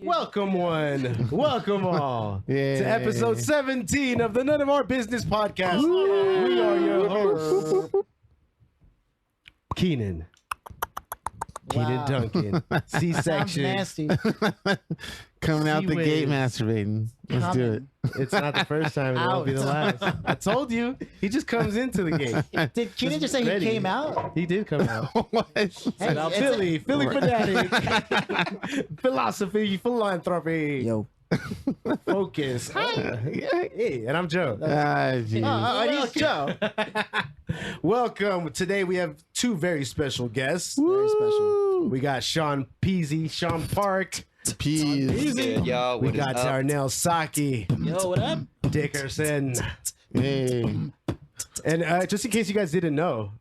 Welcome one, welcome all to episode 17 of the None of Our Business podcast. We are your hosts, Cianan. Cianan Duncan, C-section. Nasty. Coming out the gate masturbating. Let's do it. It's not the first time, it won't be the last. I told you, he just comes into the gate. Did Cianan just say ready. he came out? He did come out. What? Philly fanatic, philosophy, philanthropy, Yo. focus. Hey, and I'm Joe. He's Joe. Welcome. Today we have two very special guests. Very special. We got Sean Park. Peas. Good, y'all. We What is got up? Darnell Saki. Yo, what up? Dickerson. Hey. And just in case you guys didn't know,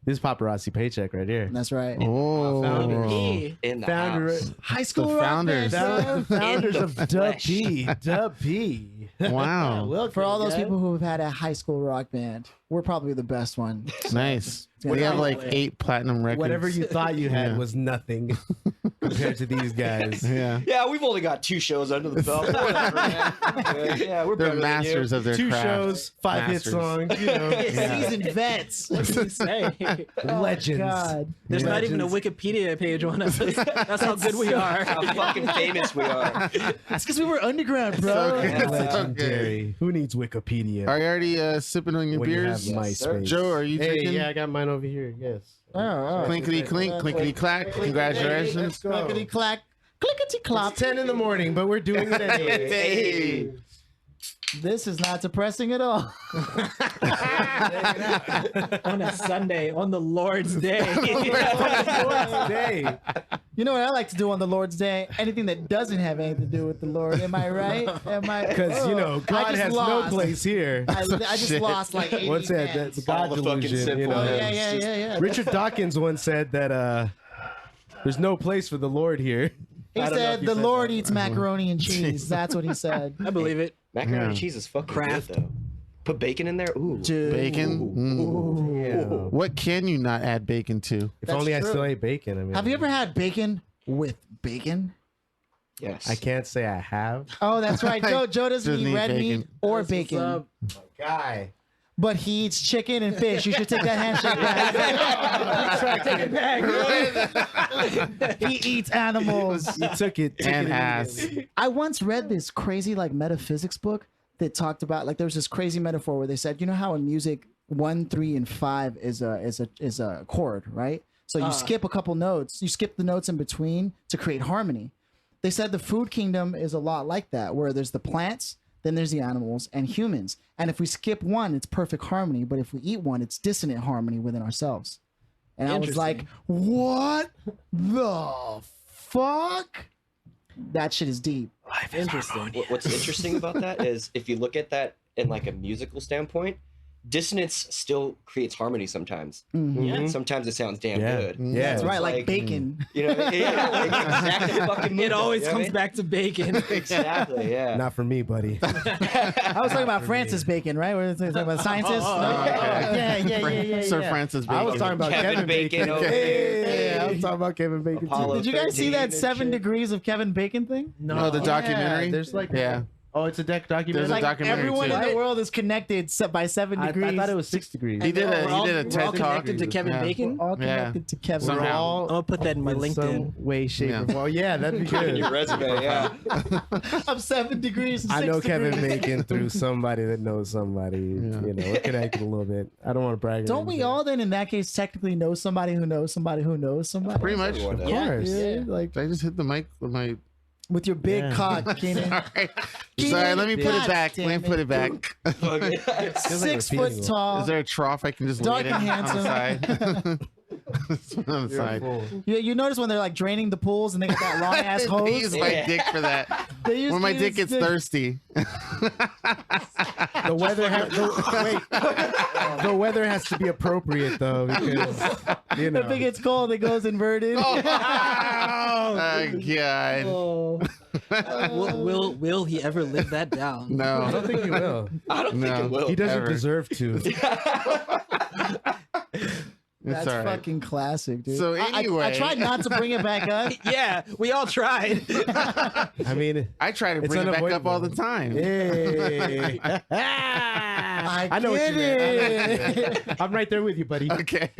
this is paparazzi paycheck right here. That's right. Oh. In the Founder, house. High school The rock founders. band, bro. founders In of the Dub flesh. P. Dub P. Wow. Welcome, For all those guys. people who have had a high school rock band, we're probably the best one. Nice. gonna We have be like lit. 8 platinum records. Whatever you thought you had Yeah. was nothing compared to these guys. Yeah. Yeah, we've only got 2 shows under the belt. Whatever, man. Yeah, we're They're better masters of their Two craft. shows, 5 hit Masters. songs, you know. Seasoned vets. What can you say? Legends. God. There's not even a Legends. Wikipedia page on us. That's how good we are. How fucking famous we are. That's because we were underground, bro. Okay. It's Legendary. Who needs Wikipedia? Are you already sipping on your when you have beers? Yes, sir. MySpace? Joe, are you Hey, drinking? yeah, I got mine over here. Yes. Oh, Clinkety clink, clinkety clack. Congratulations. Let's go. Clickety clack. Clickety clop. It's 10 in the morning, but we're doing it anyway. Hey. This is not depressing at all. On a Sunday, on the Lord's Day. Today. You know what I like to do on the Lord's Day? Anything that doesn't have anything to do with the Lord. Am I right? Am I? Because, you know, I God just has lost. no place here. I just Shit. lost like 80 What's that? fans. That's God All the fucking delusion, you simple know. Oh, yeah. Richard Dawkins once said that there's no place for the Lord here. He I don't know said if he the said Lord that. eats macaroni and cheese. That's what he said. I believe it. Macaroni and Yeah. cheese is fucking Kraft. good, though. Put bacon in there? Ooh. Dude. Bacon? Mm. Yeah. What can you not add bacon to? If That's only I true. still ate bacon. I mean, Have you ever had bacon with bacon? Yes. I can't say I have. Oh, that's right. Joe doesn't Doesn't eat eat red bacon. meat or That's what's bacon, up. Guy. but he eats chicken and fish. You should take that handshake back. He eats animals. You took it. And ass. I once read this crazy like metaphysics book that talked about like there was this crazy metaphor where they said, you know how in music 1, 3, and 5 is a chord, right? So you skip a couple notes, you skip the notes in between to create harmony. They said the food kingdom is a lot like that, where there's the plants, then there's the animals and humans. And if we skip one, it's perfect harmony. But if we eat one, it's dissonant harmony within ourselves. And I was like, what the fuck? That shit is deep. Interesting. What's interesting about that is if you look at that in like a musical standpoint, dissonance still creates harmony sometimes. Yeah. Sometimes it sounds damn Yeah. good. Yeah. That's So right, it's like bacon. You know, yeah, exactly. Fucking It always you know what I comes mean? back to bacon. Exactly, yeah. Not for me, buddy. I was talking about Francis Bacon, right? We're talking about scientists. Yeah. Sir Francis Bacon. I was talking about Kevin Kevin Bacon. Bacon over Hey, here. I was talking about Kevin Bacon Apollo. too. Did you guys see 13 that and 7 shit. Degrees of Kevin Bacon thing? No. Oh, the documentary? There's like Yeah. Oh, it's a documentary. There's a Like documentary everyone too. in the world is connected by 7 I degrees. thought it was 6 degrees. He did We're a all TED Talk. connected to Kevin Yeah. Bacon. all connected to Kevin. Somehow. We're all I'm gonna put that in my in LinkedIn. some way, shape, Yeah. or form. Yeah, that'd be In good. your resume, yeah. I'm 7 degrees. And I 6 know Kevin degrees. Bacon through somebody that knows somebody. Yeah. You know, we're connected a little bit. I don't want to brag. or Don't we anything. all then in that case technically know somebody who knows somebody who knows somebody? Pretty much. Everyone Of does. course. Yeah, like Did I just hit the mic with my... with your big Yeah. cock, Cianan. Sorry, let me put God it back. damn Let me put it back. Fuck yeah. Feels like 6 repeating foot it. tall. Is there a trough I can just Dark lay it and on the side? On the You're a side. fool. You notice when they're like draining the pools and they got that long ass They hose? use my dick for that. They use- When my they dick use gets thirsty. The weather the weather has to be appropriate though, because you know. If it gets cold, it goes inverted. Oh, God. Oh. Will he ever live that down? I No. don't think he will. I don't think No. it will. He doesn't Ever. deserve to. That's all right. fucking classic, dude. So anyway, I tried not to bring it back up. Yeah, we all tried. I mean, I try to bring it back up all the time. hey. I know what you meant. I'm right there with you, buddy. Okay.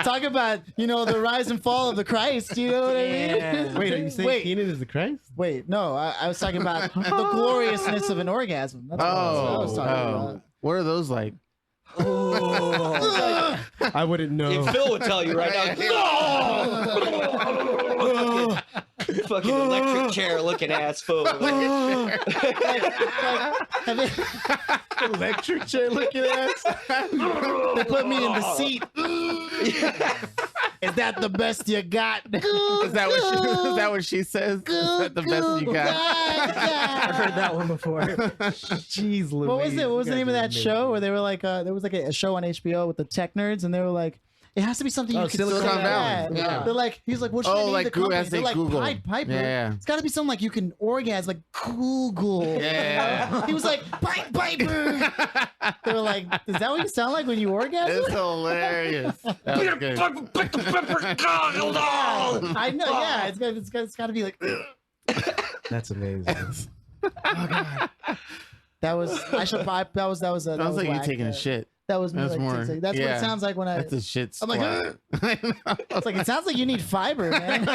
Talk about, the rise and fall of the Christ. You know what I mean? Yeah. Wait, are you saying Cianan is the Christ? Wait, no, I was talking about the gloriousness of an orgasm. That's what I was talking about. What are those like? I wouldn't know. If Phil would tell you right now, no! Fucking electric chair looking ass fool. Electric chair looking ass. They put me in the seat. Is that the best you got? Is that what she says? Is that the best you got? I've heard that one before. Jeez, Louise. What was it? What was the name of that show where they were like, there was like a show on HBO with the tech nerds, and they were like, it has to be something you can Silicon say. Valley. Yeah. They're like, he's like, what should I name like the company? as they They're like, Google. Piper. Yeah. It's got to be something like you can orgasm, like Google. Yeah. He was like, Piper. They were like, is that what you sound like when you orgasm? It's hilarious. That was good. I know. Yeah, it's got to be like. That's amazing. That was. I should buy. That was. That was Sounds like you whack. taking a shit. That was me. That's Like, more. that's what Yeah. it sounds like when I. That's a shit I'm squat. like, I know. it's like it sounds like you need fiber, man.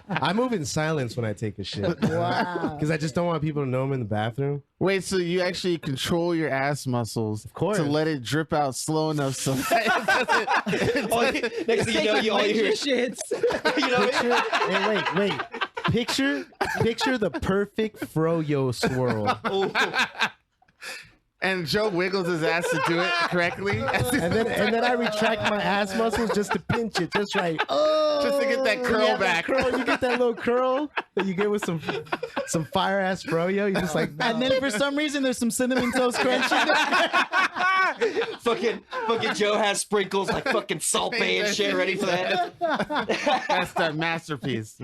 I move in silence when I take a shit. Wow. Because I just don't want people to know I'm in the bathroom. Wait, so you actually control your ass muscles course. to let it drip out slow enough so that Next thing you know, you all you hear shits. you know, Picture, wait. Picture the perfect froyo swirl. and Joe wiggles his ass to do it correctly. And then I retract my ass muscles just to pinch it just right. Just to get that curl Yeah, back. that curl, you get that little curl that you get with some fire ass froyo. You just like, And then for some reason, there's some cinnamon toast crunch in there. fucking Joe has sprinkles like fucking Salt Bay and shit ready for that. That's the masterpiece.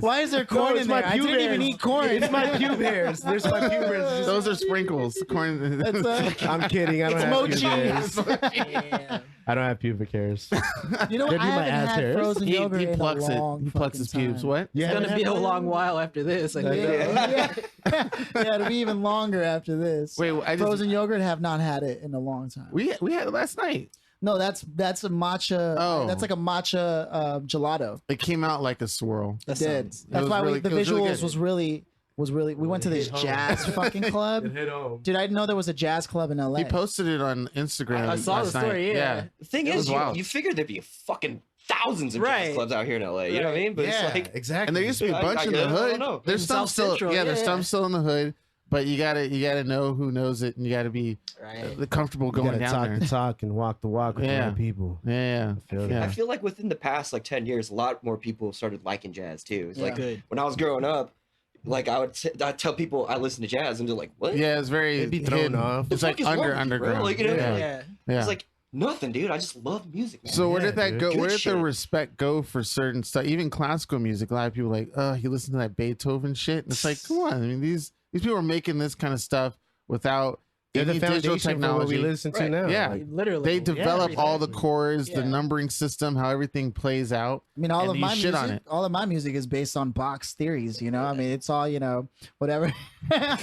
Why is there corn it's in my there? I pube didn't even hairs. eat corn. It's my pube hairs. There's my pube hairs. Those are sprinkles. Corn. I'm kidding. I don't It's have mochi. pubic hairs. I don't have pubic hairs. You know what? They'd I be my haven't ass had hairs. frozen yogurt He in plucks a it. long He plucks his pubes. time. What? Yeah, It's gonna be a long while after this. I think. Yeah, it'll be even longer after this. Wait, Frozen yogurt, have not had it in a long time. we had it last night. No, that's a matcha. Oh. That's like a matcha gelato. It came out like a swirl. It did. It That's was why really- the it was really visuals good. was really. We went to this hit home. jazz fucking club. hit home. Dude, I didn't know there was a jazz club in LA. He posted it on Instagram. I saw the last night. story. Yeah. The thing It is, was wild. you figured there'd be fucking thousands of Right. jazz clubs out here in LA. You know what I mean? But Yeah, it's like, exactly. And there used to be a I- bunch I in the don't hood. know. There's In some South still, Central, there's yeah. some still in the hood, but you gotta know who knows it, and you gotta be comfortable you going gotta down talk there. the talk and walk the walk with the Yeah. right people. Yeah, feel it. yeah. I feel like within the past like 10 years, a lot more people started liking jazz too. It's like Good. when I was growing up, like I'd tell people I listen to jazz, and they're like, "What? Yeah, it's very They'd be thrown hidden. off. It's The like fuck is wrong with you, bro? underground. Like, you know, yeah. Yeah. Yeah. It's like nothing, dude. I just love music. Man. So where Yeah, did that dude. go? Good Where did shit. the respect go for certain stuff? Even classical music. A lot of people are like, oh, you listen to that Beethoven shit. And it's like, come on. I mean, these people are making this kind of stuff without They're the any digital foundation for what we technology. listen to Right. now. Yeah. Like, Literally. They develop all the exactly. chords, the Yeah. numbering system, how everything plays out. I mean, all And of you my shit on music, it. all of my music is based on Bach's theories. You know, I mean, it's all whatever. Well,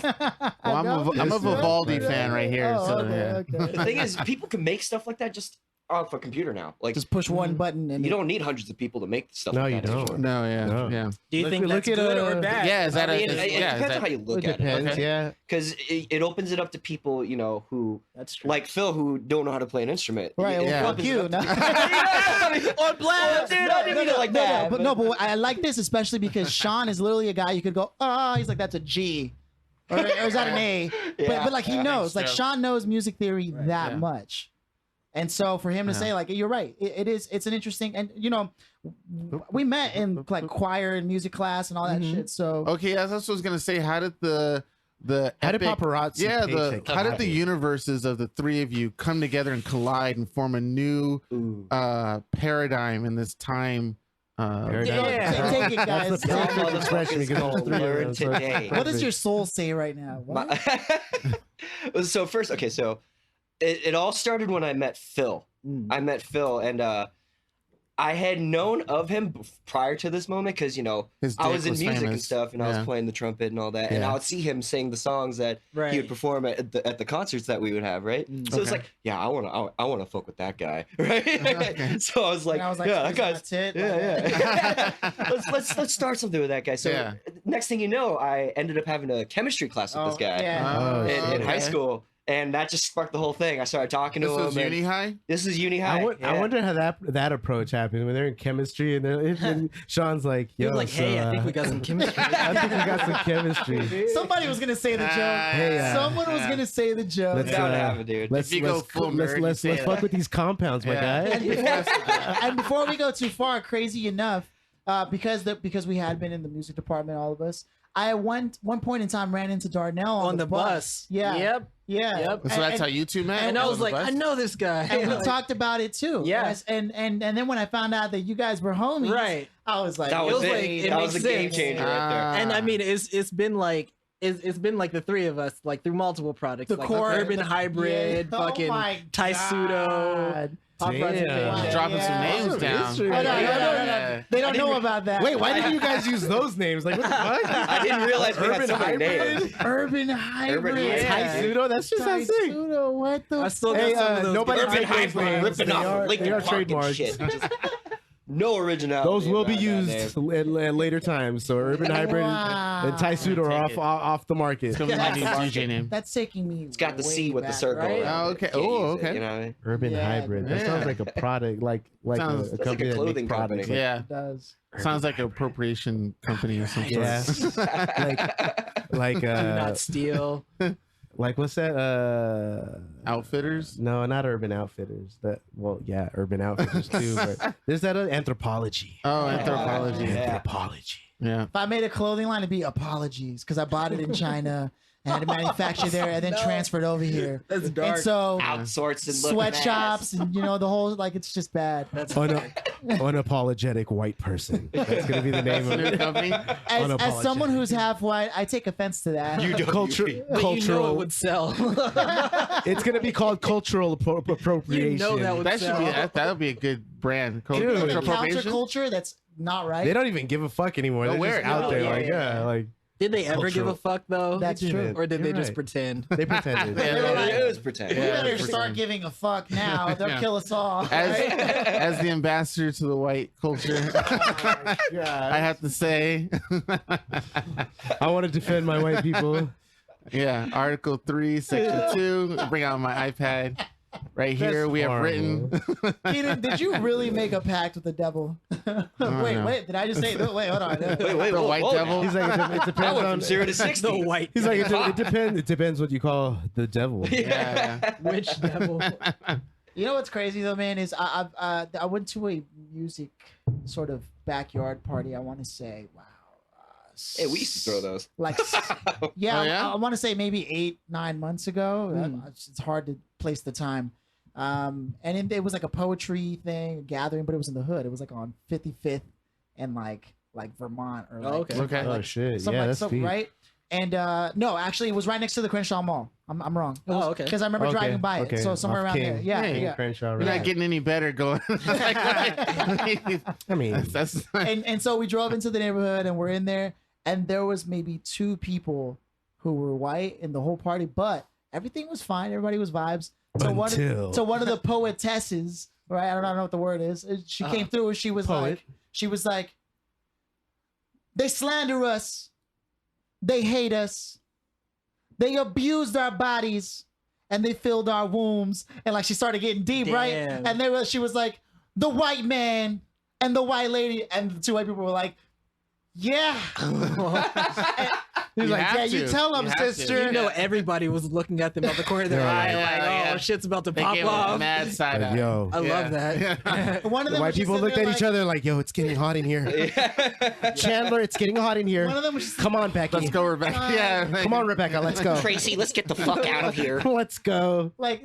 I'm a Yes, Vivaldi yeah. fan right here. Oh, so okay, yeah. okay. The thing is, people can make stuff like that just off a computer now. Like Just push one button and you don't need hundreds of people to make stuff. No, like you that don't. anymore. No, yeah, No. yeah. Do you Look- think look that's at, good or bad? Yeah, is that I a mean, it yeah? depends Is on how that, you look It at depends, it. yeah. Because it opens it up to people, you know, who That's true. like Phil, who don't know how to play an instrument. Right, It well, Yeah. fuck opens it you. up No. on blast, dude. I didn't mean it like that. But I like this especially because Sean is literally a guy you could go, he's like, that's a G. Or is that an A? Yeah. But like he knows, like so. Sean knows music theory that yeah. much. And so for him to Yeah. say like, you're right, it's an interesting, and you know, we met in like choir and music class and all that shit. So okay, that's what I was gonna say. How did the How did epic- paparazzi Yeah, paycheck how did the happen? universes of the three of you come together and collide and form a new Ooh. paradigm in this time? Yeah. take it, guys. That's the Y'all perfect expression motherfuckers because gonna all three learn of us are today. What does your soul say right now? What? So first, okay, so it all started when I met Phil. I met Phil, and I had known of him prior to this moment because, I was in music and stuff, and I was playing the trumpet and all that, and I would see him sing the songs that he would perform at the concerts that we would have, right? So it's like, yeah, I want to fuck with that guy, right? Okay. So I was like, yeah, that guy's it. Yeah. let's start something with that guy. So next thing you know, I ended up having a chemistry class with this guy in high school. And that just sparked the whole thing. I started talking to him. This was uni high? This is uni high. I wonder how that approach happened when they're in chemistry and Sean's like, yo, you're like, hey, I think we got some chemistry. I think we got some chemistry. Somebody was gonna say the joke. Someone was gonna say the joke. Let's have it, dude. Let's fuck with these compounds, my guy. And before we go too far, crazy enough, because we had been in the music department, all of us. I at one point in time ran into Darnell on the bus. Yeah. Yep. Yeah. Yep. So that's how you two met? And I was like, I know this guy. And we talked about it too. Yeah. And then when I found out that you guys were homies, right. I was like, that was a game changer right there. And I mean, it's been like the three of us, like through multiple products, the like core, Urban Hybrid, fucking Tai Pseudo. Dropping some names down. They don't know about that. Wait, why didn't you guys use those names? Like, what the fuck? I didn't realize we had so many names. Urban Hybrid. Tai Pseudo? That's just how sick. Pseudo, what the? I still got some of those. Nobody Urban Hybrid ripping off Linkin Park and shit. No originality. Those will be used at later times. So Urban Hybrid and Tai Pseudo are off the market. DJ name. That's taking me. It's got the C with the circle. Right? Oh, okay. Oh, okay. You know what I mean? Urban Hybrid. That sounds like a product, like Sounds a company that clothing makes products. company. Yeah. It does. Sounds like an appropriation company or something. Yeah. like Do not steal. like what's that? Outfitters? No, not Urban Outfitters. Urban Outfitters too. But there's that other Anthropology. Oh, Anthropology. Anthropology. Yeah. If I made a clothing line, it'd be Apologies because I bought it in China and had it manufactured there and then transferred over here. That's dark. And so Outsourced and sweatshops and the whole it's just bad. That's Unapologetic white person. That's gonna be the name of it. Company? As someone who's half white, I take offense to that. Cultural. You know it would sell. It's gonna be called cultural appropriation. You know that would sell. That would be a good brand. Dude. Cultural appropriation. Counterculture that's not right. They don't even give a fuck anymore. They're just out there like. Did they ever give a fuck though? That's true. Or did You're they just right. pretend? They pretended. It was pretend. We better start giving a fuck now. They'll kill us all. As the ambassador to the white culture, I have to say, I want to defend my white people. yeah, Article 3, Section 2. Bring out my iPad. Right here, That's we have horrible. written. Keaton, did you really make a pact with the devil? Wait, did I just say? Wait, hold on. Wait, The white devil. He's like, it I depends went on. from 0 to 60. The white. He's like, it depends. It depends what you call the devil. Yeah. Which devil? You know what's crazy though, man, is I went to a music sort of backyard party. I want to say, wow. Hey, we used to throw those. Like, Oh, yeah? I want to say maybe 8-9 months ago. It's hard to place the time. And it was like a poetry thing, a gathering, but it was in the hood. It was like on 55th and like Vermont or like, okay. Oh shit! something Yeah, like that's something, deep. right? And no, actually, it was right next to the Crenshaw Mall. I'm wrong. Oh, okay. Because I remember driving by it. So somewhere Off around King. there. Yeah, Hey, yeah. Crenshaw, You're right. not getting any better going. I mean, that's And so we drove into the neighborhood and we're in there, and there was maybe 2 people who were white in the whole party, but everything was fine. Everybody was vibes. So one of the poetesses, right? I don't know what the word is. She came through and she was like, they slander us, they hate us, they abused our bodies, and they filled our wombs. And like she started getting deep, right? And she was like, the white man and the white lady, and the 2 white people were like, yeah. He's like, yeah, you tell them, sister. You know, everybody was looking at them out the corner of their eye, like, oh, shit's about to pop off. Mad side eye. Yo, I love that. One of the them white people looked at each other like, yo, it's getting hot in here. Chandler, it's getting hot in here. One of them was just Come on, Becky. Let's go, Rebecca. Yeah. Come on, Rebecca. Let's go. Tracy, let's get the fuck out of here. Let's go. like,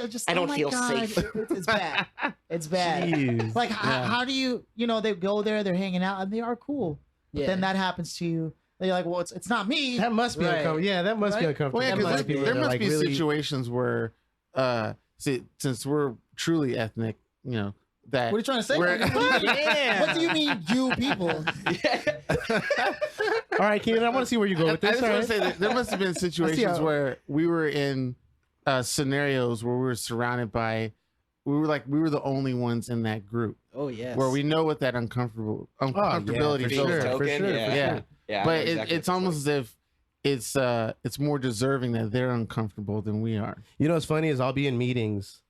just I don't oh my feel God. safe. It's bad. It's bad. Jeez. Like, how do you, they go there, they're hanging out, and they are cool. But then that happens to you. They're like, well, it's not me. That must be uncomfortable. Yeah, that must be uncomfortable. Well, yeah, There because must be there must like be really- situations where, since we're truly ethnic, you know, that. What are you trying to say? What do you mean, you people? All right, Cianan, I want to see where you go with this. I just want to say that there must have been situations where we were in scenarios where we were surrounded by, we were the only ones in that group. Oh yes. Where we know what that uncomfortability feels like. For sure. Yeah, but exactly it's almost as if it's more deserving that they're uncomfortable than we are. You know what's funny is I'll be in meetings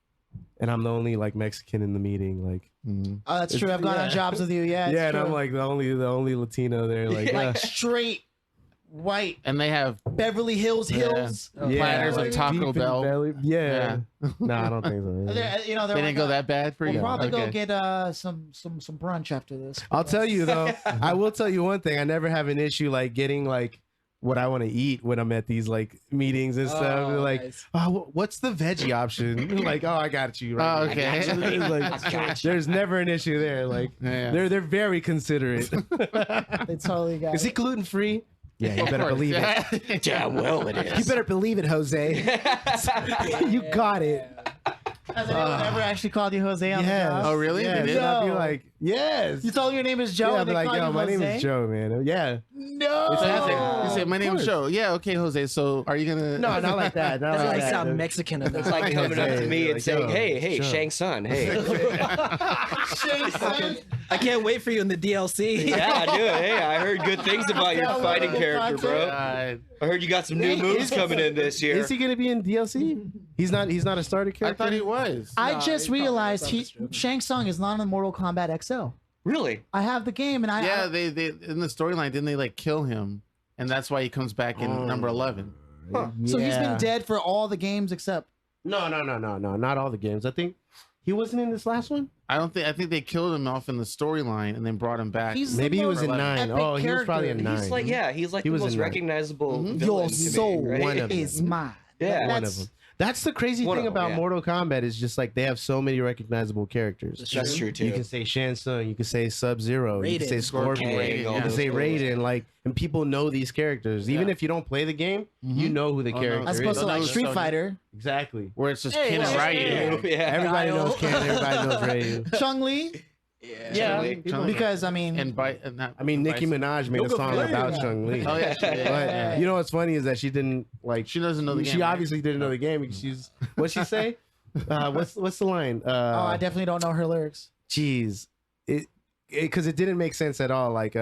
and I'm the only like Mexican in the meeting. Like, oh, that's true. I've gone on jobs with you. Yeah. Yeah, and true. I'm like the only Latino there. Like, like straight white. And they have Beverly Hills hills. platters of Taco Bell. Yeah. No, I don't think so. You know, they didn't go that bad for you. We'll probably go get some brunch after this. I'll tell you though. I will tell you one thing. I never have an issue like getting like what I want to eat when I'm at these like meetings and stuff. They're like, nice. Oh, what's the veggie option? Like, oh, I got you. Right. Oh, okay. Like, there's never an issue there. Like, they're very considerate. They totally got. Is he gluten free? Yeah, you better believe it. Damn well it is. You better believe it, Jose. You got it. Has anyone ever actually called you Jose on the job? Oh, really? Yeah, they did? I'd be like, yes. You told your name is Joe, Yeah, and they like, call yo, you my Jose? name is Joe, man. Yeah. No. You say, my name is Joe. Yeah, okay, Jose. So are you gonna? No, not like that. Not That's like like that. sound Mexican enough. It's like coming up to me and Like, saying, yo, hey, Joe. Shang Tsung, hey. I can't wait for you in the DLC. Yeah, dude. Hey, I heard good things about your fighting character, bro. I heard you got some new moves coming in this year. Is he gonna be in DLC? He's not a starter character. I thought he was. I just realized Shang Tsung is not in Mortal Kombat XL. Really? I have the game, and I they in the storyline didn't they like kill him, and that's why he comes back in number 11. Huh. So he's been dead for all the games except. No, not all the games. I think he wasn't in this last one. I think they killed him off in the storyline and then brought him back. Maybe he was in 9. Oh, he was probably in 9. He's like, he's like the most recognizable villain Your to soul me, right? One of them. is mine. Yeah. One of them. That's the crazy thing about Mortal Kombat is just like they have so many recognizable characters. That's true too. You can say Shang Tsung, you can say Sub-Zero, you can say Scorpion, you can say Raiden, like, and people know these characters. Even if you don't play the game, you know who the character is. As opposed to like Street Fighter. Exactly. Where it's just Ken and Ryu. Everybody knows Ken, everybody knows Ryu. Chun-Li. Yeah, because I mean, Nicki Minaj made a song about Chun-Li. Oh yeah, but you know what's funny is that she didn't like. She doesn't know the game. She obviously didn't know the game because she's. What'd she say? What's the line? I definitely don't know her lyrics. Jeez, because it didn't make sense at all. Like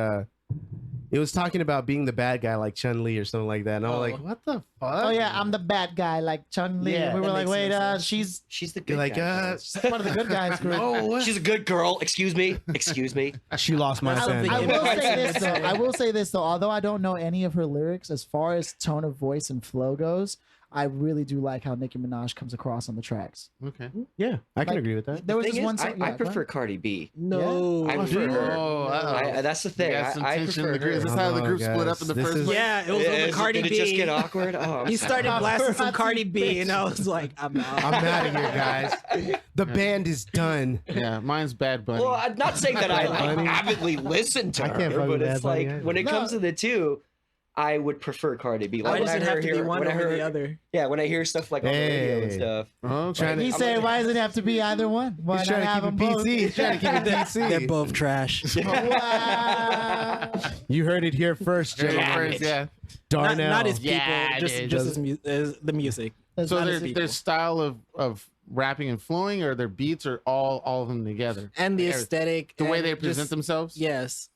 it was talking about being the bad guy like Chun-Li or something like that. And I was like, what the fuck? Oh yeah, I'm the bad guy like Chun-Li. Yeah, we were like, wait, she's the good like, guy. she's part of the good guys group. She's a good girl. Excuse me. She lost my sense. I will say this though. Although I don't know any of her lyrics, as far as tone of voice and flow goes, I really do like how Nicki Minaj comes across on the tracks. Okay. Yeah, I can agree with that. There was this one song. I prefer Cardi B. No. I prefer her. That's the thing. I prefer her. Is this how the group split up in the first place? Yeah, it was over Cardi B. Did it just get awkward? He started blasting some Cardi B, and I was like, I'm out. I'm out of here, guys. The band is done. Yeah, mine's Bad Bunny. Well, I'm not saying that I avidly listen to her, but it's like when it comes to the two, I would prefer Cardi B. Why does it have to be one over the other? Yeah, when I hear stuff like on the radio and stuff. He's saying, why does it have to be either one? Why He's not trying to have keep them it both? PC. He's trying to keep it PC. They're both trash. Wow. You heard it here first, gentlemen. Yeah. Darnell. Not as people, just as the music. So their style of rapping and flowing, or their beats, or all of them together, and the aesthetic, the way they present themselves. Yes.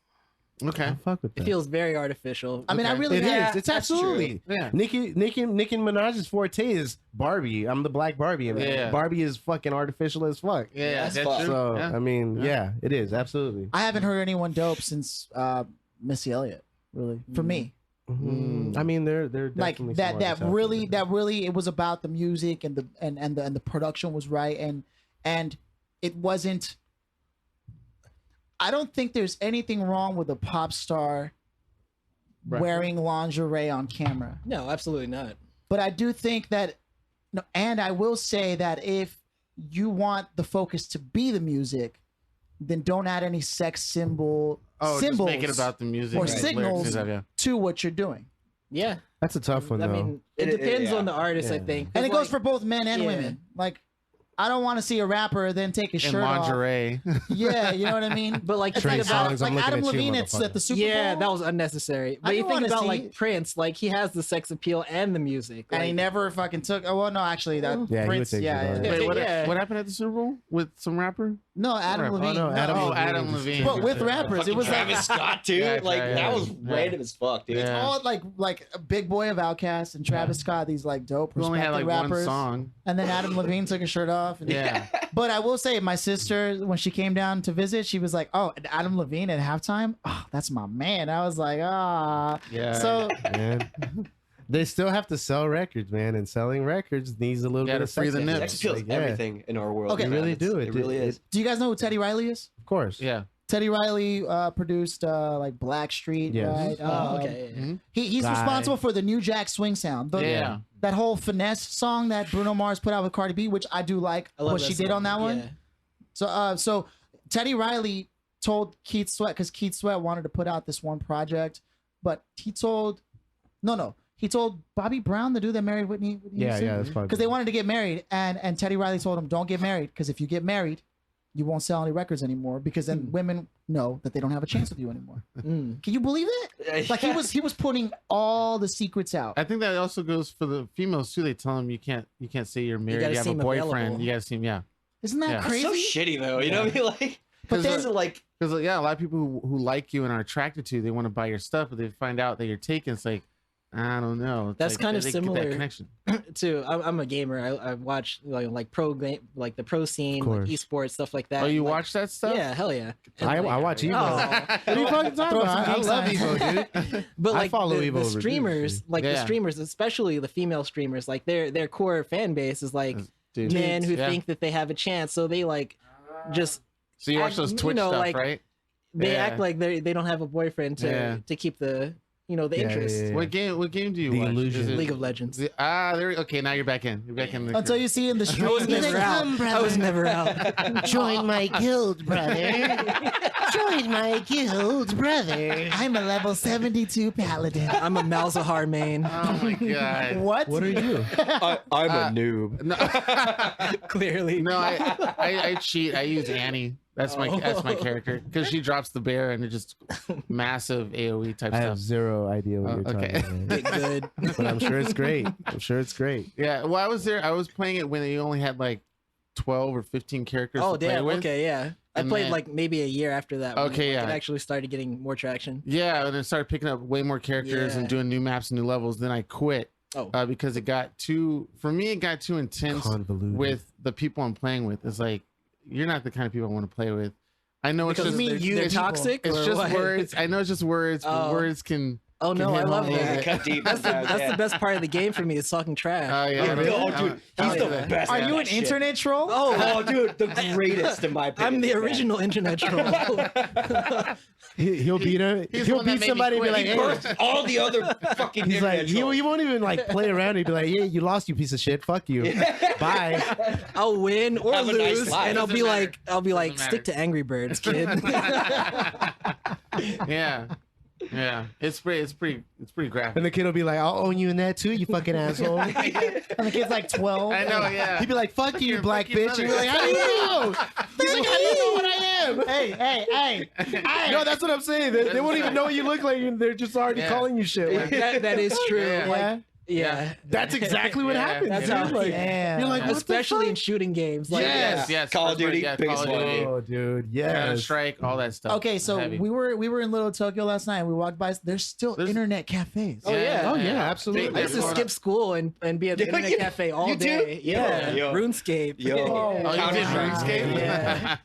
Okay. Fuck with that. It feels very artificial. I mean, I really it is. It's absolutely. Yeah. Nicki Minaj's forte is Barbie. I'm the black Barbie. And Barbie is fucking artificial as fuck. Yeah, that's fun. true. So Yeah. I mean, it is absolutely. I haven't heard anyone dope since Missy Elliott. Really, for me. I mean, they're like definitely that really it was about the music and the production was right and it wasn't. I don't think there's anything wrong with a pop star wearing lingerie on camera. No, absolutely not. But I do think that, and I will say that if you want the focus to be the music, then don't add any sex symbols just make it about the music or signals to what you're doing. Yeah, that's a tough one. I mean, it depends on the artist, I think. And it goes for both men and women. Like, I don't want to see a rapper then take his In shirt lingerie. off. Yeah, you know what I mean. But like, It's think like, about like Adam Levine at the Super Bowl. Yeah, that was unnecessary. But you think about like Prince, like he has the sex appeal and the music, and like, he never fucking took. Oh well, no, actually, that Prince. Yeah. Wait, what happened at the Super Bowl with some rapper? No, Adam Levine. Oh, no, Adam Levine. But with rappers, it was Travis like Scott too. That was random as fuck, dude. it's all like a Big Boy of Outkast and Travis Scott. These like dope We only had respected like rappers. one song. And then Adam Levine took his shirt off. And Yeah. But I will say, my sister, when she came down to visit, she was like, "Oh, Adam Levine at halftime. Oh, that's my man." I was like, "Ah." Yeah. So Man. They still have to sell records, man, and selling records needs a little bit of free the nips. Sex appeals everything in our world. Okay. They really do. It really is. do you guys know who Teddy Riley is? Of course. Yeah. Teddy Riley produced like Blackstreet, Yes. right? oh, okay. Yeah. He's Guy. responsible for the New Jack Swing sound. Yeah. That whole finesse song that Bruno Mars put out with Cardi B, which I do like I love what that she did song. on that one. Yeah. So Teddy Riley told Keith Sweat, because Keith Sweat wanted to put out this one project, but he told Bobby Brown, the dude that married Whitney Yeah, that's fine. because they wanted to get married, and Teddy Riley told him, "Don't get married, because if you get married, you won't sell any records anymore, because then women know that they don't have a chance with you anymore." Can you believe that? Like he was putting all the secrets out. I think that also goes for the females too. They tell them you can't say you're married. gotta You have a seem boyfriend. available. You gotta seem Isn't that Yeah. crazy? So shitty though. You know what I mean? Like, But then- like. Because a lot of people who like you and are attracted to you, they want to buy your stuff, but they find out that you're taken. It's like, I don't know. It's That's like, kind of they get that similar connection. too. I'm a gamer. I watch like pro game, like the pro scene, like course. esports stuff like that. Oh, you like, watch that stuff? Yeah, hell yeah. And, I like, watch Evo. Oh. What are you fucking talking Throw about? some I gang love signs. Evo, dude. But I like follow the Evo over streamers, like the Yeah. streamers, especially the female streamers, like their core fan base is like Dude. men who Yeah. think that they have a chance, so they like just So you watch those Twitch stuff, like, right? they Yeah. act like they don't have a boyfriend to keep the the interest. yeah. What game do you The watch? Illusion. Is it- League of Legends. there. Okay, now you're back in. You're back in. The Until you see in the street. I was never out. I was never out. Join my guild, brother. Join my guild, brother. I'm a level 72 paladin. I'm a Malzahar main. Oh my god. What? Are you? I'm a noob. No, Clearly. no, I cheat. I use Annie. That's my character because she drops the bear and it just massive AOE type I stuff. have zero idea what you're okay. talking about. Get good. But I'm sure it's great. I'm sure it's great. Yeah, well, I was there. I was playing it when they only had like 12 or 15 characters Oh to play damn. with. Okay, yeah. I And played then- like maybe a year after that. when, Okay, like, yeah. It actually started getting more traction. Yeah, and then started picking up way more characters and Yeah. doing new maps and new levels. Then I quit Oh. because it got too intense Convoluted. with the people I'm playing with. It's like you're not the kind of people I want to play with. I know Because it's just they're toxic. it's or just what? words. I know it's just words, but Oh. words can. Oh no, can I hit love home a little that. bit. Cut deep. That's the best part of the game for me is talking trash. Oh yeah, really? Oh, dude, he's the yeah. best. Are at you that an shit. internet troll? Oh, dude, the greatest in my opinion. I'm the man. original internet troll. He'll beat her. He's the He'll one that beat made me somebody and be quit. like, He hey. burst all the other fucking. He's like, internet he trolls. won't even like play around. He'd be like, yeah, you lost, you piece of shit. Fuck you. Bye. I'll win or Have a nice lose, life. and I'll be Doesn't like, Doesn't stick to Angry Birds, kid. yeah, yeah. It's pretty graphic. And the kid will be like, I'll own you in that too, you fucking asshole. And the kid's like 12. I know. Yeah. He'd be like, fuck you, Fuck black your bitch. mother. And you're like, how do you know? He's like, how do you know what I am? Hey. No, that's what I'm saying. They won't even know what you look like. And they're just already Yeah. calling you shit. Like, that is true. Yeah. Like, yeah. that's exactly what Yeah. happens. That's dude. how- Like, Damn. you're like, what Especially the in shooting games. Like, Yes. Call of Duty, Yeah, biggest Call of Duty. fuck? Oh, dude. Counter Yes. Strike, all that stuff. Okay, so Heavy. we were in Little Tokyo last night. And we walked by. There's still There's- internet cafes. Oh, yeah. Oh, yeah, absolutely. I used to skip school and be at the Yeah, internet you- cafe all you do? day. Yeah. Yo. RuneScape. Yo. Oh, you did Counter-Strike. RuneScape? Yeah.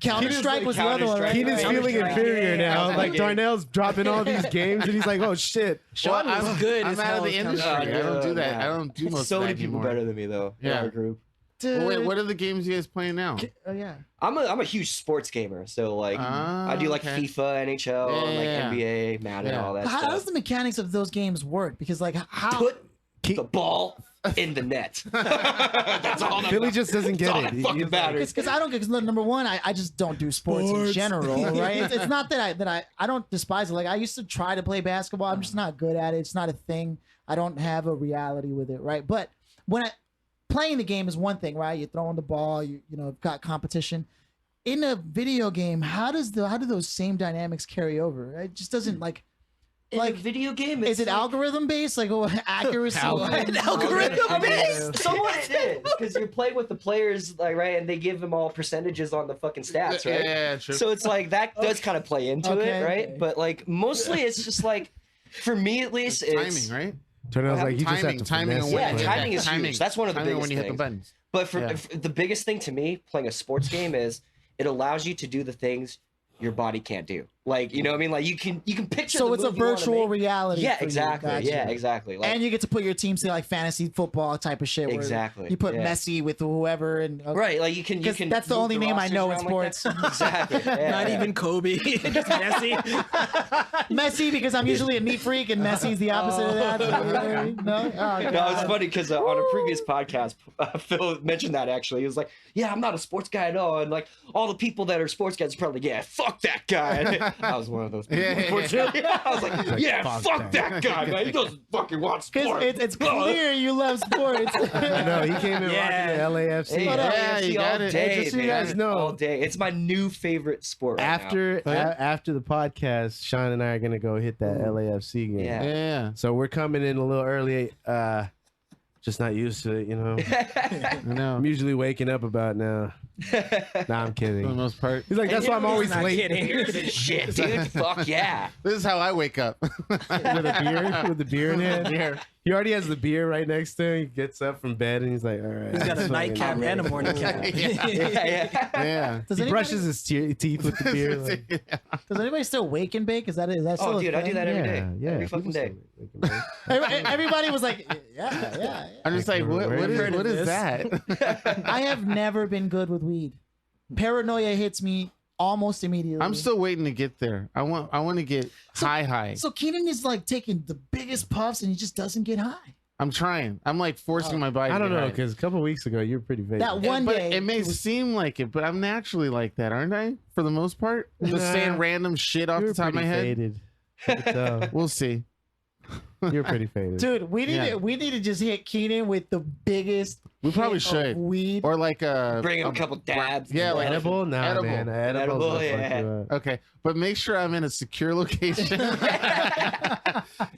Counter Strike was the other one, right? Keenan's feeling Counter-Strike. inferior Yeah. now. Counter-Strike. Like Darnell's dropping all these games, and he's like, "Oh shit!" Sean Well, was good. I'm as out hell of the as industry. Counter-Strike. I don't do that. man. I don't do most So of that many people anymore. better than me though. In Yeah. our group. Well, wait, what are the games you guys playing now? Oh yeah. I'm a huge sports gamer, so like I do like okay. FIFA, NHL, and like Yeah. NBA, Madden, Yeah. all that How does stuff. the mechanics of those games work? Because like how Put the ball in the net. That's all. Philly just doesn't get That's all it. that fucking matters. because I don't because number one I just don't do sports in general, right? It's not that I don't despise it. Like I used to try to play basketball. I'm just not good at it. It's not a thing. I don't have a reality with it, right? But when playing the game is one thing, right? You're throwing the ball, you know, got competition. In a video game, how do those same dynamics carry over? It just doesn't like a video game. Is it algorithm based? Like accuracy? Algorithm based? Somewhat it is, because you're playing with the players, like, right, and they give them all percentages on the fucking stats, right? Yeah, true. So it's like that does kind of play into it, right? Okay. But like mostly, it's just like, for me at least, it's timing, right? Turns out like you just have to timing finesse and it. when you timing is timing. huge. That's one of the Timing biggest when you hit the things. buttons. But for the biggest thing to me, playing a sports game is it allows you to do the things your body can't do. Like, you know what I mean? Like you can picture. So the it's a move you wanna virtual make. reality. Yeah, for you. exactly. Gotcha. Yeah, exactly. Like, And you get to put your teams to like fantasy football type of shit. Where Exactly, You put yeah. Messi with whoever and right, like you can. that's the move only name I rosters know in around like sports. that. Exactly. Yeah, Not yeah. even Kobe. Just Messi. Messi because I'm usually a neat freak and Messi's the opposite of that. No, oh, No, God. it's funny because on a previous podcast, Phil mentioned that actually. He was like, "Yeah, I'm not a sports guy at all," and like all the people that are sports guys are probably like, "Yeah, fuck that guy." And I was one of those people. Unfortunately, I was like, "Yeah, fuck that guy, man. He doesn't fucking watch Because sports." it's clear you love sports. I know he came in Yeah. rocking the LAFC. Hey, Yeah, LAFC you all got it. day, Just so you man. guys know. All day. It's my new favorite sport. Right After the podcast, Sean and I are gonna go hit that LAFC game. Yeah. Yeah. So we're coming in a little early. Just not used to it, you know. I know. I'm usually waking up about now. Nah, I'm For the kidding. most part. He's like, that's why I'm always Not late. kidding. Shit, dude. Fuck yeah. This is how I wake up. with the beer in hand. Beer. He already has the beer right next to him. He gets up from bed and he's like, all right. He's got a fucking- nightcap and a morning cap. Yeah, yeah. Yeah. Does He anybody, brushes his teeth with the beer. Like, does anybody still wake and bake? Is that still Oh, a dude, I do thing? that every day. yeah, Every fucking people day. still make it. Everybody was like, yeah. I'm just like, what Heard of is this? that? I have never been good with weed. Paranoia hits me almost immediately. I'm still waiting to get there. I want to get high. So Cianan is like taking the biggest puffs and he just doesn't get high. I'm trying. I'm like forcing my body. I don't to get know, high. because a couple weeks ago you were pretty vague. That one But day, it may seem like it, but I'm naturally like that, aren't I? For the most part, just Nah. saying random shit off you the were top of my pretty head. faded. I could tell. We'll see. You're pretty faded. dude, we need Yeah. to just hit Cianan with the biggest. We probably hit of should. weed. Or like Bring him a couple dabs. Yeah, like Edible? Nah, Edible. man. Edible, Edible's gonna yeah. fuck you up. Okay, but make sure I'm in a secure location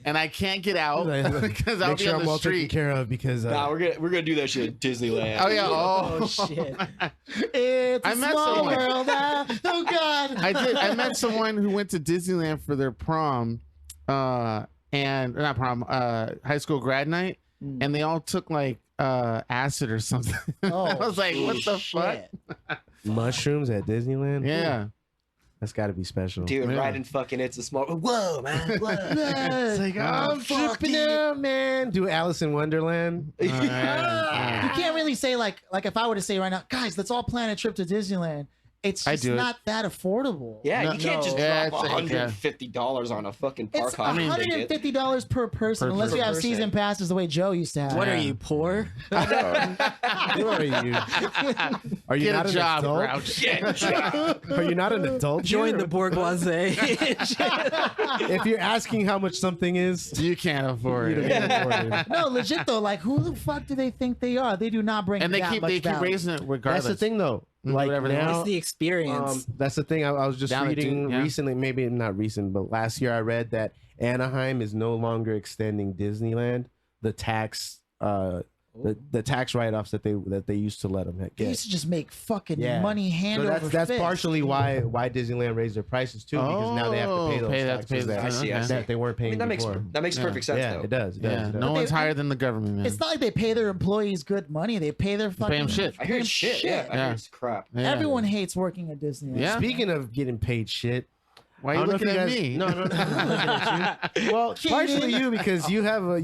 and I can't get out because I'll Make be sure on I'm the well taken street. care of because Nah, we're gonna do that shit at Disneyland. Oh yeah. Oh, Oh, shit. It's a I met small someone. world. Oh God. I did. I met someone who went to Disneyland for their prom, and not prom, high school grad night, and they all took like acid or something. Oh, I was like, what the fuck? shit. mushrooms at Disneyland. Yeah. That's got to be special. Dude, Yeah. riding fucking It's a Small. Whoa, man. Whoa. It's like, I'm fuck tripping you. out, man. Do Alice in Wonderland. You can't really say like if I were to say right now, guys, let's all plan a trip to Disneyland. It's I just do it. not that affordable. Yeah, No, you can't just yeah, drop it's like, yeah. $150 on a fucking park It's hopper ticket. $150 per person, Per unless you have person. season passes the way Joe used to have. What are you, poor? Who are you? Are you Get not a an job, adult? Grouch. Are you not an adult? Join here? the bourgeoisie. If you're asking how much something is, You can't afford you it. don't afford it. No, legit though. Like, who the fuck do they think they are? They do not bring And they that keep much value. raising it regardless. That's the thing, though. Like Whatever they now, It's the experience. that's the thing. I was just Down to reading two, yeah. recently, maybe not recent, but last year I read that Anaheim is no longer extending Disneyland the tax, the tax write-offs that they used to let them They get. used to just make fucking Yeah. money hand So over that's fist. partially why Disneyland raised their prices too, because now they have to pay those taxes the- I see, I see. that they weren't I paying mean, that makes before. perfect sense Yeah, though. it does. It Yeah, does. It does. no But one's they- higher than the government, man. It's not like they pay their employees good money. They pay their fucking pay 'em shit. I hear it's shit. Yeah, I Yeah. hear it's crap. Yeah. Everyone hates working at Disneyland. Yeah. Speaking of getting paid shit, Why are I you don't know if looking at guys- me? No, I'm not looking at you. Well, partially you because you have a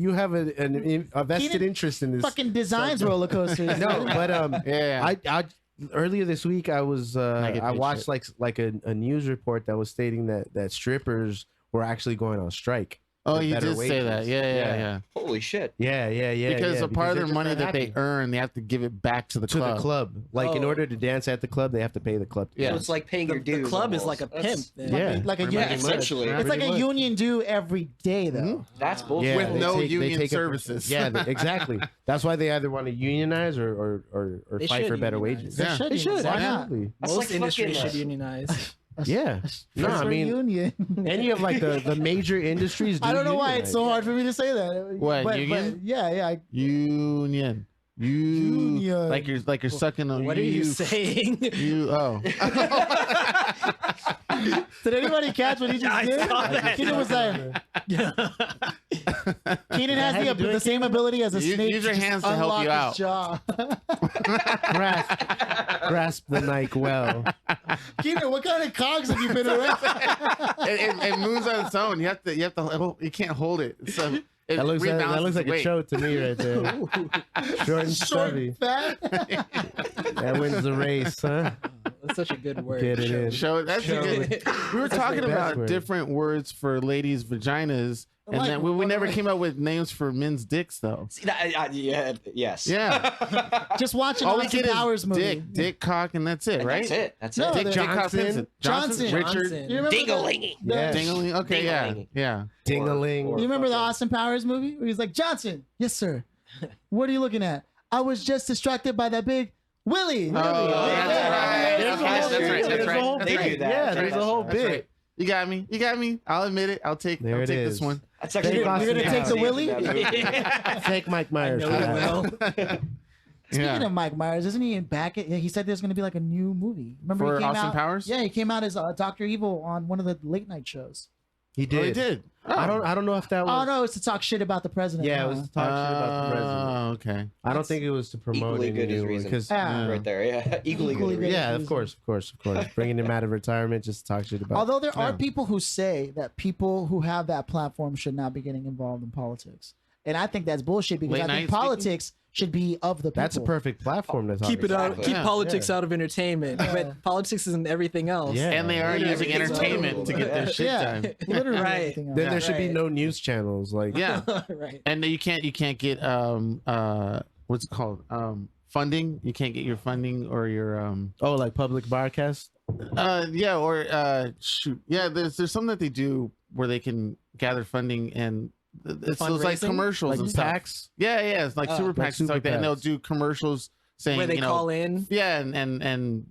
vested Keenan interest in this. Fucking designs roller coasters. No, but Yeah. I earlier this week I was get I paid watched shit. like a news report that was stating that strippers were actually going on strike. Oh, you did say that. Yeah. Holy shit. Yeah. Because a part of their money that they happy. earn, they have to give it back to the club. Like in order to dance at the club, they have to pay the club. Yeah. So it's like paying your dues. The club is almost. like a pimp. Yeah. Like a union. Essentially. It's like a union due every day, though. That's bullshit. Yeah, With they no take- they union take a- services. Exactly. That's why they either want to unionize or They fight should for better unionize. wages. They Yeah. should. They should. Why not? Absolutely. That's Most like industries fucking, should unionize. Yeah. No, That's I for mean, union. any of like the major industries. I don't know why it's so unionize. hard for me to say that. What, union? Yeah. Union. Union. Like you're sucking on. What are you saying? Did anybody catch what he just I did? saw that. Keenan was like, Keenan has the same ability as a snake. Use your to just hands to help you unlock his out. jaw. grasp the mic well. Keenan, what kind of cogs have you been around? It moves on its own. You have to. You can't hold it. So it That looks rebalances like the a weight. choke to me right there. Short and Short, stubby. fat. That wins the race, huh? That's such a good word. Get it in. Show. That's a good. We were talking the best about word. different words for ladies' vaginas, and Like, then we never came up with names for men's dicks, though. See, yeah, yes. Yeah. Just watch an All we Austin get Powers is movie. dick, cock, and that's it, And right? That's it. That's No, it. the- Dick Johnson. Johnson. Richard. You remember Ding-a-lingy. the- Yeah. Dingling. Okay, yeah, Ding-a-ling. yeah. Ding-a-ling. Or You remember the fucking- Austin Powers movie where he's like, Johnson, yes, sir. What are you looking at? I was just distracted by that big Willie. Oh, that's right. There's a Okay, whole that's bit. right. There's That's a whole right. They bit. do that. Yeah, That's there's right. a whole That's bit. right. You got me. I'll admit it. I'll take There it this is. one. That's actually You're what gonna I'm take the saying Willy? in that movie. Take Mike Myers. I for know that. it will. Speaking of Mike Myers, isn't he back? He said there's going to be like a new movie. Remember For he came Austin out, Powers? Yeah, he came out as Dr. Evil on one of the late night shows. He Oh, did. he did. I don't know if that was. Oh no, it's to talk shit about the president. Yeah, it huh? was to talk shit about the president. Oh, okay. I don't think it was to promote Equally any good as new one, reason. 'cause- Yeah. Right there, yeah. Equally Equally good. good. yeah, reason. of course. Bringing him out of retirement just to talk shit about. Although there are Yeah. people who say that people who have that platform should not be getting involved in politics, and I think that's bullshit because Late I think night politics should be of the people. That's a perfect platform to talk Keep it about. out. Exactly. Keep Yeah. politics out of entertainment, but politics isn't everything else. Yeah. And they are Yeah, using everything's entertainment to get their shit Yeah, done. literally Right. everything else. Then there should be Right. no news channels. Like, Yeah. Right. And you can't get what's it called? Funding. You can't get your funding or your oh, like public broadcast. yeah, or shoot. Yeah, there's something that they do where they can gather funding and it's those like Fundraising? commercials Like and stuff. PACs. Yeah, it's like super like PACs and stuff like super that. And they'll PACs. do commercials saying Where they call in. Yeah, and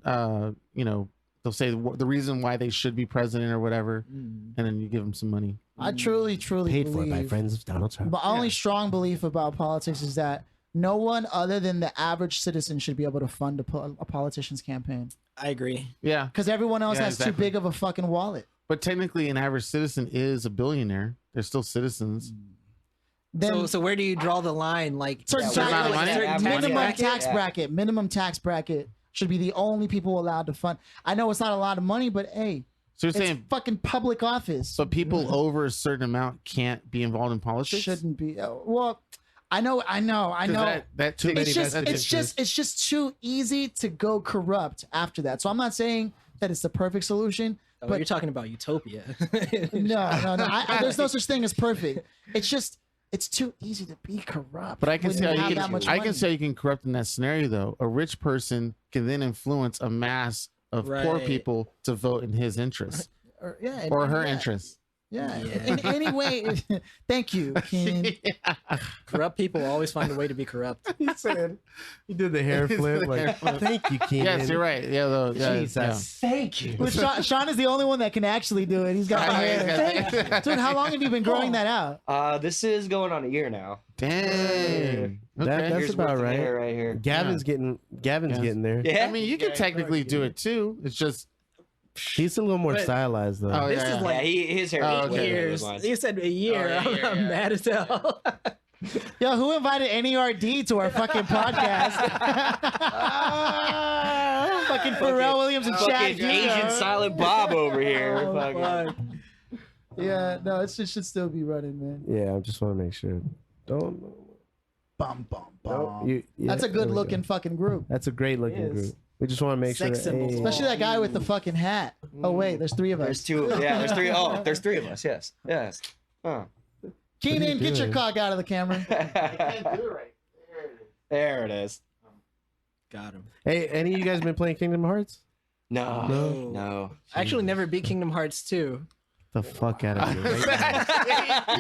you know, they'll say the reason why they should be president or whatever, and then you give them some money. I truly Paid for believe. by friends of Donald Trump. My only strong belief about politics is that no one other than the average citizen should be able to fund a politician's campaign I agree. Yeah, because everyone else Yeah, has too exactly. big of a fucking wallet. but technically, an average citizen is a billionaire. They're still citizens. Then So where do you draw the line? Like certain certain tax, amount of money? certain Average minimum bracket? tax Yeah. bracket, minimum tax bracket should be the only people allowed to fund. I know it's not a lot of money, but hey, So you're it's saying, fucking public office. but people over a certain amount can't be involved in politics? Shouldn't be. Well, I know. 'Cause that Too takes- many It's just, vested it's just, it's just too easy to go corrupt after that. So I'm not saying that it's the perfect solution, oh, but you're talking about utopia. no. There's no such thing as perfect. It's just, it's too easy to be corrupt. But I can when see how have you that can. much I can money. see how you can corrupt in that scenario though. A rich person can then influence a mass of poor Right. people to vote in his interest or, yeah, or her yeah, interest. Yeah. Yeah. In any way. Thank you, Ken. Corrupt people always find a way to be corrupt. He said, he did the hair flip. Like, thank you, Keenan. Yes, you're right. Yeah, though. Yeah, Jesus, thank you. Well, Sean is the only one that can actually do it. He's got the hair. Yeah. Dude, how long have you been growing that out? This is going on a year now. Dang. That- Okay. that's Year's about worth of right. hair right here. Gavin's getting there. Yeah. I mean, you could technically do it too. It's just He's a little more But- stylized though. Oh, This yeah. is like his hair Oh, is okay. way better than years. mine. You said a year. Oh, yeah, I'm yeah. mad as hell. Yo, who invited NERD to our fucking podcast? Fucking Pharrell Williams and Chad. Fucking Asian Silent Bob over here. Oh, Fucking- fuck. Yeah, no, it should still be running, man. Yeah, I just want to make sure. Don't. Bum, bum, No, bum. yeah, That's a there we good go. looking fucking group. That's a great looking It is. group. We just want to make Sex sure. symbols. Especially that guy with the fucking hat. Oh wait, there's three of us. There's two. Yeah, there's three. Oh, there's three of us. Yes. Yes. Oh. Cianan, get your cock out of the camera. There it is. Got him. Hey, any of you guys been playing Kingdom Hearts? No. I actually never beat Kingdom Hearts 2. The fuck out of here! Right now. I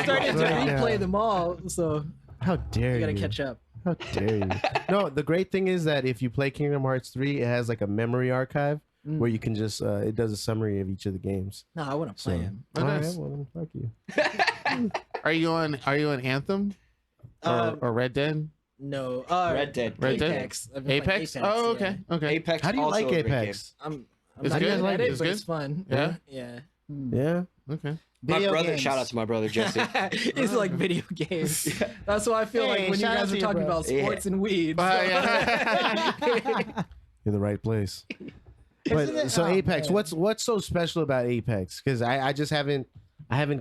started to replay them all, so How dare you? gotta catch up. How dare you? No, the great thing is that if you play Kingdom Hearts 3, it has like a memory archive where you can just it does a summary of each of the games. No, I want to play him. All right, well, then fuck you. Are you on Anthem or Red Dead? No, Red Dead. Apex. Apex? Oh, okay. Yeah. Okay. Apex. How do you also like a great Apex? I'm It's not good? good at it, It's but good? it's fun. Yeah? Yeah. Yeah. Okay. My Video brother. games. Shout out to my brother Jesse. It's like video games. That's why I feel like Hey, when you shout out guys to are you, talking bro. about sports and weed. In the right place. Isn't it- So oh, Apex, man. what's so special about Apex? Because I just haven't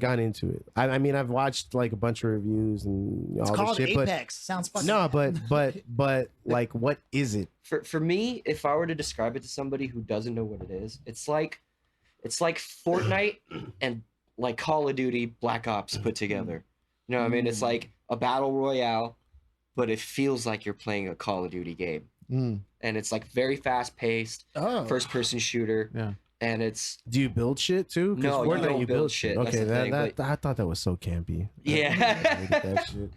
gone into it. I mean I've watched like a bunch of reviews and It's all called this shit, Apex. Sounds but fun. no, but like what is it? For me, if I were to describe it to somebody who doesn't know what it is, it's like Fortnite and like Call of Duty Black Ops put together. You know what I mean? It's like a battle royale, but it feels like you're playing a Call of Duty game. And it's like very fast paced, first person shooter. Yeah. And it's Do you build shit too? 'Cause No, you Fortnite, don't build shit. That's Okay, the thing, that I thought that was so campy. Yeah. I hated that shit.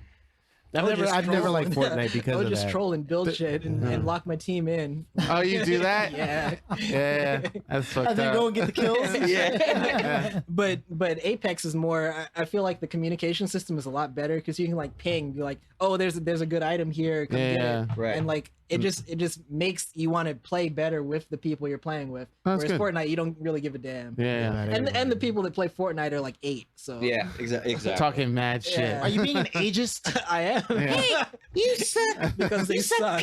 I've never liked Fortnite because I would of just that. troll and build shit and lock my team in. Oh, you do that? Yeah. Yeah. That's fucked And then up. go and get the kills. yeah. But Apex is more. I feel like the communication system is a lot better because you can like ping, be like, oh, there's a good item here, come get it, Right. and like it just makes you want to play better with the people you're playing with. That's Whereas good. Fortnite, you don't really give a damn. Yeah. And the people that play Fortnite are like 8. So Yeah, exactly. Talking mad shit. Yeah. Are you being an ageist? I am. Yeah. You suck. Because they suck.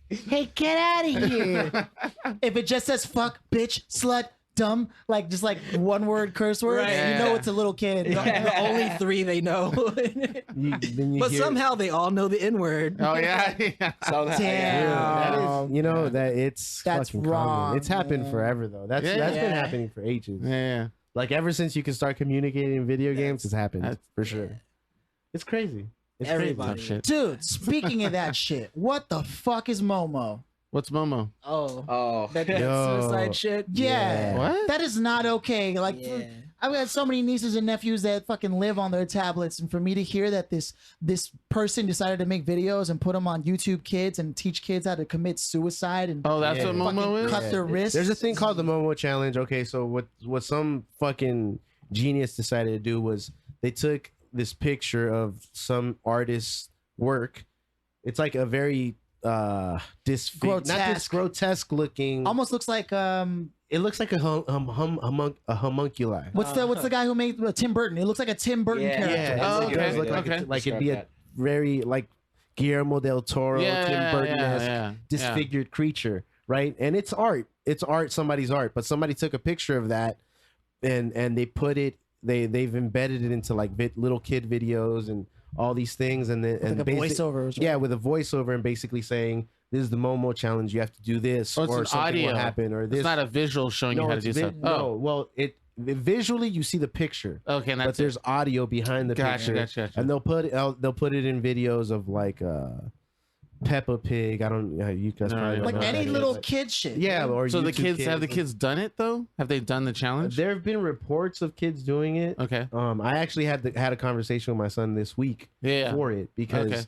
Hey, get out of here. If it just says fuck, bitch, slut, dumb, like just like one word curse words, Right. you know it's a little kid. The only 3 they know. Then you But hear- somehow they all know the N word. Oh yeah. Yeah. Somehow, Damn. that is, you know that it's That's fucking wrong, common. It's happened man. forever though. That's been Yeah. happening for ages. Yeah. Like ever since you can start communicating in video games, it's happened that's- for sure. It's crazy. It's Everybody. Tough shit. Dude, speaking of that shit, what the fuck is Momo? What's Momo? Oh. Oh. That Yo. suicide shit. Yeah. What? That is not okay. Like, Yeah. I've got so many nieces and nephews that fucking live on their tablets, and for me to hear that this person decided to make videos and put them on YouTube Kids and teach kids how to commit suicide and Oh, that's Yeah. what Momo fucking is? cut their wrists. There's a thing called the Momo Challenge. Okay, so what some fucking genius decided to do was they took this picture of some artist's work. It's like a very not this grotesque looking. almost looks like It looks like a homunculi. what's the guy who made Tim Burton? It looks like a Tim Burton Yeah. character. Yeah, Oh, it does look okay. like it'd be a very like Guillermo del Toro, Tim Burton-esque disfigured creature, right? And it's art. It's art, somebody's art. But somebody took a picture of that and they put it. They've embedded it into like little kid videos and all these things, and then Like a voiceover. Or yeah, with a voiceover and basically saying, "This is the Momo challenge. You have to do this, Oh, it's or an something audio. will happen, or this." It's not a visual showing you how to it's do stuff. no. Well, visually you see the picture, Okay, and but that's there's it. audio behind the Gotcha, picture, gotcha. and they'll put it in videos of like Peppa Pig. I don't. You guys No, probably don't like know what any that little is. kid shit. Yeah, or So the YouTube kids have the kids done it though? Have they done the challenge? There have been reports of kids doing it. Okay. I actually had a conversation with my son this week Yeah. for it because Okay.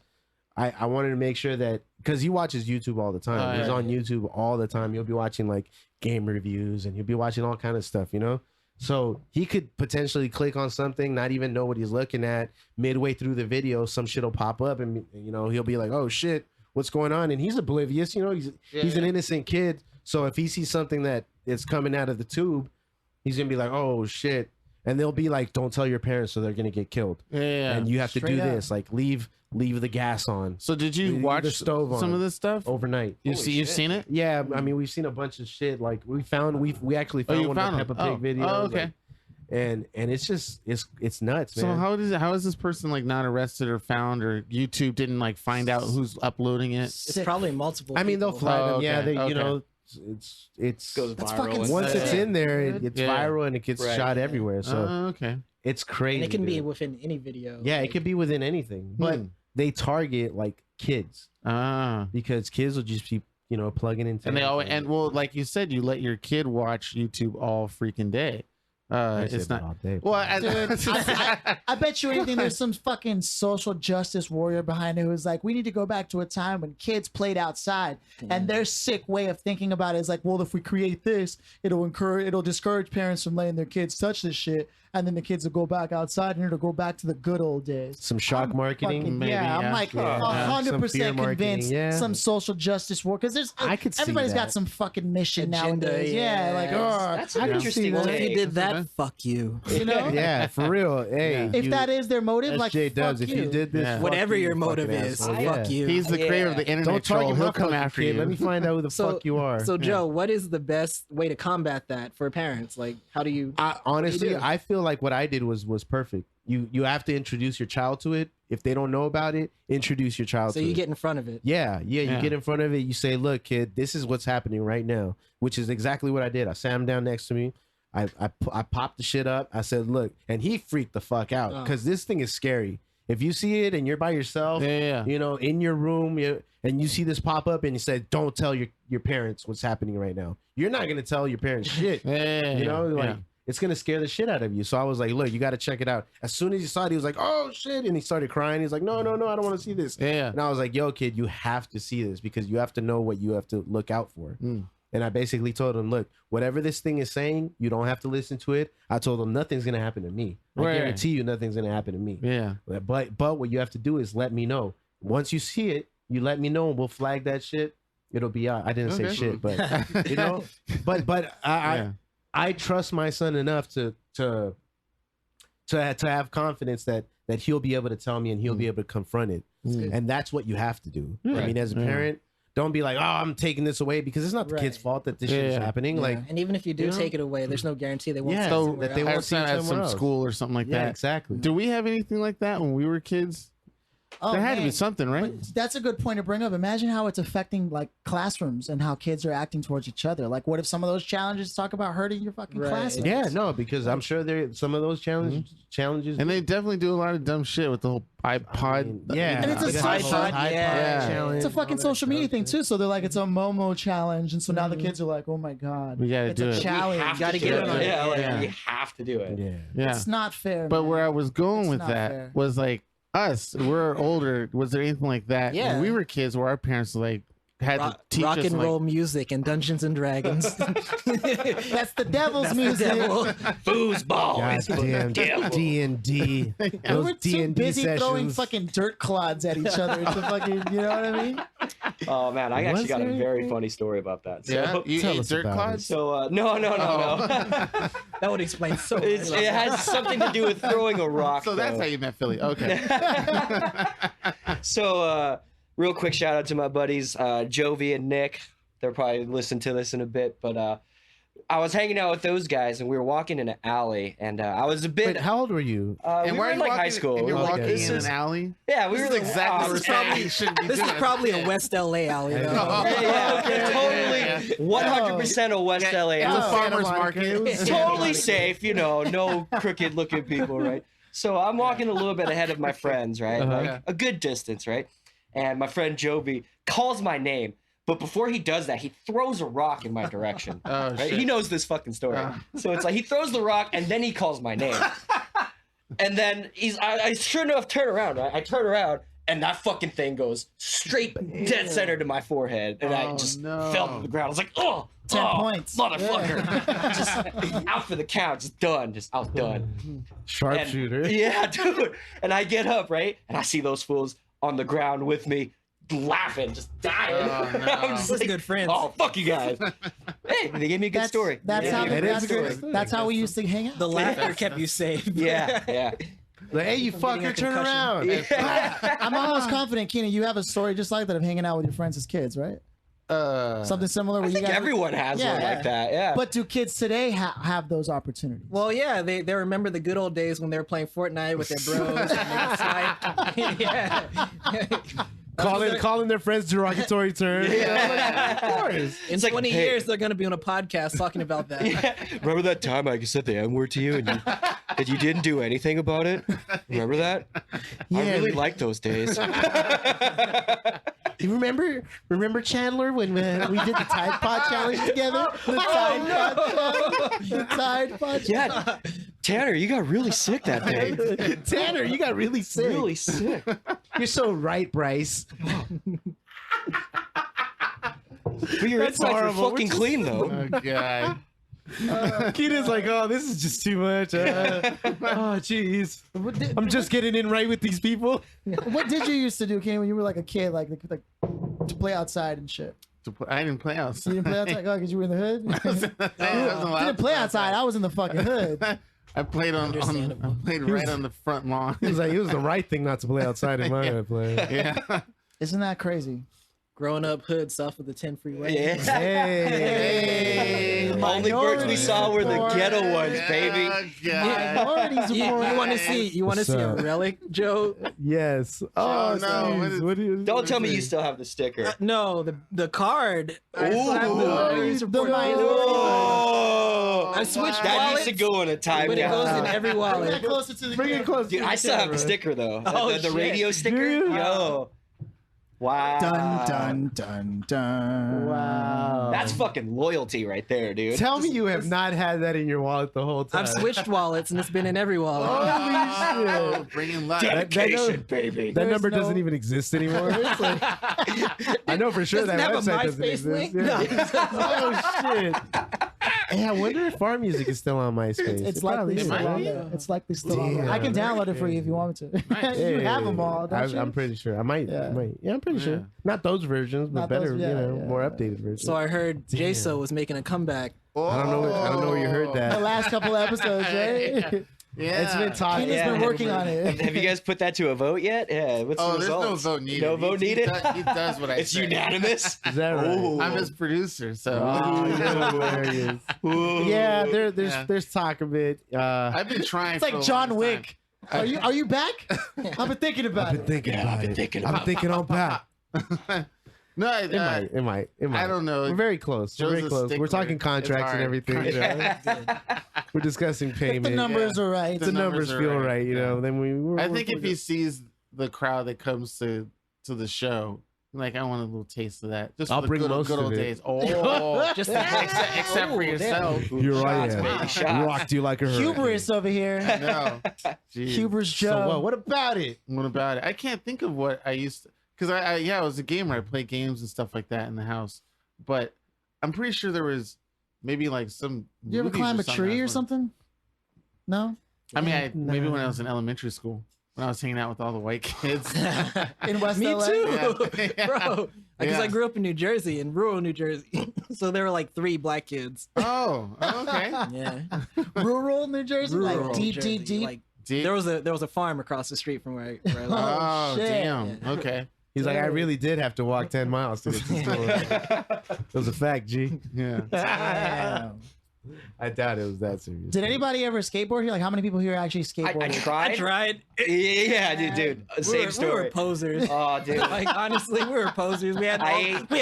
I wanted to make sure that because he watches YouTube all the time. Oh, He's yeah. on YouTube all the time. You'll be watching like game reviews and he'll be watching all kind of stuff, you know? So he could potentially click on something, not even know what he's looking at. Midway through the video, some shit will pop up and you know, he'll be like, "Oh shit, what's going on?" And he's oblivious, you know, he's an innocent kid. So if he sees something that is coming out of the tube, he's gonna be like, "Oh shit." And they'll be like, "Don't tell your parents," so they're gonna get killed. Yeah. And you have to Straight do up. this, like leave the gas on So did you Leave watch the stove some on. of this stuff? overnight. You've Holy shit. seen it? Yeah, I mean, we've seen a bunch of shit. Like we actually Oh, found you one found of the them. Peppa Pig videos. Oh, okay. like, and it's just it's nuts, So man. how is this person like not arrested or found, or YouTube didn't like find out who's uploading it? It's probably multiple. I mean, they'll people. flag Oh, them. Yeah, okay, they you okay. know it's Goes That's viral. fucking and once sick. it's in there, it's Yeah. viral and it gets Right. shot everywhere. So Okay. It's crazy. And it can be dude. within any video. Yeah, like, it could be within anything, but they target like kids because kids will just be plugging into. And they always well, like you said, you let your kid watch YouTube all freaking day. It's not all day. Well, I bet you anything there's some fucking social justice warrior behind it who's like, we need to go back to a time when kids played outside, and their sick way of thinking about it is like, well, if we create this, it'll discourage parents from letting their kids touch this shit, and then the kids will go back outside and it'll go back to the good old days. Some shock marketing, maybe. Yeah, I'm like 100% convinced some social justice war, because there's everybody's got some fucking mission nowadays. Yeah, like that's an interesting one. If you did that, fuck you. You know? Yeah, for real. Hey, if that is their motive, like SJ does. If you did this, whatever your motive is, fuck you. He's the creator of the internet. Don't troll. He'll come fucking after kid. you. Let me find out who the fuck you are. So Joe, what is the best way to combat that for parents? Like, how do you? Honestly, I feel like what I did was perfect. You have to introduce your child to it. If they don't know about it, introduce your child to it. So you get in front of it. Yeah. You get in front of it. You say, look, kid, this is what's happening right now, which is exactly what I did. I sat him down next to me. I popped the shit up. I said, look, and he freaked the fuck out because this thing is scary. If you see it and you're by yourself, in your room, and you see this pop up and you say, don't tell your parents what's happening right now. You're not going to tell your parents shit. It's going to scare the shit out of you. So I was like, look, you got to check it out. As soon as he saw it, he was like, oh shit. And he started crying. He's like, no, I don't want to see this. Yeah. And I was like, yo, kid, you have to see this because you have to know what you have to look out for. And I basically told him, look, whatever this thing is saying, you don't have to listen to it. I told him nothing's going to happen to me. I guarantee you nothing's going to happen to me. Yeah. But what you have to do is let me know. Once you see it, you let me know and we'll flag that shit. It'll be out. I didn't say shit, but but I trust my son enough to have confidence that he'll be able to tell me and he'll be able to confront it. And that's what you have to do. I mean, as a parent, don't be like, oh, I'm taking this away, because it's not the kid's fault that this shit is happening. Like, and even if you do take it away, there's no guarantee they won't. That they won't see it at some school or something like that. Exactly. Do we have anything like that when we were kids? Oh, there had to be something, right? But that's a good point to bring up. Imagine how it's affecting like classrooms and how kids are acting towards each other. Like, what if some of those challenges talk about hurting your fucking classmates? Yeah, no, because I'm sure there some of those challenges, and they definitely do a lot of dumb shit with the whole iPod. And it's a challenge. It's a fucking social media thing too. So they're like, it's a Momo challenge, and so now the kids are like, oh my god, we gotta do it. Challenge. You gotta get it on it. We have to do it. Yeah, it's not fair. But where I was going with that was like, we're older. Was there anything like that when we were kids where our parents like had to teach rock us and roll music and Dungeons and Dragons? That's the devil's music. Foosball. Goddamn D&D. We're too busy throwing fucking dirt clods at each other to fucking, you know what I mean? Oh man, I actually got a very funny story about that. So, you ate dirt clods? So no. That would explain so much. It has something to do with throwing a rock. So that's how you met Philly. Okay. So real quick shout out to my buddies Jovi and Nick. They'll probably listen to this in a bit, but I was hanging out with those guys and we were walking in an alley, and I was a bit. Wait, how old were you? And we were in like high school. And you're walking in an alley. Yeah, we were like exactly. This is probably a West LA alley. Totally 100% a West LA. It's a farmer's market. It's totally safe, no crooked looking people, right? So I'm walking a little bit ahead of my friends, right? Like a good distance, right? And my friend Jovi calls my name. But before he does that, he throws a rock in my direction. Right? He knows this fucking story. So it's like he throws the rock and then he calls my name. And then I sure enough turn around, right? I turn around and that fucking thing goes straight dead center to my forehead. And I just fell to the ground. I was like, 10 points. Motherfucker. Just out for the count. Just done. Just outdone. Sharpshooter. Yeah, dude. And I get up, right? And I see those fools on the ground with me, laughing, just dying. I'm just like, good friends. Oh, fuck you guys. Hey, they gave me a good story. That's how we used to hang out. The laughter kept you safe. Yeah. Like, hey, you fucker, turn around. I'm almost confident, Cianan, you have a story just like that of hanging out with your friends as kids, right? Something similar. I think everyone has one like that. Yeah. But do kids today have those opportunities? Well, yeah, they remember the good old days when they were playing Fortnite with their bros. Calling their friends derogatory terms. Yeah. Of course. In 20 years, they're going to be on a podcast talking about that. Yeah. Remember that time I said the N-word to you and that you didn't do anything about it. Remember that? I really like those days. You remember Chandler when we did the Tide Pod challenge together? The Tide Pod challenge. Yeah, Tanner, you got really sick that day. Tanner, you got really sick. Really sick. You're so right, Bryce. But your insides were fucking clean, though. Oh, God. Keenan's like, oh, this is just too much. Oh, jeez. I'm just getting in right with these people. What did you used to do, Keenan, when you were like a kid, like to play outside and shit? I didn't play outside. You didn't play outside because you were in the hood? I didn't play outside. I was in the fucking hood. I played right on the front lawn. It was like, it was the right thing not to play outside in my hood. Yeah. Isn't that crazy? Growing up hood south of the 10 freeway. Yeah. Hey. Only birds we saw were the ghetto ones, baby. Minorities You want to see a relic, Joe? Yes. Oh, geez. no. Don't tell me you still have the sticker. No, the card. I switched That wallets, needs to go in a time but it goes in every wallet. Bring it close. Dude, I still have the sticker though. Oh, the radio sticker. Yo. Wow. Dun dun dun dun. Wow. That's fucking loyalty right there, dude. Tell me you have not had that in your wallet the whole time. I've switched wallets and it's been in every wallet. Holy shit. Bringing life. Dedication, baby. That number doesn't even exist anymore. It's like, I know for sure Doesn't that have a website doesn't MySpace exist. link? Yeah. Oh shit. Hey, I wonder if our music is still on MySpace. It's likely still on there. It's likely still on there. I can download it for you if you want me to. You have them all, don't you? I'm pretty sure. I might. Yeah. Yeah, I'm pretty sure. Not those versions, but Not better, those- more updated versions. So I heard JSO was making a comeback. I don't know where you heard The that. last couple of episodes, right? Yeah. It's been talking. Keenan's been working on it. Have you guys put that to a vote yet? Yeah. What's the There's no results? vote needed. No vote needed? He does what I It's say. unanimous. Is that right? Ooh. I'm his producer, so. Oh, you're hilarious. Yeah, there's talk of it. I've been trying. It's like John Wick. Are you back? I've been thinking about I've been it. thinking about it. about I'm thinking on back. No, It might. I don't know. We're very close. We're very Joe's a close. We're stickler. talking contracts and It's everything. hard. We're discussing payment. The numbers are right. The numbers are feel right. right. You know. Then I think if he sees the crowd that comes to the show, like I want a little taste of that. Just I'll for the bring good, most good of old it. days. Oh, Just except for yourself. You're right. Shots, baby, Yeah. shots. Rocked you like a hurricane. Hubris over here. No, Jeez. Hubris Joe. So what? What about it? What about it? I can't think of what I used to, because I was a gamer. I played games and stuff like that in the house, but I'm pretty sure there was maybe like some. You ever movies climb a something tree I or was- something? No. I mean, maybe when I was in elementary school, when I was hanging out with all the white kids. In West Me LA? too, Yeah. bro. Because Yeah. I grew up in New Jersey, in rural New Jersey, so there were like 3 black kids. Oh, okay. Yeah, Rural New Jersey? rural Like New deep, Jersey. deep, deep? Like Deep- there was a farm across the street from where I live. Oh, shit. damn. Okay. He's like, I really did have to walk 10 miles to get to the store. That was a fact, G. Yeah. Damn. I doubt it was that serious. Did anybody ever skateboard here? Like, how many people here actually I skateboarded? I tried. tried. Yeah, dude. Same We were story. posers. Oh, dude. Like honestly, we were posers. We had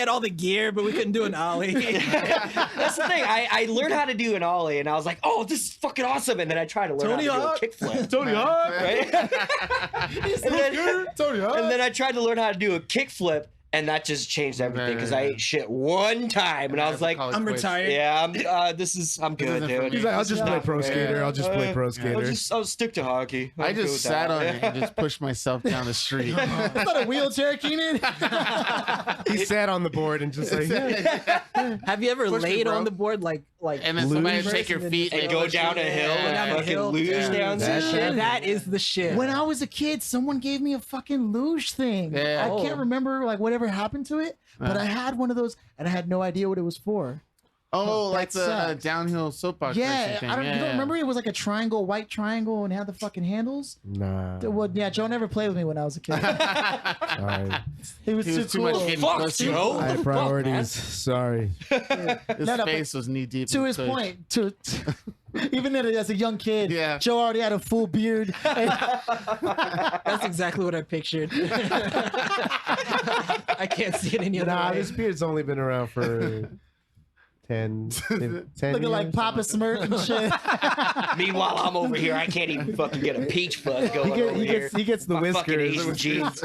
all the gear, but we couldn't do an ollie. That's the thing. I learned how to do an ollie, and I was like, "Oh, this is fucking awesome!" And then I tried to learn Tony how Hawk. to do a kickflip. Tony Hawk. Right? Tony Hawk. And then I tried to learn how to do a kickflip, and that just changed everything because I ate shit one time, and I was like, I'm retired. "Yeah, I'm good, isn't for dude." me. He's like, I'll just play pro skater. I'll just play pro I'll skater. stick to hockey. I I'm good just with sat that. on it and just pushed myself down the street. Is that a wheelchair, Keenan? He sat on the board and just like, yeah. Have you ever Push me, laid bro. on the board like And then somebody Luge would take your feet and go down a hill Yeah. and Down a fucking hill. luge Yeah. down some That shit. shit. that is the shit. When I was a kid, someone gave me a fucking luge thing. Yeah. I Oh. can't remember like whatever happened to it, but I had one of those and I had no idea what it was for. Oh, like That the sucks. downhill soapbox Yeah, racing thing. I don't, yeah, you don't yeah. remember? It was like a triangle, white triangle, and it had the fucking handles. Nah. Well, yeah, Joe never played with me when I was a kid. All right. He was He too was too cool. much getting Fuck, close to Joe. you. I have priorities. Sorry. His No, no, face was knee deep. To in his tush. point, even as a young kid, Yeah. Joe already had a full beard. That's exactly what I pictured. I can't see it any other Nah, way. this beard's only been around for 10 Looking like Papa Smurf and shit. Meanwhile, I'm over here. I can't even fucking get a peach fuzz going over here. He gets the My fucking whiskers. Asian jeans.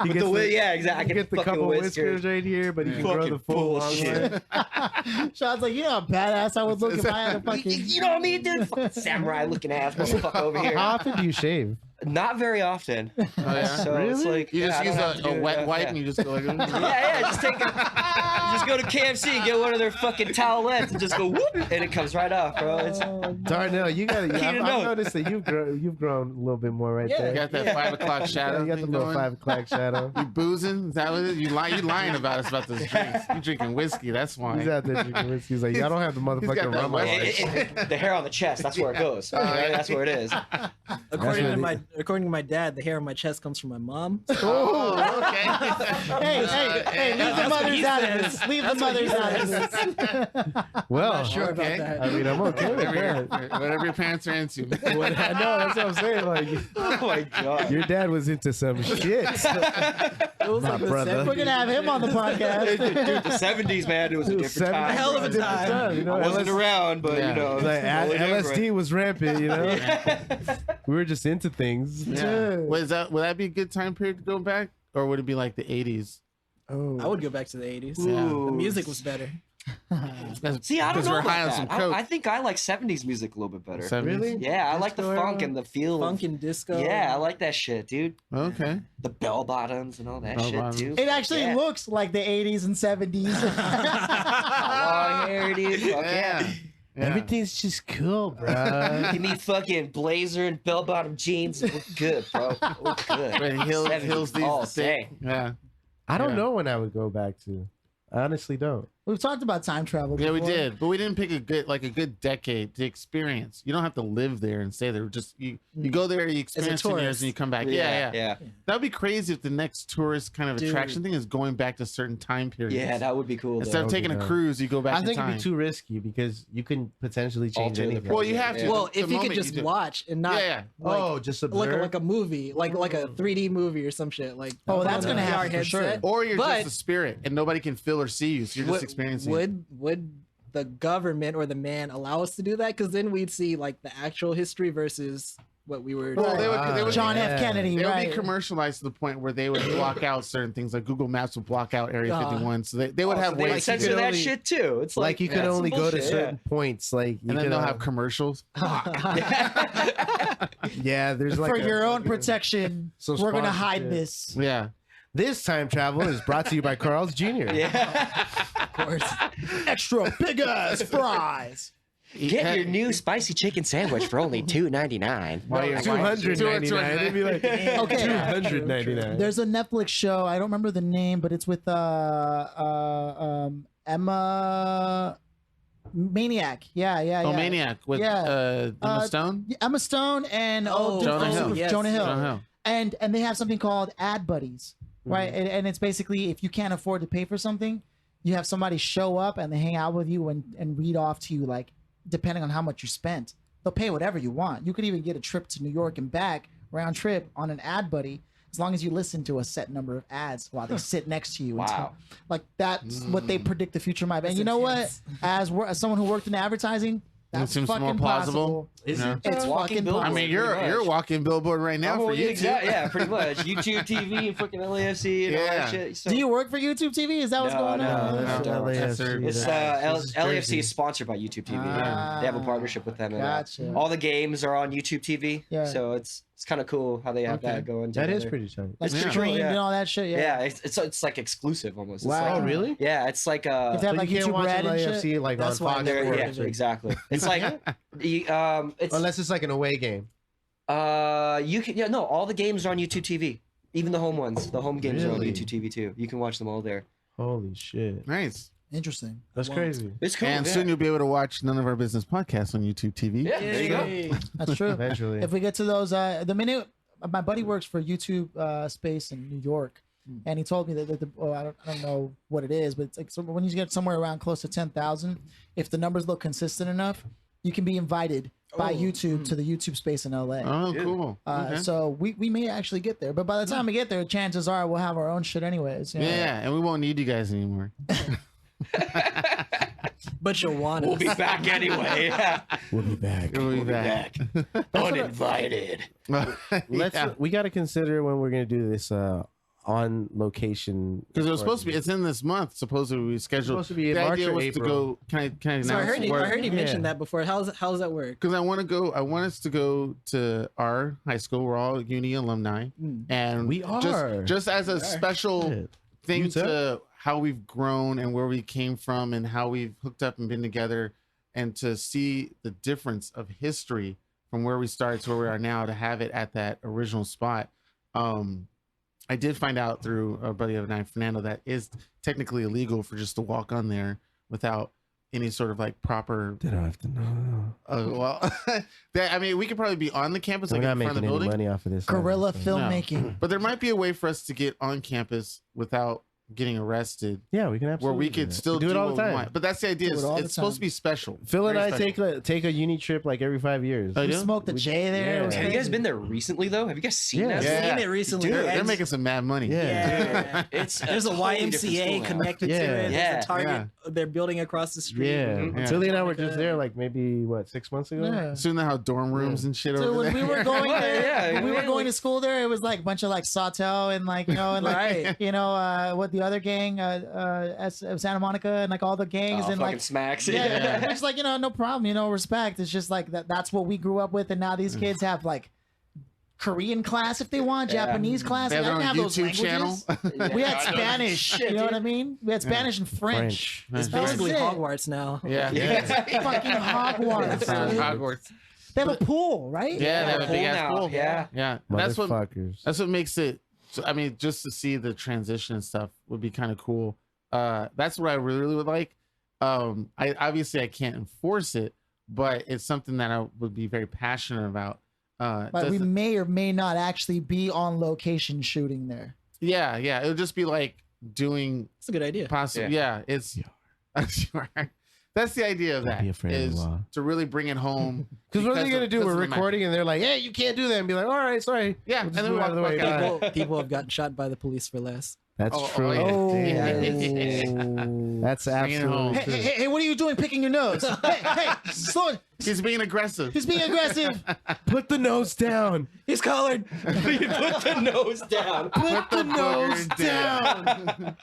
Yeah, exactly. I He gets the couple whiskers right here, but he can grow the full long bullshit. one. Sean's like, you know how badass I would look if I had a fucking... You know what I mean, dude? Fucking samurai looking ass motherfucker over here. How often do you shave? Not very often. Oh, yeah? So it's like You just use a wet wipe and you just go like, just just go to KFC and get one of their fucking towelettes and just go whoop, and it comes right off, bro. It's Darnell, you got. I've know. noticed that you've grown a little bit more right you there. got that 5 o'clock shadow. You got the thing little going. 5 o'clock shadow. You boozing? Is that what it is? You lying about us about those drinks. You drinking whiskey? That's why. He's out there drinking whiskey. He's like, y'all don't have the got motherfucking that rum. West- the hair on the chest. That's where it goes. That's where it is. According to my dad, the hair on my chest comes from my mom. Oh, okay. Hey, leave the mothers out of this. Leave the mothers out of this. Well, Sure about Okay. that. I mean, I'm okay with that. Whatever your parents are into. I know, that's what I'm saying. Like, Oh my god. your dad was into some shit. It was My like the brother. We're gonna have him on the podcast. Dude, the 70s, man, it was a different time. Hell of a Different time. You know, I wasn't around, but Yeah. you know, Like, totally LSD different. was rampant, you know. We were just into things. Yeah. Would that be a good time period to go back? Or would it be like the 80s? Oh, I would go back to the 80s. Ooh. The music was better. See, I don't Because know we're about high on that. some coke. I think I like 70s music a little bit better. 70s? Really? Yeah, I like the Disco funk era? and the feel. Funk and disco. Yeah, I like that shit, dude. Okay. The bell bottoms and all that Bell shit, bottoms. too. It actually Yeah. looks like the 80s and 70s. Long hair, dude. Fuck yeah. Yeah. Everything's just cool, bro. Give me fucking blazer and bell bottom jeans. Look good, bro. Look good. Right, Hills 70s these all thick. day. Yeah. I don't Yeah. know when I would go back to. I honestly don't. We've talked about time travel. Yeah, we before. did, but we didn't pick a good decade to experience. You don't have to live there and stay there. Just you go there, you experience 10 years, tourist. and you come back. Yeah. That'd be crazy if the next tourist kind of Dude. attraction thing is going back to certain time periods. Yeah, that would be cool. Instead Though. of taking a dope. cruise, you go back I in think time. it'd be too risky because you can potentially change Alter the anything. Well, you have to. Yeah. Well, The if you could moment just do. watch and not Yeah. like, just like observe. like a movie, like a 3D movie or some shit. Like Oh, that's on gonna a VR happen for sure. headset. Or you're But- just a spirit, and nobody can feel or see you, so you're just experiencing. Would the government or the man allow us to do that? Because then we'd see like the actual history versus what we were. Well, they would John F. Kennedy, They would right? be commercialized to the point where they would block out certain things, like Google Maps would block out Area 51. So they would have They ways like to censor do it. that only- shit too. It's like you can that's some only go to bullshit, certain points. Like, you And then can, they'll have commercials. yeah, there's like For a- your own protection, Some we're gonna hide sponsorship. this. Yeah. This time travel is brought to you by Carl's Jr. Yeah. Of course. Extra big ass fries. Get your new spicy chicken sandwich for only $2.99. While you're- $299. It'd be like Okay. $299. There's a Netflix show. I don't remember the name, but it's with Emma Maniac. Yeah. Oh, Maniac with Yeah. Emma Stone. Emma Stone and Jonah Hill. Yes. Jonah Hill. Jonah Hill. And they have something called ad buddies, right? And it's basically if you can't afford to pay for something, you have somebody show up and they hang out with you and read off to you, like depending on how much you spent. They'll pay whatever you want. You could even get a trip to New York and back round trip on an ad buddy, as long as you listen to a set number of ads while they sit next to you. And Wow. talk. Like that's what they predict the future might be. And That's you know intense. what? As someone who worked in advertising, that's seems fucking more plausible. possible. Yeah. It's Walking fucking billboard. I possible. mean, you're pretty much. a walking billboard right now for yeah, you. yeah, pretty much. YouTube TV and fucking LAFC and all Yeah. that shit. So, Do you work for YouTube TV? Is that what's No, going no, on? no, That's no. LAFC. That's their- It's This is LAFC Jersey. is sponsored by YouTube TV. Ah. They have a partnership with them. And, Gotcha. all the games are on YouTube TV. Yeah. So it's kind of cool how they have that going. That is together. pretty tight. Like It's streamed cool, yeah. and all that shit. Yeah, it's like exclusive almost. It's Wow, like, really? Yeah, it's like If they have So like you can't YouTube watch Red and LAFC shit. like That's on why Fox they're- Sports. yeah, exactly. It's like it's Unless it's like an away game. you can all the games are on YouTube TV. Even the home ones. The home games are on Really? YouTube TV too. You can watch them all there. Holy shit. Nice. Interesting. That's crazy. It's cool. And yeah. soon you'll be able to watch None of Our Business podcasts on YouTube TV. Yeah, there you go. Yay. That's true. Eventually. If we get to those, the minute my buddy works for YouTube space in New York, and he told me that I don't know what it is, but it's like when you get somewhere around close to 10,000, if the numbers look consistent enough, you can be invited by YouTube to the YouTube space in LA. Oh, cool. Okay. So we may actually get there, but by the time we get there, chances are we'll have our own shit anyways. You know? Yeah, and we won't need you guys anymore. But you want We'll be back anyway. We'll be back. We'll be back. Uninvited. We got to consider when we're gonna do this on location, because it was supposed to be. It's in this month. Supposedly we scheduled. It's supposed to be in the March idea or was April. to go. Can I announce? So I heard you Yeah. mention that before. How's that work? Because I want to go. I want us to go to our high school. We're all uni alumni, and We are. just as a special Shit. thing You too? to how we've grown and where we came from and how we've hooked up and been together, and to see the difference of history from where we started to where we are now, to have it at that original spot. I did find out through a buddy of mine, Fernando, that is technically illegal for just to walk on there without any sort of like proper. They don't have to know. Well, I mean, we could probably be on the campus, We're like not in front of making the any building. money off of this. Guerrilla obviously. filmmaking. But there might be a way for us to get on campus without getting arrested, Yeah, we can where absolutely we could that. still We do it all what the we time. want. But that's the idea. Do it Is all the it's supposed to time. be special. Phil and Very I special. take a uni trip like every 5 years. Oh, We do? smoked the J there. Yeah. It was Have you guys crazy. been there recently though? Have you guys seen Yeah. that? Yeah. Seen it recently. Dude, Yeah, they're making some mad money. Yeah. It's There's a totally different YMCA school now. connected to Yeah. it. Yeah. There's a Target they're building across the street. Yeah. Mhm. Tilly and I were Like just a- there like maybe 6 months ago. Yeah. Soon they have dorm rooms and shit So over when there. we were going there, Yeah, when we were yeah, going like- to school there, it was like a bunch of like Sawtell and like and like Right. what the other gang Santa Monica and like all the gangs Oh, and fucking like smacks. yeah, it's like no problem, respect. It's just like that's what we grew up with, and now these kids have like Korean class if they want, Yeah. Japanese class. They have I their didn't own have those YouTube languages. channel. We had I know. Spanish, Shit, you know what dude. I mean? We had Spanish and French. It's That was basically it. Hogwarts now. Yeah. Fucking Hogwarts. Hogwarts. They have a pool, right? Yeah, they have a big ass now. pool. Yeah. Yeah. That's what Motherfuckers. That's what makes it. So, I mean, just to see the transition and stuff would be kind of cool. That's what I really would like. I obviously I can't enforce it, but it's something that I would be very passionate about. Like we may or may not actually be on location shooting there. yeah, it would just be like doing It's a good idea. possible. Yeah, it's. That's the idea of that. Be afraid of the Is law. to really bring it home. Because what are they because gonna of- do? because We're of the magic. recording and they're like, "Hey, you can't do that," and be like, "All right, sorry." Yeah, We'll and just then move we out of the walk way. back. People have gotten shot by the police for less. That's Oh, true. oh, yeah. Oh. That's Bring it home. absolutely Hey, true. hey, what are you doing picking your nose? hey, slow it. He's being aggressive. He's being aggressive. Put the nose down. He's colored. You put the nose down. Put the nose booger down.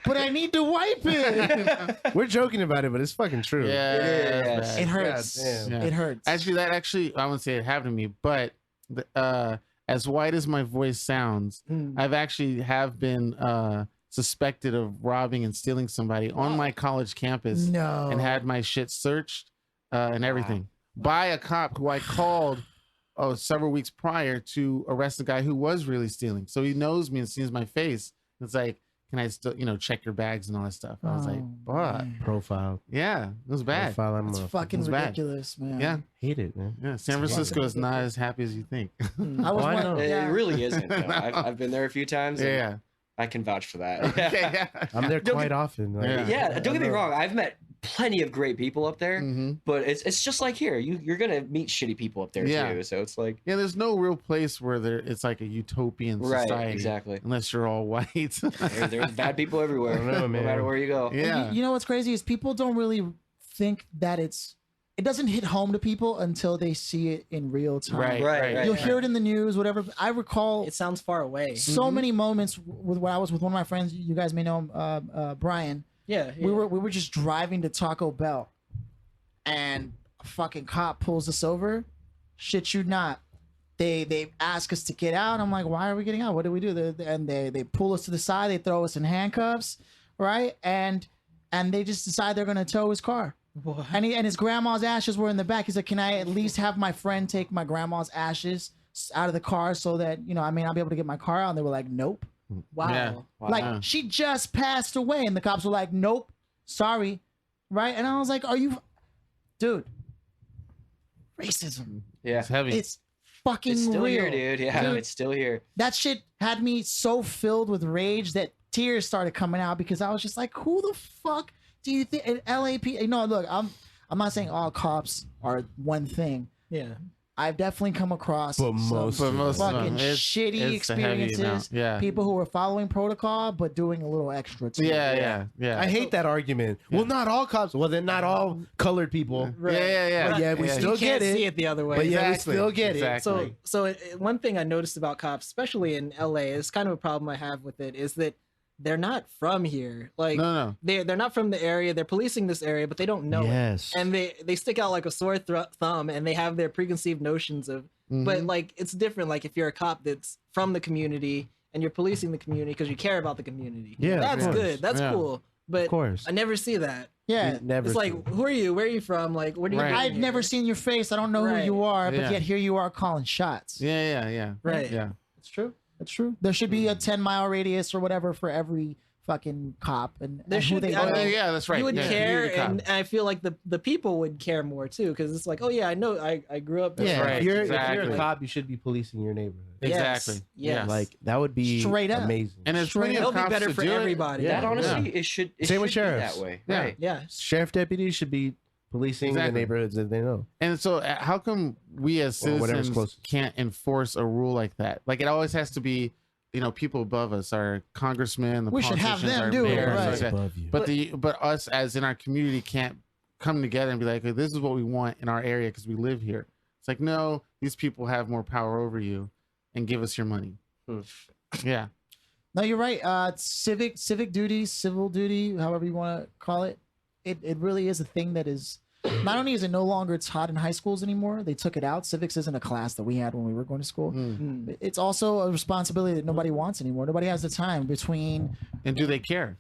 But I need to wipe it. We're joking about it, but it's fucking true. Yeah, It that's is. bad. It hurts. God damn. Yeah. It hurts. Actually, I wouldn't say it happened to me, but as white as my voice sounds, I've actually have been suspected of robbing and stealing somebody on my college campus no. and had my shit searched and everything by a cop who I called several weeks prior to arrest the guy who was really stealing. So he knows me and sees my face. It's like, can I still, check your bags and all that stuff? I was like, Oh, what? man. Profile. Yeah, it was bad. Profile. I'm It's a fucking It's bad. ridiculous, man. Yeah, hate it, man. yeah. San Francisco is not as happy as you think. I was Oh, I one- know. It yeah. really isn't. though. I've been there a few times. and yeah. I can vouch for that. Okay, yeah. I'm there Don't quite get- often. Like, Yeah. Yeah, don't get me I know. wrong. I've met plenty of great people up there, hmm but it's just like here. You're gonna meet shitty people up there Yeah. too. So it's like Yeah, there's no real place where it's like a utopian right, society. exactly. Unless you're all white. There's bad people everywhere. I don't know, no man. matter where you go. And yeah. You know what's crazy is people don't really think that it doesn't hit home to people until they see it in real time. Right, Right, You'll right. hear it in the news, whatever. I recall It sounds far away. so many moments with when I was with one of my friends. You guys may know him, Brian. Yeah. We were just driving to Taco Bell, and a fucking cop pulls us over. Shit you not. They ask us to get out. I'm like, why are we getting out? What do we do? And they pull us to the side. They throw us in handcuffs, right? And they just decide they're gonna tow his car. What? And his grandma's ashes were in the back. He's like, can I at least have my friend take my grandma's ashes out of the car so that I may not be able to get my car out? And they were like, nope. Wow. Yeah. Like Wow. she just passed away, and the cops were like, "Nope, sorry," right? And I was like, "Are you, dude? Racism. Yeah. It's heavy. It's fucking It's still real, here, dude. Yeah, Dude. it's still here. That shit had me so filled with rage that tears started coming out because I was just like, "Who the fuck do you think?" And LAP, look, I'm not saying all cops are one thing. Yeah. I've definitely come across But most of them. fucking It's shitty experiences. Yeah. People who are following protocol but doing a little extra too. Yeah. I hate that argument. Well, not all cops. Well, then not all colored people. Right. Yeah. But yeah, we still You can't get see it. it the other way. But yeah, Exactly. we still get Exactly. it. So one thing I noticed about cops, especially in LA, is kind of a problem I have with it, is that they're not from here. Like No. they're not from the area. They're policing this area, but they don't know Yes. it. And they stick out like a sore thumb, and they have their preconceived notions of. But like it's different. Like if you're a cop that's from the community and you're policing the community because you care about the community. Yeah, of that's course. good. That's Yeah. cool. But Of course. I never see that. Yeah. Never. It's like, seen. who are you? Where are you from? Like, what are you Right. doing I've here? never seen your face. I don't know Right. who you are, but Yeah. yet here you are calling shots. Yeah. Right. Yeah. It's true. It's true. There should be a 10-mile radius or whatever for every fucking cop, and There and should who they be. I are. mean, Yeah, that's right. You would Yeah. care, You're the cop. and I feel like the people would care more too, because it's like, oh yeah, I know, I grew up. Yeah, right, if you're exactly. a cop, you should be policing your neighborhood. Yes, Exactly. yes. Like that would be Straight up. amazing. And there's plenty It'll of be cops better to for do it. everybody. Yeah. That honestly, it should Same with be sheriffs. that way. Yeah. Right. Yeah. Sheriff deputies should be policing Exactly. the neighborhoods that they know. And so, how come we as Or whatever's citizens closest. can't enforce a rule like that? Like, it always has to be, people above us, our congressmen, the We should have politicians, them our do it, mayors, right. like that. Above you. But us as in our community can't come together and be like, this is what we want in our area because we live here. It's like, no, these people have more power over you, and give us your money. Yeah. No, you're right. Civic duty, civil duty, however you want to call it. It really is a thing that is not only is it no longer taught in high schools anymore, they took it out. Civics isn't a class that we had when we were going to school. It's also a responsibility that nobody wants anymore. Nobody has the time between And do they care?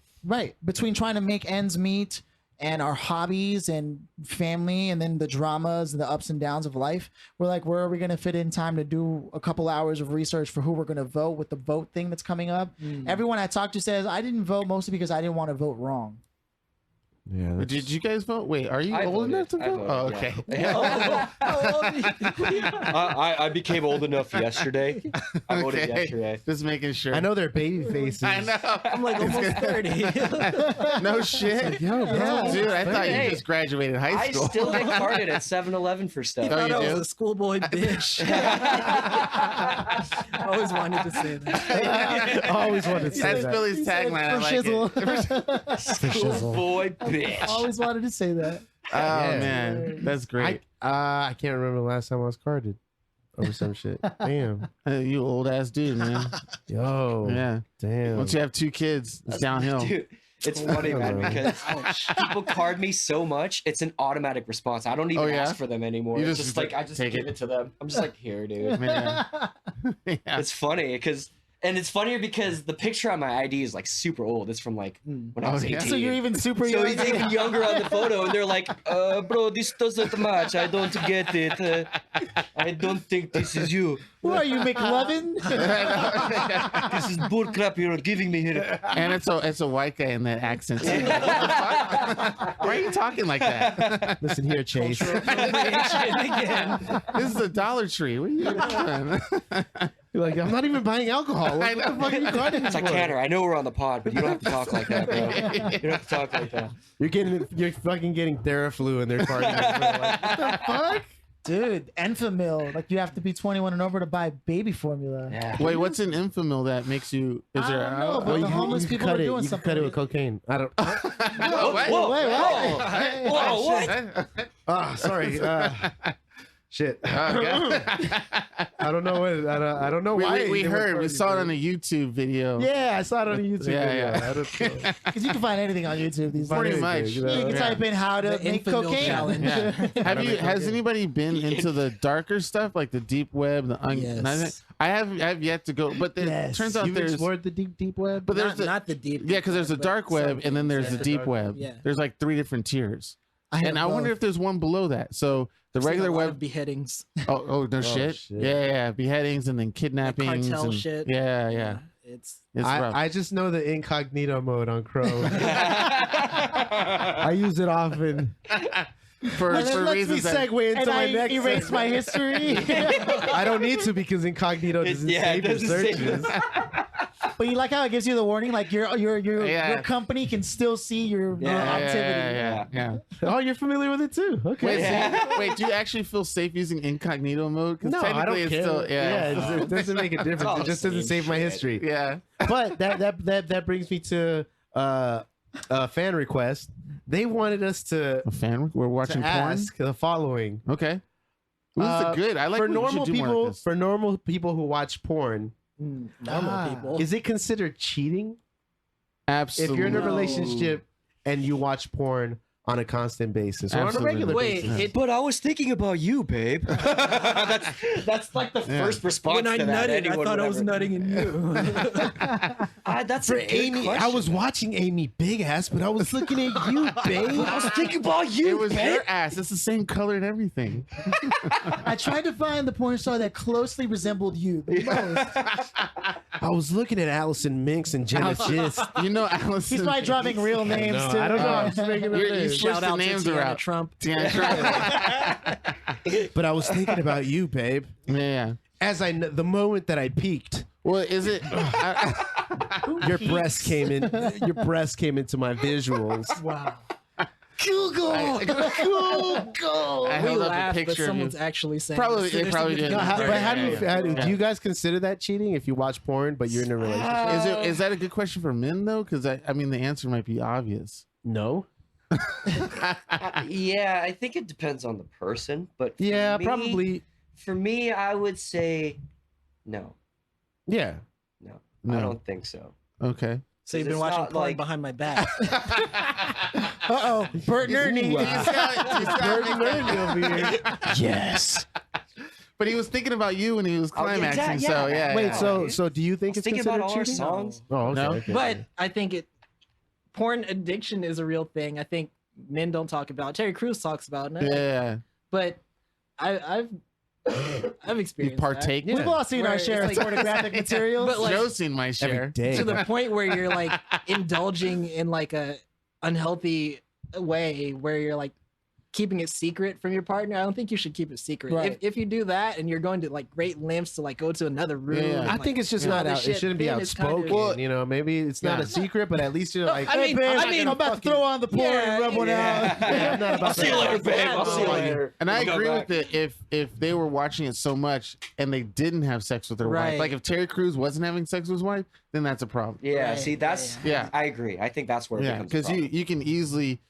between trying to make ends meet and our hobbies and family and then the dramas and the ups and downs of life. We're like, where are we going to fit in time to do a couple hours of research for who we're going to vote with the vote thing that's coming up? Everyone I talk to says I didn't vote mostly because I didn't want to vote wrong. Yeah. But did you guys vote? Wait, are you I old voted. enough to I vote? voted, Oh, yeah. okay. I became old enough yesterday. I voted Okay. yesterday. Just making sure. I know they're baby faces. I know. I'm like almost 30. No shit. Yo, bro. Yeah. Dude, I thought Hey, you just graduated high I school. still get carded at 7-Eleven for stuff. Oh, thought you I do? was a schoolboy bitch. I always wanted to say that. I always wanted to say That's that. Billy's tagline. I For like it. shizzle. Boy, bitch. Always wanted to say that. Oh, Yeah. man. That's great. I can't remember the last time I was carded over some shit. Damn. You old ass dude, man. Yo. Yeah. Damn. Once you have 2 kids, it's downhill. Dude, it's funny, man, Hello. because people card me so much, it's an automatic response. I don't even Oh, yeah? ask for them anymore. You It's just just like I just take give it. it to them. I'm just like, here, dude. Man. Yeah. It's funny because, and it's funnier because the picture on my ID is like super old. It's from like when I was Oh, yeah? 18. So you're even super So young. he's even younger on the photo, and they're like, bro, this doesn't match. I don't get it. I don't think this is you. Who are you, McLovin? This is bullcrap you're giving me here. And it's a white guy in that accent. Why are you talking like that? Listen here, Chase. Again. This is a Dollar Tree. What are you doing? You're like, I'm not even buying alcohol. What the fuck are you carding me It's like, for? Tanner, I know we're on the pod, but you don't have to talk like that, bro. You don't have to talk like that. You're fucking getting Theraflu in their carding. Like, what the fuck? Dude, Enfamil. Like you have to be 21 and over to buy baby formula. Yeah. Wait, what's an Infamil that makes you? Is I there? don't know, but the homeless people cut are it. doing You can something. cut it with cocaine. I don't. Whoa, what? Whoa, Wait, whoa, what? whoa, what? Sorry. Shit. Okay. I don't know what. I don't know why. We they were heard. We carding saw it me. on a YouTube video. Yeah, I saw it on a YouTube Yeah, video. yeah. I don't know. Because you can find anything on YouTube these days. Pretty much. You know? You can Yeah. type in how to The make Enfamil cocaine. challenge. Yeah. Have you? make Has cocaine. anybody been into the darker stuff like the deep web? Yes. I have yet to go, but it Yes. turns out You've there's. explored the deep web. But there's Not the deep. yeah, because there's a but dark web some and then there's things, the yeah. deep web. Yeah. There's like 3 different tiers, I have and I wonder both. if there's one below that. So the I've seen regular a lot web. of beheadings, Oh, no shit. shit. Yeah, beheadings and then kidnappings. cartel and, shit. Yeah. It's It's rough. I just know the incognito mode on Chrome. I use it often. for Which lets me reasons that, segue into and my I next. erase my history. I don't need to because incognito doesn't save your doesn't save searches. But you like how it gives you the warning, like your company can still see your activity. Yeah. Oh, you're familiar with it too. Okay. Wait, do you actually feel safe using incognito mode? No, I don't care. Still, it doesn't make a difference. It just doesn't save my history. Yeah. But that brings me to a fan request. They wanted us to We're watching porn. Ask the following. Okay. This is good. I like for normal people. For normal people who watch porn, normal people, is it considered cheating? Absolutely. If you're in a relationship and you watch porn on a constant basis or on a regular basis. But I was thinking about you, babe. that's like the first response. When I nutted, I thought I was nutting in you. That's for a good Amy. question. I was watching Amy Big Ass, but I was looking at you, babe. I was thinking about you. It was babe. your ass. It's the same color and everything. I tried to find the porn star that closely resembled you the most. I was looking at Allison Minks and Jenna Gist. You know, Allison. He's probably dropping real names too. I don't know. I'm just making a Shout out to Cianan Trump. But I was thinking about you, babe. Yeah. As the moment that I peeked. Well, is it? Your breast came in. Your breast came into my visuals. Wow. Google. I We held up a laugh, but picture of someone's you. actually saying Probably, this. they probably did. No, but how do Yeah. you guys consider that cheating if you watch porn but you're in a relationship? Is that a good question for men though? Because I mean, the answer might be obvious. No. Yeah, I think it depends on the person, but for me, probably. For me, I would say no. Yeah. No, No. I don't think so. Okay. So you've been It's watching not porn like- behind my back. Uh-oh. Bert and Ernie. Bert and Ernie over here. Yes. But he was thinking about you when he was climaxing. exactly, So yeah. yeah. Wait, yeah. so do you think I was it's thinking considered about all our cheating? songs. Oh, okay, No. okay. But I think porn addiction is a real thing. I think men don't talk about. Terry Crews talks about it. Yeah. But I've You experienced partake. We've all seen our Where share of it's like- pornographic materials. But like- Joe's seen my Every share. day. that, to the point where you're like indulging in like a unhealthy way where you're like keeping it secret from your partner. I don't think you should keep it secret. Right. If you do that and you're going to like great lengths to like go to another room, Yeah. and, I like, think it's just do all not this out. shit, It shouldn't be then it's kind of- outspoken. Well, you know, maybe it's not yeah. a secret, but at least you're like, I mean, I'm about to throw on the porn and rub one out. I'm not about I'll see you later, babe. I'll see you later. And I We'll go agree back. with it if they were watching it so much and they didn't have sex with their wife. Right. Like if Terry Crews wasn't having sex with his wife, then that's a problem. Yeah, Right, see, that's yeah. I agree. I think that's where it Yeah, becomes a because problem. you can easily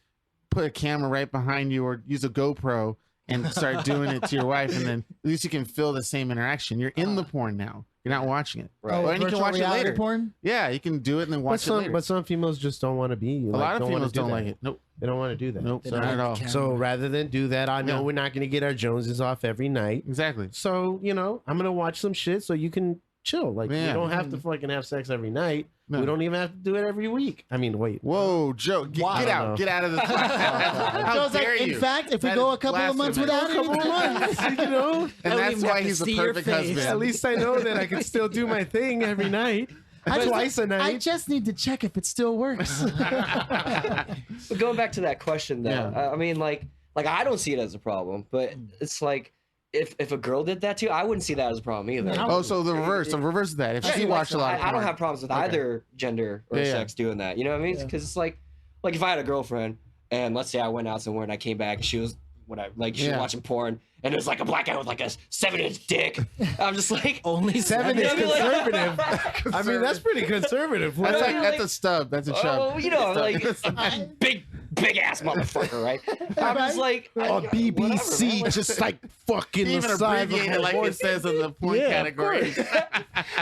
put a camera right behind you or use a GoPro and start doing it to your wife, and then at least you can feel the same interaction. You're in the porn now. You're not watching it. Right. Or and you can Virtual watch it reality later. porn? Yeah, you can do it and then watch it later. But some females just don't want to be. A lot of females don't like it. Nope. They don't want to do that. Nope. They Not don't at like all. the camera. So rather than do that, I know Yeah. we're not going to get our Joneses off every night. Exactly. So, you know, I'm going to watch some shit so you can chill. Like, Yeah. you don't have to fucking have sex every night. No. We don't even have to do it every week. I mean, wait. Whoa, Joe, get Wow. out. Get out of the How Joe's like, dare in you? fact, if we That go is a couple of months blasphemous. without it, you know, And I don't that's even why have to he's the see your perfect face. husband. at least I know that I can still do my thing every night. Twice a night. I just need to check if it still works. But going back to that question, though, Yeah. I mean, like I don't see it as a problem, but it's like if a girl did that too, I wouldn't see that as a problem either. No. Oh, so the reverse. The reverse of that. If she like, watched a lot of I don't porn. have problems with Okay. either gender or Yeah, yeah. sex doing that. You know what I mean? Because it's like if I had a girlfriend and let's say I went out somewhere and I came back and she was she was watching porn and it was like a black guy with like a 7-inch dick. I'm just like Only 7 is I mean, like- conservative. I mean, that's pretty conservative. That's I like mean, that's like- a stub. That's a chub. oh, you know, like big ass motherfucker, right? I'm just like On BBC, just like fucking Even the size of abbreviate it her like voice. it says in the porn Yeah, of category.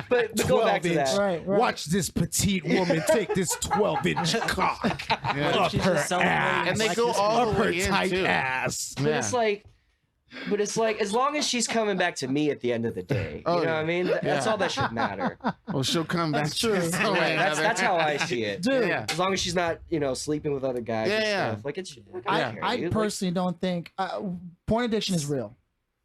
but go back to 12-inch. that. Right. Watch this petite woman take this 12-inch cock Yeah. up she's her just celebrating ass, And they like go this all up the her way in tight too. ass. But it's like as long as she's coming back to me at the end of the day, Oh, you know what I mean? That's yeah. all that should matter. Well, she'll come back. That's true. some way or Yeah, another. that's how I see it. Dude, Yeah. As long as she's not, sleeping with other guys and Yeah, stuff. Like it's I personally don't think porn addiction is real.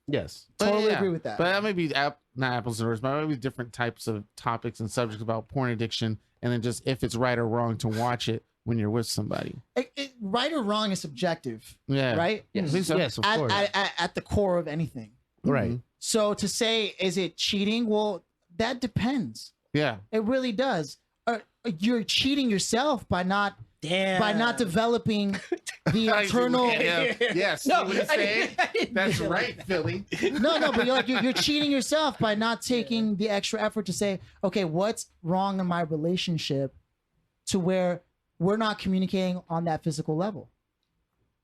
Yes. Totally agree with that. But that may be not apples and oranges, but maybe different types of topics and subjects about porn addiction, and then just if it's right or wrong to watch it when you're with somebody. Right or wrong is subjective, Yeah. right? Yes. I think so. Yes, of course. At the core of anything. Right. So to say, is it cheating? Well, that depends Yeah. It really does. You're cheating yourself by not developing the internal. Yes. No, what he's saying. That's right, Philly. No, but you're cheating yourself by not taking the extra effort to say, okay, what's wrong in my relationship, to where we're not communicating on that physical level.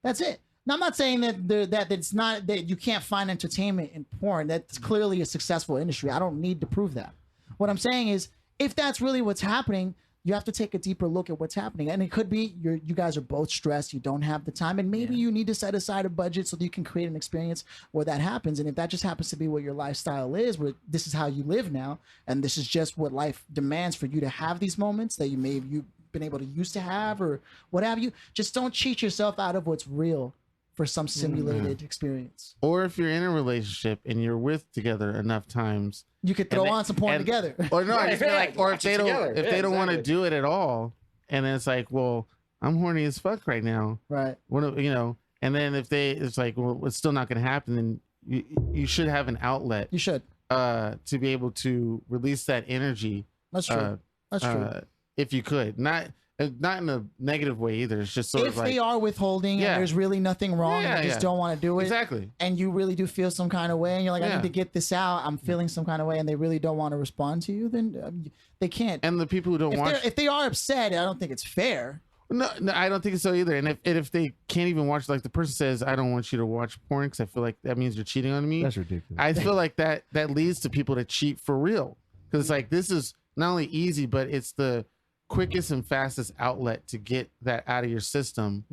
That's it. Now, I'm not saying that it's not that you can't find entertainment in porn. That's clearly a successful industry. I don't need to prove that. What I'm saying is, if that's really what's happening, you have to take a deeper look at what's happening. And it could be you guys are both stressed, you don't have the time, and maybe you need to set aside a budget so that you can create an experience where that happens. And if that just happens to be what your lifestyle is, where this is how you live now, and this is just what life demands for you to have these moments that you've been able to used to have, or what have you, just don't cheat yourself out of what's real for some simulated experience. Or if you're in a relationship and you're with together enough times, you could throw on some porn together. Or no, I just feel like, or if they don't want to do it at all, and then it's like, well, I'm horny as fuck right now, right? And then if it's like, well, it's still not going to happen, then you should have an outlet. You should to be able to release that energy. That's true. That's true. If you could, not in a negative way either. It's just sort of like, if they are withholding and there's really nothing wrong and they just don't want to do it. Exactly. And you really do feel some kind of way and you're like, I need to get this out. I'm feeling some kind of way, and they really don't want to respond to you, then they can't. And the people who don't watch, if they are upset, I don't think it's fair. No, I don't think so either. And if they can't even watch, like the person says, I don't want you to watch porn because I feel like that means you're cheating on me. That's ridiculous. I feel like that leads to people to cheat for real, because it's like, this is not only easy, but it's the quickest and fastest outlet to get that out of your system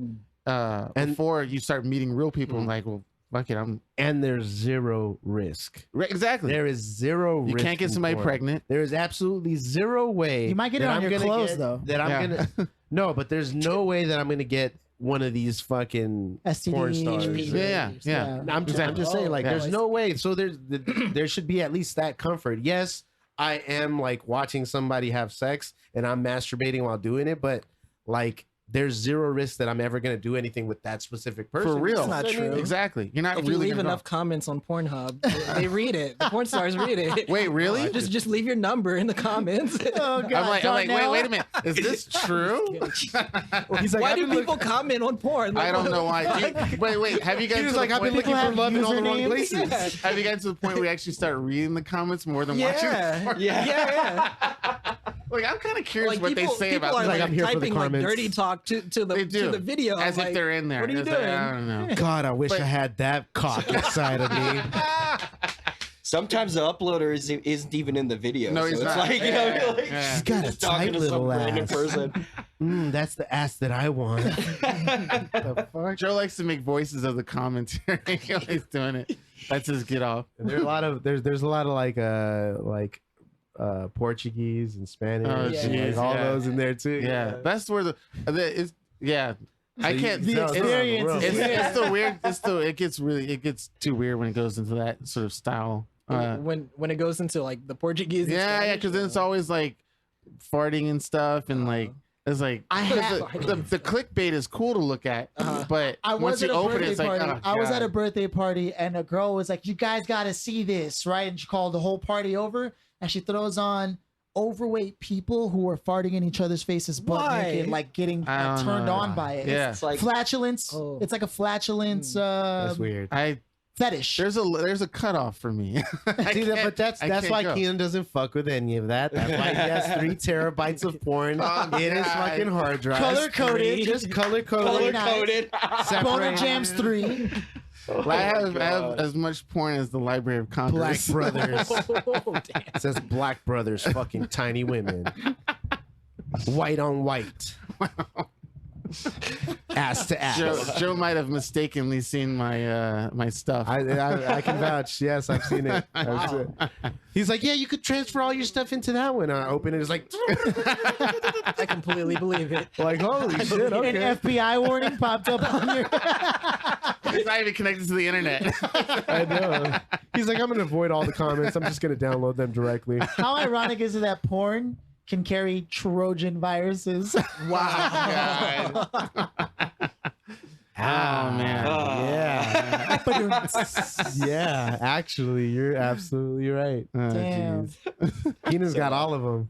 before you start meeting real people and like, well, fuck it, and there's zero risk. Exactly. There is zero risk. You can't get somebody pregnant. There is absolutely zero way. You might get it on your clothes though. That I'm gonna no, but there's no way that I'm gonna get one of these fucking STDs, porn stars. Yeah. I'm just saying, like, there's no way. So there should be at least that comfort. Yes, I am like watching somebody have sex and I'm masturbating while doing it, but like, there's zero risk that I'm ever going to do anything with that specific person. For real. It's not true. Exactly. You're not if really you leave enough comments on Pornhub, they read it. The porn stars read it. Wait, really? Just leave your number in the comments. Oh, God. I'm like, wait a minute. Is this true? He's like, why do people comment on porn? I don't know why. Wait. Have you guys? He's like, I've been looking for love in all the wrong places. Yeah. Have you gotten to the point where you actually start reading the comments more than watching? Yeah. Like, I'm kind of curious what they say about this. Like, I'm here for the typing comments. Like dirty talk to the video as if they're in there. What are you doing? I don't know. God, I wish I had that cock inside of me. Sometimes the uploader isn't even in the video. No, so he's it's not. like, She's got a tight little random ass. person. That's the ass that I want. The fuck? Joe likes to make voices of the commentary. He's doing it. That's his get off. And there's a lot of like Portuguese and Spanish, and like all those in there too. Yeah, that's where it's. Yeah, so I can't. The experience. It's the weird. It gets too weird when it goes into that sort of style. When it goes into like the Portuguese. Yeah, because then it's always like farting and stuff, and like it's like the clickbait is cool to look at, but once you open it, it's like, oh, I was at a birthday party and a girl was like, "You guys got to see this, right?" And she called the whole party over, and she throws on overweight people who are farting in each other's faces, butt naked, like getting turned on by it. Yeah, it's like flatulence. It's like a flatulence. That's weird. Fetish. There's a cutoff for me. See that, but that's why Cianan doesn't fuck with any of that. That's why he has 3 terabytes of porn in his fucking hard drive. Color coded. Just color coded. Boner Jams 3. I have as much porn as the Library of Congress. Black Brothers. It says Black Brothers fucking tiny women. White on white. Ass to ass. Joe might have mistakenly seen my my stuff. I can vouch. Yes, I've seen it. He's like, yeah, you could transfer all your stuff into that one. I open it. It's like, I completely believe it. Like, holy shit. Okay. An FBI warning popped up on your. It's not even connected to the internet. I know. He's like, I'm gonna avoid all the comments. I'm just gonna download them directly. How ironic is it that porn can carry Trojan viruses? Wow. man. Yeah, actually, you're absolutely right. Damn. Keenan's got all of them.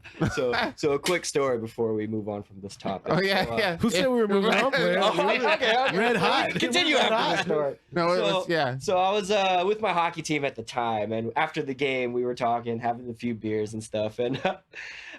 So a quick story before we move on from this topic. Oh yeah. Who said we were moving on? Okay. Red hot. Continue after the story. No, it was, yeah. So I was with my hockey team at the time, and after the game, we were talking, having a few beers and stuff, and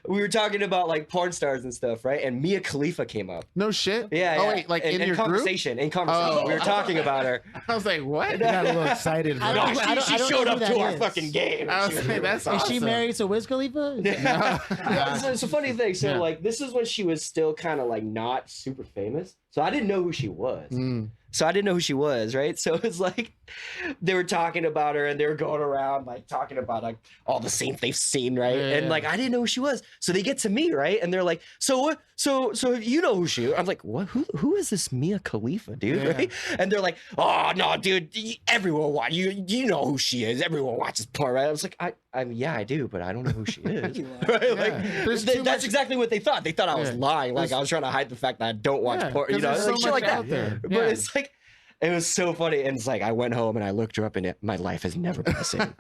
we were talking about like porn stars and stuff, right? And Mia Khalifa came up. No shit. Yeah. Oh wait, like in your conversation. group? In conversation, we were talking about her. I was like, what? I got a little excited. I bro. don't- She know showed who up that to our is. fucking game. I was like, that's Is awesome. she married to Wiz Khalifa? It's a funny thing. So Yeah. like this is when she was still kind of like not super famous. So I didn't know who she was. So I didn't know who she was, right? So it was like they were talking about her and they were going around like talking about like all the scenes they've seen, right? Yeah, and yeah. like I didn't know who she was. So they get to me, right? And they're like, so what? So you know who she is? I'm like, what? Who is this Mia Khalifa, dude? Yeah. Right? And they're like, oh no, dude, everyone watch you know who she is. Everyone watches porn, right? I was like, I mean, yeah, I do, but I don't know who she is. Right? Like, There's that's too much- exactly what they thought. They thought I was Yeah. lying, like I was trying to hide the fact that I don't watch Yeah, porn. You 'cause know, there's like so shit like much that. out there. But Yeah. it's like. It was so funny, and it's like I went home and I looked her up, and my life has never been the same.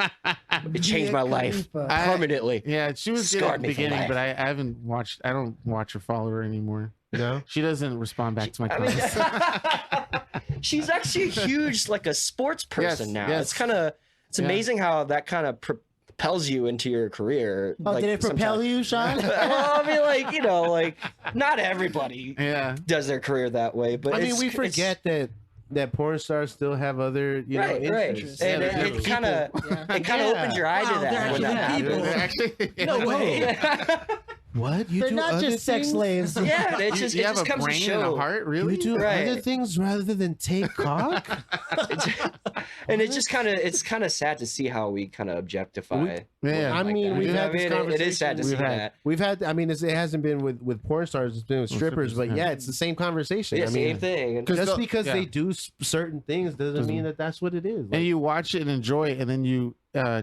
It changed my life Khalifa. permanently. Yeah, she was good Scarred at the me for beginning, life. but I haven't watched. I don't watch or follow her anymore. No. She doesn't respond back to my I comments. mean, she's actually a huge, like a sports person now. yes. It's kind of, it's Yeah. amazing how that kind of propels you into your career. Oh, like, did it propel sometimes. you, Sean? Well, I mean, like you know, like not everybody Yeah, does their career that way, but I mean, it's- we it's- forget that porn stars still have other, you know, Right, interests. and Yeah, they're it kind of Yeah. opens your eye Wow, to they're that when actually that people. happens. No way. What? You They're do not other just sex things? slaves. Yeah, it just, you it have just a comes to brain show. and a heart, really? You do Right. other things rather than take cock? And it's just kind of, it's kind of sad to see how we kind of objectify. Yeah, I mean, that. we've You know had what I this mean? conversation. It is sad to see that. We've had. I mean, it hasn't been with porn stars. It's been with strippers. strippers, But yeah. yeah, it's the same conversation. Yeah, I same mean, thing. And just the- because yeah. they do certain things doesn't mean that that's what it is. Like, and you watch it and enjoy it, and then you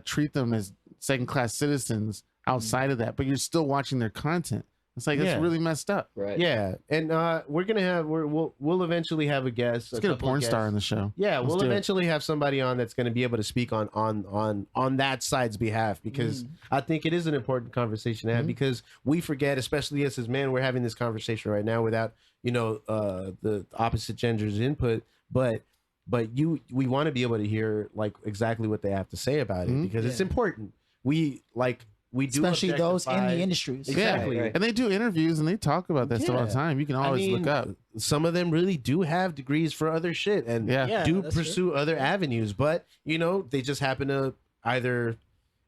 treat them as second-class citizens outside of that, but you're still watching their content. It's like Yeah. it's really messed up. right. yeah, and we're gonna have we'll eventually have a guest. Let's get a porn star on the show. Yeah, Let's we'll do it. eventually have somebody on that's going to be able to speak on that side's behalf, because I think it is an important conversation to have, because we forget, especially us as men, we're having this conversation right now without the opposite gender's input, but we want to be able to hear like exactly what they have to say about it, because it's important. We do Especially those in objectify- the industries. Exactly. Right. And they do interviews and they talk about that stuff all the Yeah. time. You can always look up. Some of them really do have degrees for other shit and Yeah. Yeah, do that's true. pursue other avenues, but they just happen to either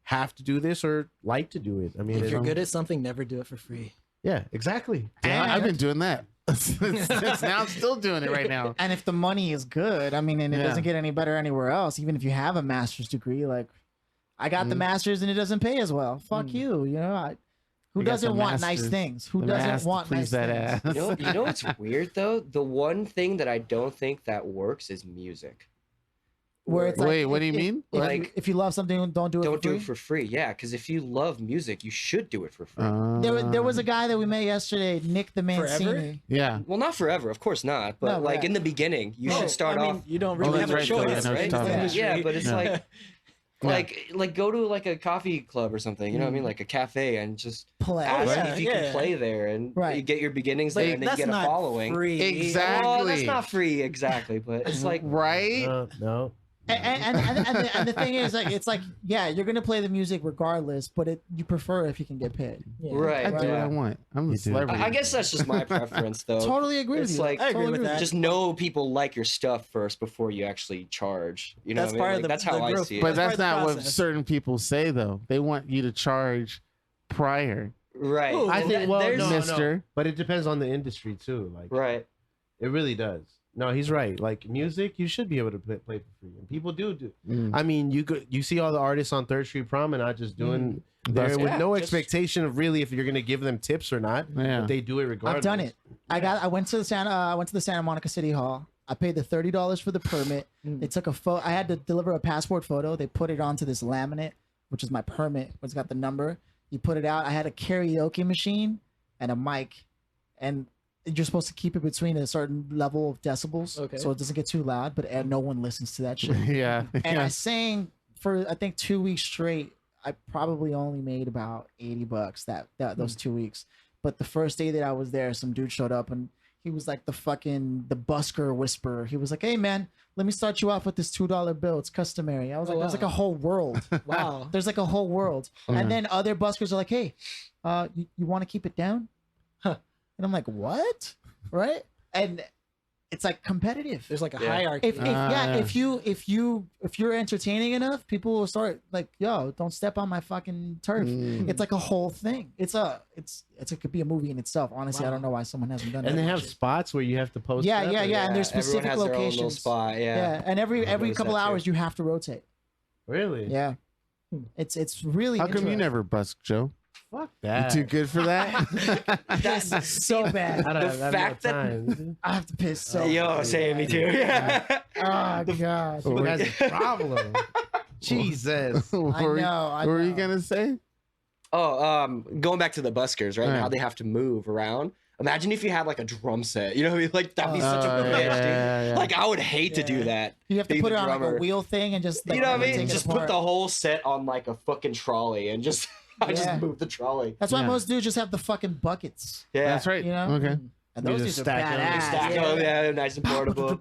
have to do this or like to do it. I mean, If you're it- good at something, never do it for free. yeah, exactly. Yeah, I've been doing that. Since now I'm still doing it right now. And if the money is good, I mean, and it Yeah. doesn't get any better anywhere else, even if you have a master's degree, like I got the master's and it doesn't pay as well. Fuck you. Who You got doesn't the want nice master's. things? Who The doesn't master want please nice that things? ass. You know what's weird though? The one thing that I don't think that works is music. Where it's Wait, like, what do you mean? Like- if you love something, don't do it. Don't for do free? it for free. Yeah, because if you love music, you should do it for free. There was a guy that we met yesterday, Nick the Mancini. Yeah. Well, not forever, of course not. But No, like right. in the beginning, you should start I mean, off. you don't Oh, really that's have a right, though. Yeah, choice, I know what right? you're talking about. Yeah, but it's Yeah. like go to like a coffee club or something. You know what I mean? Like a cafe and just Play. ask yeah, if you yeah. can play there, and Right. you get your beginnings there, But and then you that's get a not following. free. Exactly. Well, that's not free exactly, but it's like Right? No. And the thing is, like, it's like, yeah, you're gonna play the music regardless, but you prefer if you can get paid. Yeah. right. I do what I Yeah. want. I'm You a do. celebrity. I guess that's just my preference, though. Totally agree with It's you. like I agree with that. just know people like your stuff first before you actually charge. You know, That's what I mean? part of Like, the- that's how the I growth. see it. But That's that's part of not the what process. certain people say, though. They want you to charge prior, right. Ooh, I And think that- well, there's- no, mister. but it depends on the industry too. Like Right. it really does. No, he's right. Like music, you should be able to play for free, and people do. Mm. I mean, you see all the artists on Third Street Promenade just doing there That's- with Yeah, no just- expectation of really if you're gonna give them tips or not. Yeah. But they do it regardless. I've done it. I went to the Santa Monica City Hall. I paid the $30 for the permit. They took a photo. I had to deliver a passport photo. They put it onto this laminate, which is my permit, which has got the number. You put it out. I had a karaoke machine and a mic, and you're supposed to keep it between a certain level of decibels, Okay. so it doesn't get too loud. But no one listens to that shit. Yeah. And I sang for I think 2 weeks straight. I probably only made about $80 those 2 weeks. But the first day that I was there, some dude showed up and he was like the busker whisperer. He was like, "Hey man, let me start you off with this $2 bill. It's customary." I was like, "There's like a whole world." Wow. There's like a whole world. And then other buskers are like, "Hey, you want to keep it down?" Huh. And I'm like, "What?" Right? And it's like competitive. There's like a hierarchy. If you're entertaining enough, people will start like, "Yo, don't step on my fucking turf." It's like a whole thing. It could be a movie in itself. Honestly, I don't know why someone hasn't done that. And they have spots where you have to post. Yeah. And there's specific everyone has their own little locations. spot. Yeah. And every couple hours you have to rotate. Really? Yeah. It's really. How come you interesting. never busk, Joe? Fuck You that. too good for that? That's so bad. I don't The have fact no that- time. I have to piss so. Yo, say me too. Yeah. Oh god. Who has a problem? Jesus. What I were you- know. What were you gonna say? Going back to the buskers, right? Right. How they have to move around. Imagine if you had like a drum set. You know what I mean? Like that'd be such a bitch, dude. yeah. Like I would hate to do that. You have to Being put the it on like drummer. a wheel thing and just like, You know what I take mean? it Just apart. put the whole set on like a fucking trolley and just I Yeah. just move the trolley. That's why Yeah. most dudes just have the fucking buckets. Yeah. That's right. You know? Okay. And You those just dudes are stack 'em. badass. Stack them, yeah, nice and portable. And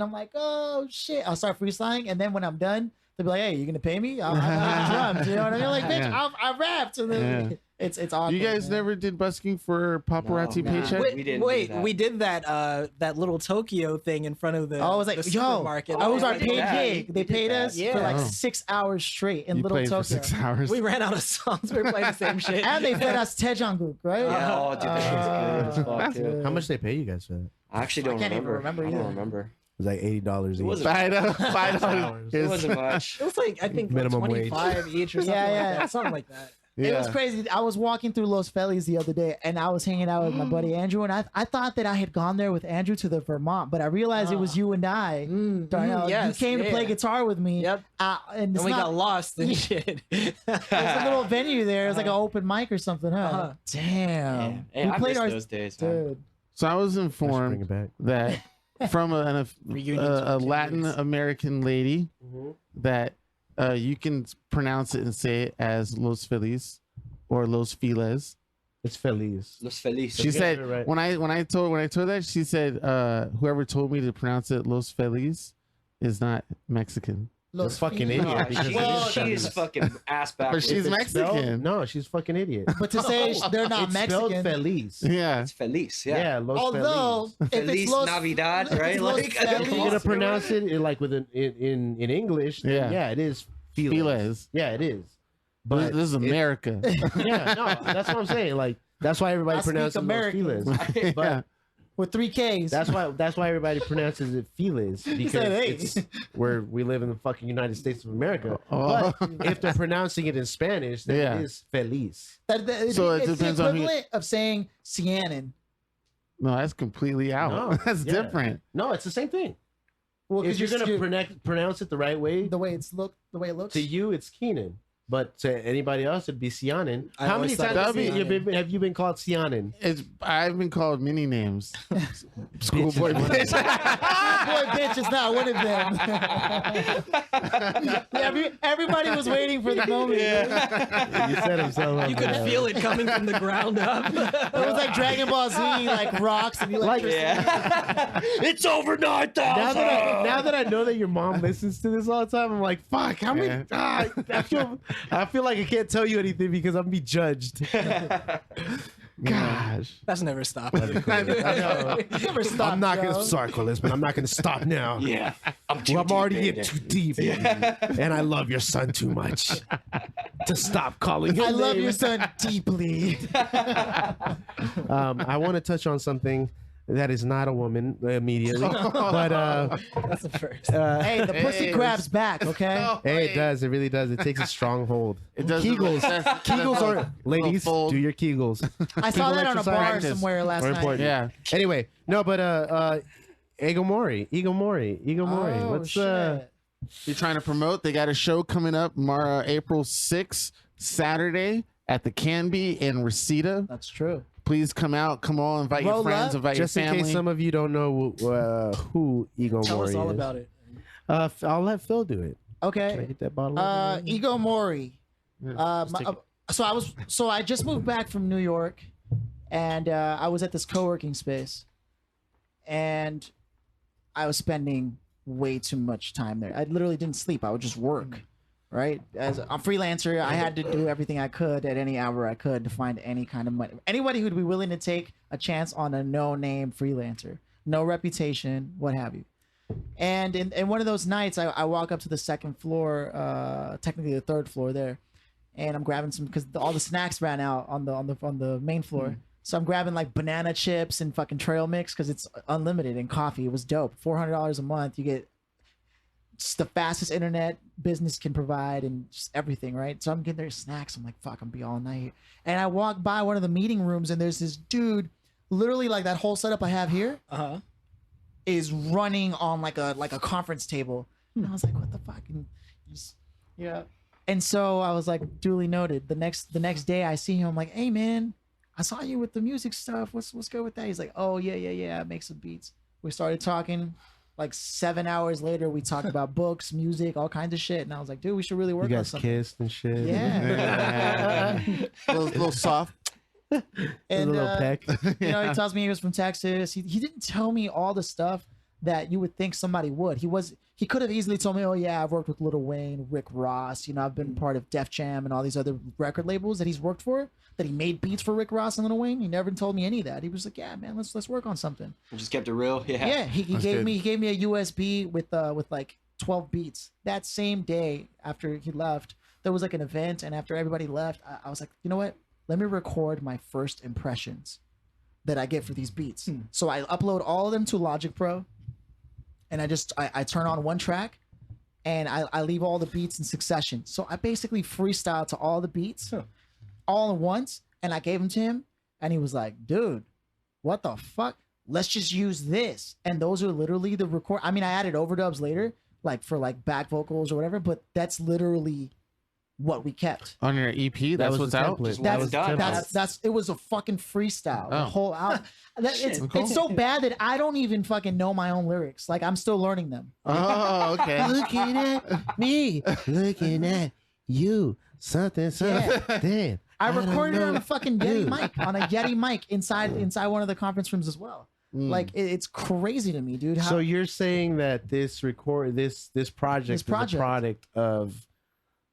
I'm like, oh shit. I'll start freestyling, and then when I'm done, they'll be like, "Hey, you gonna pay me? I'm drums." You know what I mean? Like, bitch, Yeah. I rapped. And then Yeah. it's awkward. You guys man. never did busking for paparazzi No. paycheck? Wait, we didn't do Wait, that. we did that little Tokyo thing in front of the. I was like, the yo, supermarket. that was Oh, our we did paid that. gig. They We did paid that. us for Yeah. like Oh. 6 hours straight in You Little played Tokyo. for 6 hours. We ran out of songs. We were playing the same shit. And they fed us Tejanguk, right? Yeah, oh, dude, that shit's good as fuck, That's too. How much they pay you guys for that? I actually don't I can't even remember. remember I either. don't remember. It was like $80 It each. wasn't- $5. It wasn't much. It was like I think Minimum like wage. 25 each or something Yeah, like yeah. that. Something like that. It was Yeah. crazy. I was walking through Los Feliz the other day, and I was hanging out with my buddy Andrew, and I thought that I had gone there with Andrew to the Vermont, but I realized it was you and I. Darnell, yes, you came to play yeah. guitar with me. Yep. And it's And we not, got lost and shit. there's a little venue there. It's like an open mic or something, huh? Uh-huh. Damn. Hey, I miss those days, man. dude. So I was Bring informed it back. that from a Reunions a for Latin activities. American lady that you can pronounce it and say it as Los Feliz or Los Files. It's Feliz. Los Felices. She get said it right. when I told her that, she said whoever told me to pronounce it Los Feliz is not Mexican. You're a Los fucking Feliz. idiot. because it is she is Feliz. fucking ass But backwards. she's If it's spelled- Mexican. No, she's fucking idiot. But to say they're not It's spelled Mexican. Feliz. Yeah. It's Feliz, Yeah, yeah. Los Although, Feliz. if Feliz it's Los Navidad, if right? it's Los Like, Feliz, If you're gonna pronounce it like with in English, then Yeah. yeah, it is Feliz. Feliz. Yeah, it is. But this is America. Yeah, no, that's what I'm saying. Like that's why everybody I speak pronounces Los American. Feliz. But with 3 Ks. that's why everybody pronounces it Feliz because said, "Hey." it's where we live in the fucking United States of America. Oh. But if they're pronouncing it in Spanish, then Yeah. it is Feliz. So it it's depends the on who- equivalent of saying Cianan. No, that's completely out. No, That's yeah. different. No, it's the same thing. Well, If you're gonna pronounce it the right way, the way it looks. to you it's Keenan, but to anybody else it'd be Cianan. I How always many thought times it was Cianan. have you been called Cianan? I've been called many names. Schoolboy bitch. Boy, bitch, it's not one of them. Everybody was waiting for the moment. You set himself up. You could man. feel it coming from the ground up. It was like Dragon Ball Z, like rocks and electricity. Yeah. It's over 9,000. Now that I know that your mom listens to this all the time, I'm like, fuck. How many? Yeah. I feel like I can't tell you anything because I'm be judged. Gosh. That's never stopped. I know. Never stop. I'm not Joe. gonna. Sorry, Colis, but I'm not gonna stop now. Yeah. I'm already in in too deep, and I love your son too much to stop calling him. I love your son deeply. I want to touch on something that is not a woman immediately, but That's the first. Hey, the pussy grabs back, okay? hey, it does. It really does. It takes a strong hold. It does. Kegels. Kegels are ladies. fold. Do your Kegels. I saw Kegel that on a bar exercise. somewhere last Are night. important. Yeah. Anyway, no, but Igomori. Oh, What's shit. You're trying to promote. They got a show coming up April 6th, Saturday at the Canby in Reseda. That's true. Please come out. Come on, invite your friends, invite just your family. in case some of you don't know who Ego Tell Mori us all is. about it. I'll let Phil do it. Okay. Can I get that bottle? Ego Mori. So I just moved back from New York, and I was at this co-working space, and I was spending way too much time there. I literally didn't sleep. I would just work. Right, as a freelancer, I had to do everything I could at any hour I could to find any kind of money. Anybody who'd be willing to take a chance on a no-name freelancer, no reputation, what have you. And in one of those nights, I walk up to the second floor, technically the third floor there, and I'm grabbing some because all the snacks ran out on the main floor. So I'm grabbing like banana chips and fucking trail mix because it's unlimited, and coffee. It was dope. $400 a month, you get just the fastest internet business can provide and just everything, right? So I'm getting their snacks. I'm like, fuck, I'm be all night. And I walk by one of the meeting rooms, and there's this dude, literally like that whole setup I have here, is running on like a conference table. And I was like, what the fuck? And just, yeah. And so I was like, duly noted. The next day I see him, I'm like, hey man, I saw you with the music stuff. What's good with that? He's like, oh yeah, I make some beats. We started talking. Like 7 hours later, we talked about books, music, all kinds of shit. And I was like, dude, we should really work on something. You guys kissed and shit. Yeah. a little soft. And a little peck. He tells me he was from Texas. He didn't tell me all the stuff that you would think somebody would. He could have easily told me, oh yeah, I've worked with Lil Wayne, Rick Ross. I've been part of Def Jam and all these other record labels that he's worked for. That he made beats for Rick Ross and Lil Wayne. He never told me any of that. He was like, yeah, man, let's work on something. You just kept it real. Yeah. Yeah. He gave me a USB with like 12 beats. That same day after he left, there was like an event, and after everybody left, I was like, you know what? Let me record my first impressions that I get for these beats. So I upload all of them to Logic Pro, and I turn on one track, and I leave all the beats in succession. So I basically freestyle to all the beats. All at once, and I gave them to him, and he was like, dude, what the fuck? Let's just use this. And those are literally the record. I mean, I added overdubs later, like for like back vocals or whatever, but that's literally what we kept on your EP. That's what's out. That's it was a fucking freestyle. The whole album. It's so bad that I don't even fucking know my own lyrics. Like I'm still learning them. Oh, okay. Looking at me, looking at you. Something. Damn. I recorded it on a fucking Yeti mic inside one of the conference rooms as well. Like it's crazy to me, dude. So you're saying that this project is a product of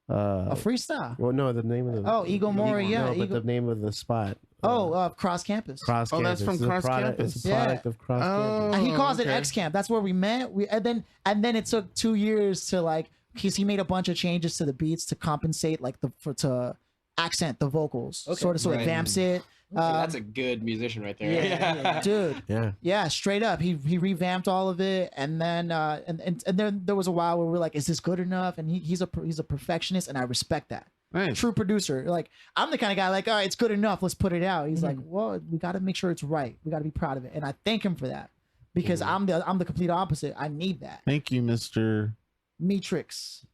a freestyle? Well, no, the name of the Ego Mori, yeah, but the name of the spot. Cross Campus. Cross Campus. That's from Cross Campus. It's a product of Cross Campus. And he calls it X Camp. That's where we met. And then it took 2 years to like. He made a bunch of changes to the beats to compensate, like to accent the vocals, so it vamps it. That's a good musician right there. Yeah, dude. Yeah, straight up. He revamped all of it, and then and then there was a while where we were like, is this good enough? And he's a perfectionist, and I respect that. Nice. True producer. Like I'm the kind of guy like, all right, it's good enough. Let's put it out. He's like, well, we got to make sure it's right. We got to be proud of it, and I thank him for that because I'm the complete opposite. I need that. Thank you, Mr. Matrix.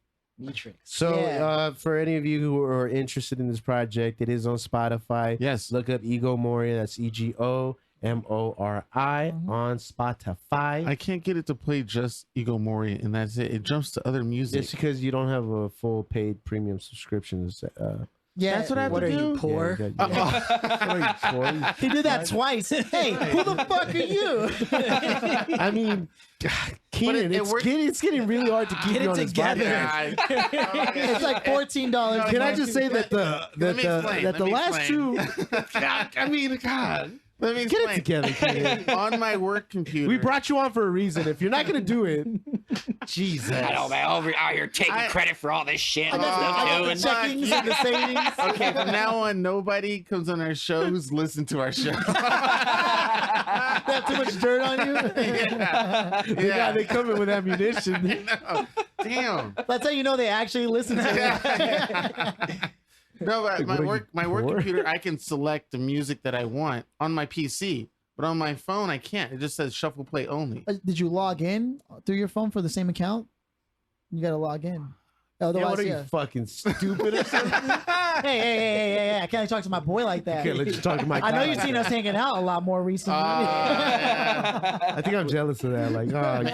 So for any of you who are interested in this project, it is on Spotify. Yes. Look up Ego Mori. That's EGOMORI on Spotify. I can't get it to play just Ego Mori, and that's it. It jumps to other music. It's because you don't have a full paid premium subscription. Yeah, that's what I have to do. What are you, poor? He did that twice. Hey, who the fuck are you? I mean, Cianan, it's getting really hard to keep you on this podcast. It's like $14. Can I just say that the last two? I mean, God. Let me get it together, Cianan. On my work computer. We brought you on for a reason. If you're not gonna do it, Jesus. I know, man. Over out here taking credit for all this shit. I got the checkings and the savings. Okay, from now on, nobody comes on our show who's listened to our show. They have too much dirt on you. Yeah, they come in with ammunition. Damn. That's how you know they actually listen to it. No, but my work computer, I can select the music that I want on my PC, but on my phone I can't. It just says shuffle play only. Did you log in through your phone for the same account? You got to log in. Otherwise, what are you fucking stupid or something? Hey, I can't talk to my boy like that. Okay, let's talk to my guy. I know you've seen us hanging out a lot more recently. I think I'm jealous of that. Like,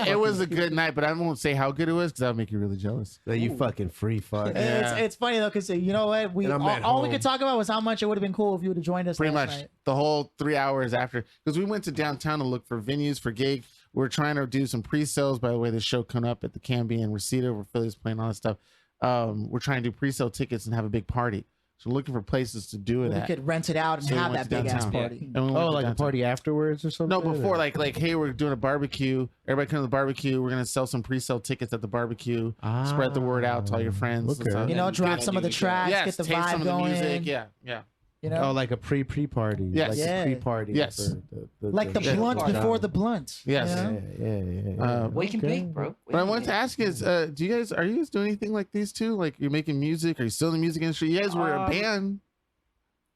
it was a good night, but I won't say how good it was because that'll make you really jealous. that you fucking free fuck. It's funny though, because you know what? All we could talk about was how much it would have been cool if you would have joined us. Pretty much night. the whole 3 hours after, because we went to downtown to look for venues for gigs. We're trying to do some pre-sales. By the way, the show coming up at the Canby and Reseda where Philly's playing all that stuff. We're trying to do pre-sale tickets and have a big party. So we're looking for places to do it We at. could rent it out and So we have went that to big ass downtown. party. And we went to like a downtown. party afterwards or something? No, before like hey, we're doing a barbecue. Everybody come to the barbecue. We're gonna sell some pre-sale tickets at the barbecue. Spread the word out to all your friends. Okay. And stuff. You know, drop some of the tracks, Yes, get the taste vibe some of the going. music. Yeah. You know, Oh, like a pre-party. Yes. Like Yeah. a pre-party. Yes. for like the Yeah. blunt before the blunt. Yes. you Yeah, know? yeah. Wake and bake, bro. What I wanted to ask is, are you guys doing anything like these two? Like you're making music? Are you still in the music industry? You guys were a band.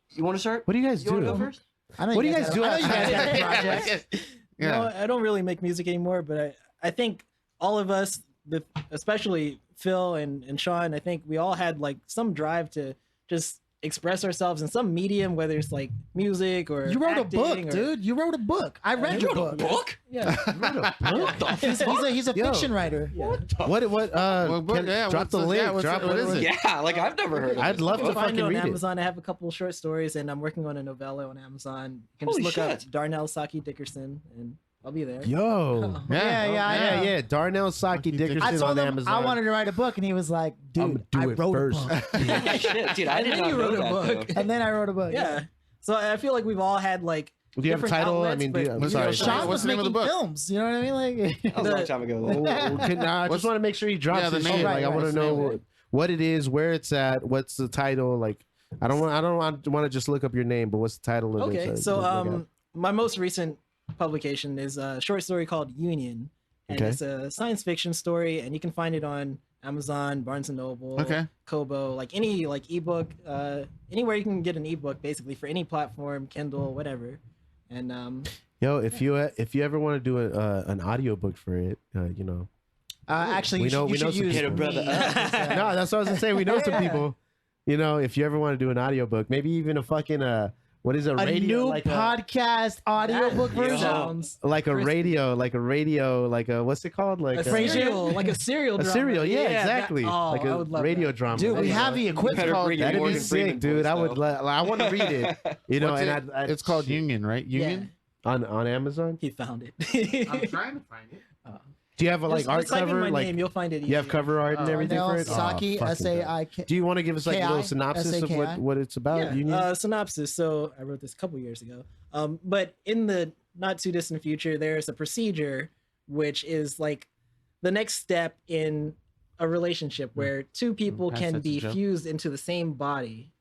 You want to start? What do you guys You want to go do? first? I know What do you guys do I know you guys got outside? projects. Yeah. No, I don't really make music anymore, but I think all of us, especially Phil and Sean, I think we all had like some drive to just express ourselves in some medium, whether it's like music or You wrote a acting book, or- dude. You wrote a book. I read your book. Book? Yeah. He's a Yo. fiction writer. What drop the link. what is it? Yeah, like I've never heard of I'd this love before. to Find it fucking on read it. Amazon. I have a couple short stories, and I'm working on a novella on Amazon. You can just Holy look up shit. Darnell Saki Dickerson, and I'll be there. Yo. Yeah. Darnell Saki Dickerson I told on him Amazon. I wanted to write a book, and he was like, I'ma "Dude, do I it wrote first." a book." Shit, dude, I And did then not you know wrote a that, book. though. And then I wrote a book. Yeah. So I feel like we've all had like. Do you have a different title? I outlets, mean, but, I'm you know, sorry. Sean What's was the name of the making book? films. You know what I mean? Like, That was a long time ago. I just want to make sure he drops Yeah, the his name. shit. Right, Like, I want right. to know what it is, where it's at, what's the title. Like, I don't want to just look up your name, but what's the title of it? Okay, so my most recent publication is a short story called Union, and Okay. it's a science fiction story, and you can find it on Amazon, Barnes and Noble, Okay. Kobo, like any like ebook, anywhere you can get an ebook, basically for any platform, Kindle, whatever. And Yo, if you ever want to do an audiobook for it, you know. actually, We know you should some use Hit a brother me. up. No, that's what I was gonna say. We know some people. You know, if you ever want to do an audiobook, maybe even a fucking what is a A radio new like podcast audiobook that version. sounds like a crispy. radio, like a what's it called? Like a serial, like a serial a drama. serial, yeah, exactly. Like like I a would love radio that. drama. Dude, we have the equipment. Better called bring your That'd be Morgan Freeman sick, dude. voice, I would. though. I want to read it. You know, What's and it? I It's called Union, right? Union. on Amazon. He found it. I'm trying to find it. Do you have a like Just art type in cover? my Like name, you'll find it. you have easier. cover art and everything for Darnell it. Saki, fucking dope. S-A-I-K. Do you want to give us like a little K-I, synopsis of S-A-K-I? what it's about? Yeah, Union? synopsis. So I wrote this a couple years ago. But in the not too distant future, there's a procedure which is like the next step in a relationship where two people Pass can that to be Joe. fused into the same body,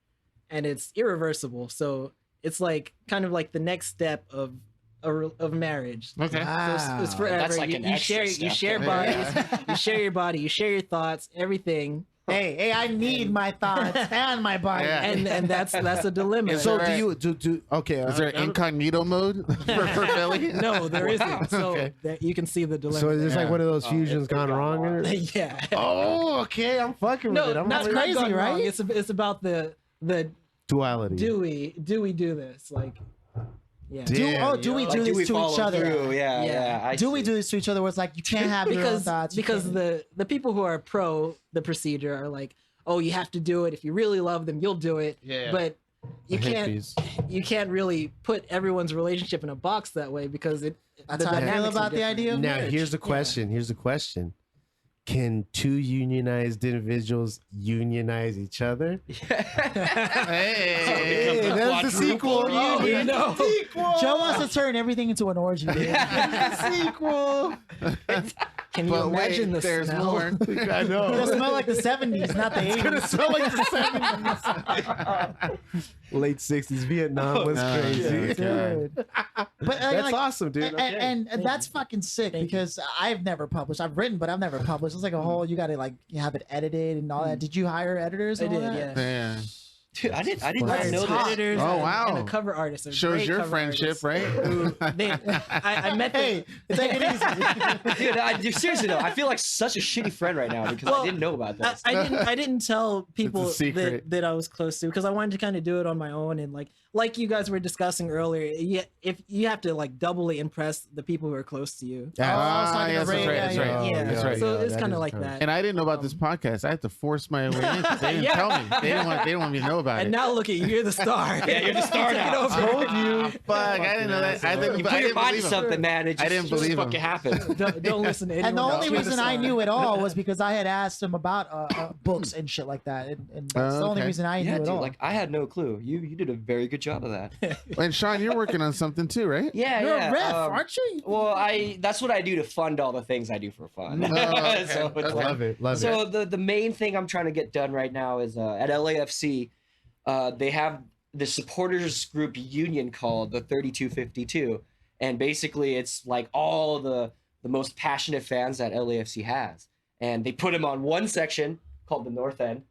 and it's irreversible. So it's like kind of like the next step of of marriage. Okay. Wow. It's forever. That's like you, an you extra share you step. share Yeah. bodies. You share your body. You share your thoughts. Everything. Hey, I need my thoughts and my body. Yeah. And that's a dilemma. So Right. do you do okay? Is there incognito mode for Philly? No, there isn't. So Okay. that you can see the dilemma. So is this like Yeah. one of those Oh, fusions it's gone gone wrong? wrong. Or? Yeah. Oh, okay. I'm fucking with No, it. I'm not crazy, gone right? wrong. It's about the duality. do we do this like yeah. Damn. Do we Like, do do we this to follow each other? through? Yeah, Yeah. yeah. I Do we see. do this to each other? Where it's like you can't have your own thoughts. You because can't- the people who are pro the procedure are like, oh, you have to do it. If you really love them, you'll do it. Yeah. But you The can't hippies. you can't really put everyone's relationship in a box that way because That's the how I feel dynamics are about the different. idea of Now marriage. here's the question. Here's the question. Can two unionized individuals unionize each other? Hey. Becomes a that's the sequel. quadruple reunion. Joe wants to turn everything into an orgy. Dude. Sequel. Can you But imagine wait, the there's smell? more. I It'll know. smell like the 70s, not the 80s. It smell like the 70s. Late 60s Vietnam was no, crazy. yeah. Dude. But That's awesome, dude. Okay. And that's fucking sick because I've never published. I've written, but I've never published. It's like a whole. You got to like have it edited and all that. Did you hire editors? I and all did, that? yeah. Yeah. Dude, I didn't know this. Editors Oh, wow. and a cover artist. Shows your friendship, right? I met them. Take it easy. Dude, seriously though, I feel like such a shitty friend right now because I didn't know about this. I didn't tell people secret. that I was close to because I wanted to kind of do it on my own and like you guys were discussing earlier. If you have to like doubly impress the people who are close to you. That's right. So it's kind of like that. And I didn't know about this podcast. I had to force my way in. They didn't tell me. They didn't want me to know about it. And now look at you. You're the star. Yeah, you're the star now. I told you. Fuck, I didn't know that. You put your mind to something, man. It just, I didn't believe fucking happened. Don't listen to anyone. And the only else. reason I knew it all was because I had asked him about books and shit like that, and that's the only reason I knew it all. Like I had no clue. You did a very good job of that. And Sean, you're working on something too, right? Yeah, You're a ref, aren't you? Well, that's what I do to fund all the things I do for fun. Okay. So it's Love it. So the main thing I'm trying to get done right now is at LAFC, they have the supporters group union called the 3252, and basically it's like all the most passionate fans that LAFC has, and they put them on one section called the North End.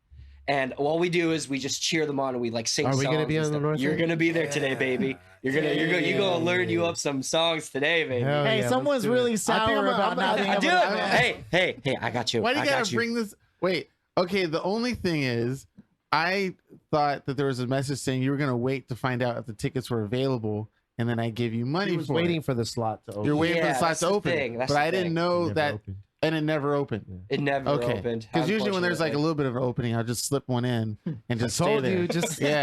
And all we do is we just cheer them on and we like sing songs. Are we gonna be on the North End? You're gonna be there today, baby. You're gonna learn you up some songs today, baby. Hey, someone's really sour about not being able to. Hey, I got you. Why do you gotta bring this? Wait, okay. The only thing is, I thought that there was a message saying you were gonna wait to find out if the tickets were available, and then I give you money. He was waiting for the slot to open. You're waiting for the slot to open, but I didn't know that. And it never opened. It never opened. Because usually when there's like a little bit of an opening, I'll just slip one in and just stay there.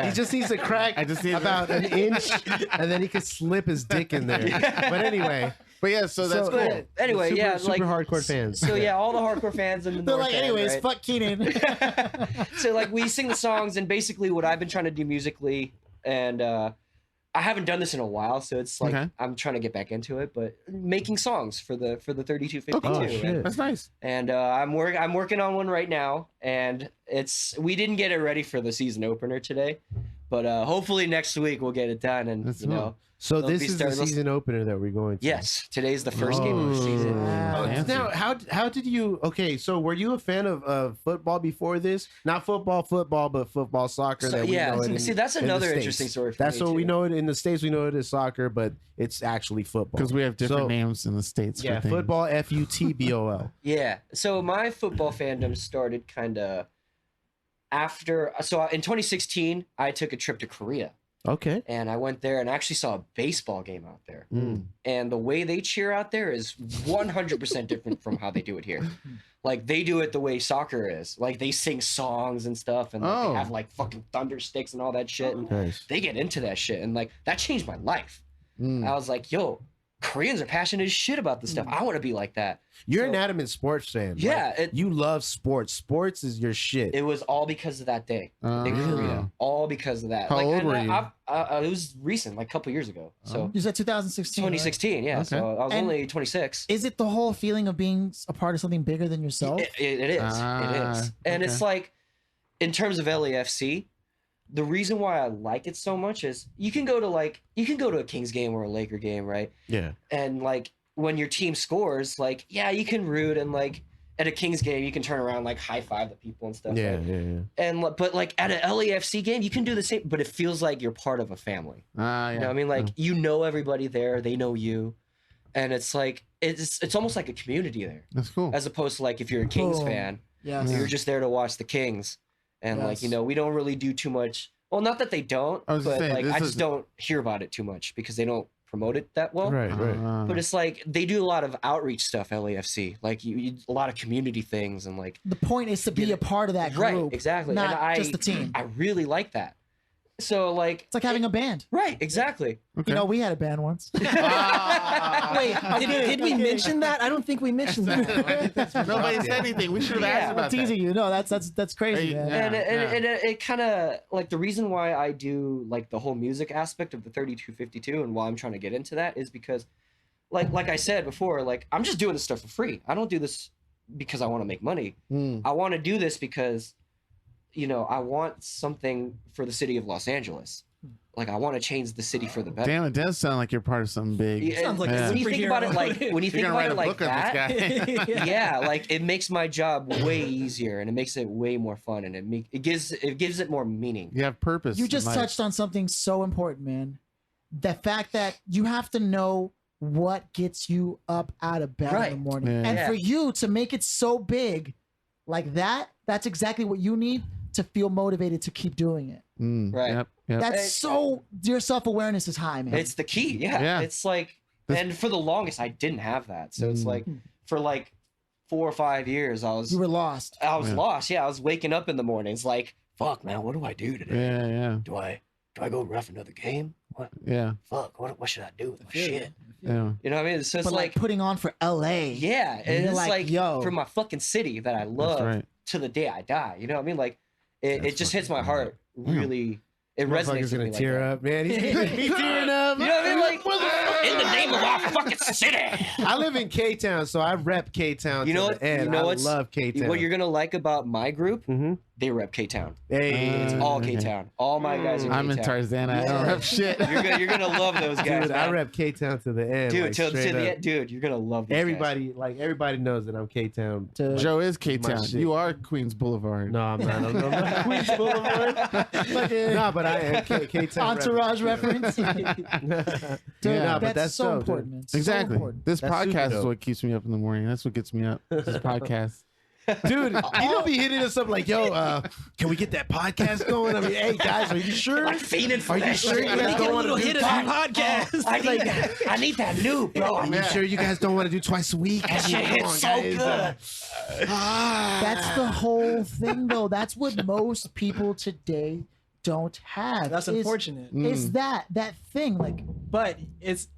He just needs to crack about an inch, and then he could slip his dick in there. But anyway. But yeah, so that's cool. Anyway, super hardcore fans. So yeah, all the hardcore fans in the They're North like, End, anyways, right? fuck Cianan. So like we sing the songs, and basically what I've been trying to do musically, and I haven't done this in a while, so it's like I'm trying to get back into it. But making songs for the 3252. Oh shit, that's nice. And I'm working on one right now, and we didn't get it ready for the season opener today, but hopefully next week we'll get it done. And that's know. So this is the season opener that we're going to. Yes, today's the first game of the season. Now, how did you? Okay, so were you a fan of football before this? Not football, but football, soccer. So, that we know it see, that's another interesting story. That's what we know it in the States. We know it as soccer, but it's actually football because we have different names in the States. Yeah, football, FUTBOL. Yeah. So my football fandom started kind of after. So in 2016, I took a trip to Korea. Okay. And I went there and actually saw a baseball game out there. And the way they cheer out there is 100% different from how they do it here. Like they do it the way soccer is. Like they sing songs and stuff, and like, they have like fucking thunder sticks and all that shit. And they get into that shit, and like that changed my life. I was like, yo, Koreans are passionate as shit about this stuff. I want to be like that. You're an adamant sports fan. Yeah. Like, you love sports. Sports is your shit. It was all because of that day in Korea. All because of that. How old were you? It was recent, like a couple years ago. So you said 2016. 2016, right? Yeah. Okay. So I was only 26. Is it the whole feeling of being a part of something bigger than yourself? It is. It is. And it's like, in terms of LAFC, the reason why I like it so much is you can go to a Kings game or a Laker game, right? Yeah. And like when your team scores, like, yeah, you can root, and like at a Kings game, you can turn around, like high five the people and stuff. Yeah, right? yeah. And but like at an LAFC game, you can do the same, but it feels like you're part of a family. Yeah. You know what I mean? Like you know everybody there, they know you, and it's like it's almost like a community there. That's cool. As opposed to like if you're a Kings fan, you're just there to watch the Kings. And like, you know, we don't really do too much. Well, not that they don't, but like I just don't hear about it too much because they don't promote it that well. Right. But it's like they do a lot of outreach stuff, LAFC. Like you a lot of community things, and like the point is to be a part of that group. Right, exactly. Not just the team. I really like that. So like it's like having a band. Right, exactly. Okay. You know, we had a band once. Wait, did we mention that? I don't think we mentioned that. Nobody said anything. We should have asked about that. Teasing you. No, that's crazy, man. And it kind of like the reason why I do like the whole music aspect of the 3252 and why I'm trying to get into that is because like I said before, like I'm just doing this stuff for free. I don't do this because I want to make money. I want to do this because, you know, I want something for the city of Los Angeles. like I want to change the city for the better. Damn, it does sound like you're part of something big. It sounds like a when you think about it like that, yeah, like it makes my job way easier and it makes it way more fun and it gives it more meaning. You have purpose. You just touched on something so important, man. The fact that you have to know what gets you up out of bed in the morning. Yeah. And for you to make it so big like that, that's exactly what you need to feel motivated to keep doing it. Right. Yep. That's so, your self-awareness is high, man. It's the key. Yeah. It's like, and for the longest, I didn't have that. So it's like, for like 4 or 5 years, you were lost. I was lost. Yeah. I was waking up in the mornings like, fuck, man, what do I do today? Yeah. Do I go ref another game? What? Yeah. Fuck, what should I do with my shit? Yeah. You know what I mean? So it's like putting on for LA. Yeah. And it's like, yo, for my fucking city that I love to the day I die. You know what I my it just hits my heart really. It resonates with me. Gonna tear up, man. He's tearing up. You know what I mean? Like, in the name of our fucking city. I live in K-Town, so I rep K-Town. You know what? I love K-Town. What you're gonna like about my group? They rep K-Town. Hey, it's all K-Town. All my guys are K-Town. I'm in Tarzana. I don't rep shit. You're gonna love those guys. Dude, I rep K-Town to the end. Dude, to the end. Dude, you're gonna love these everybody. guys. Like everybody knows that I'm K-Town. Joe is K-Town. You are Queens Boulevard. No, I'm not. I'm not Queens Boulevard. No, but I am K-Town. Entourage reference. Dude, but that's so important, man. Exactly. So important. This podcast is what keeps me up in the morning. That's what gets me up. This podcast. Dude, you don't be hitting us up like, yo, can we get that podcast going? I mean, hey guys, are you sure? I'm feeding for that. Are you sure you guys don't want to do podcast? I need that NOOB, bro. Are you sure you guys don't want to do twice a week? That shit hits so good. That's the whole thing, though. That's what most people today don't have. That's unfortunate. It's that thing, like, but it's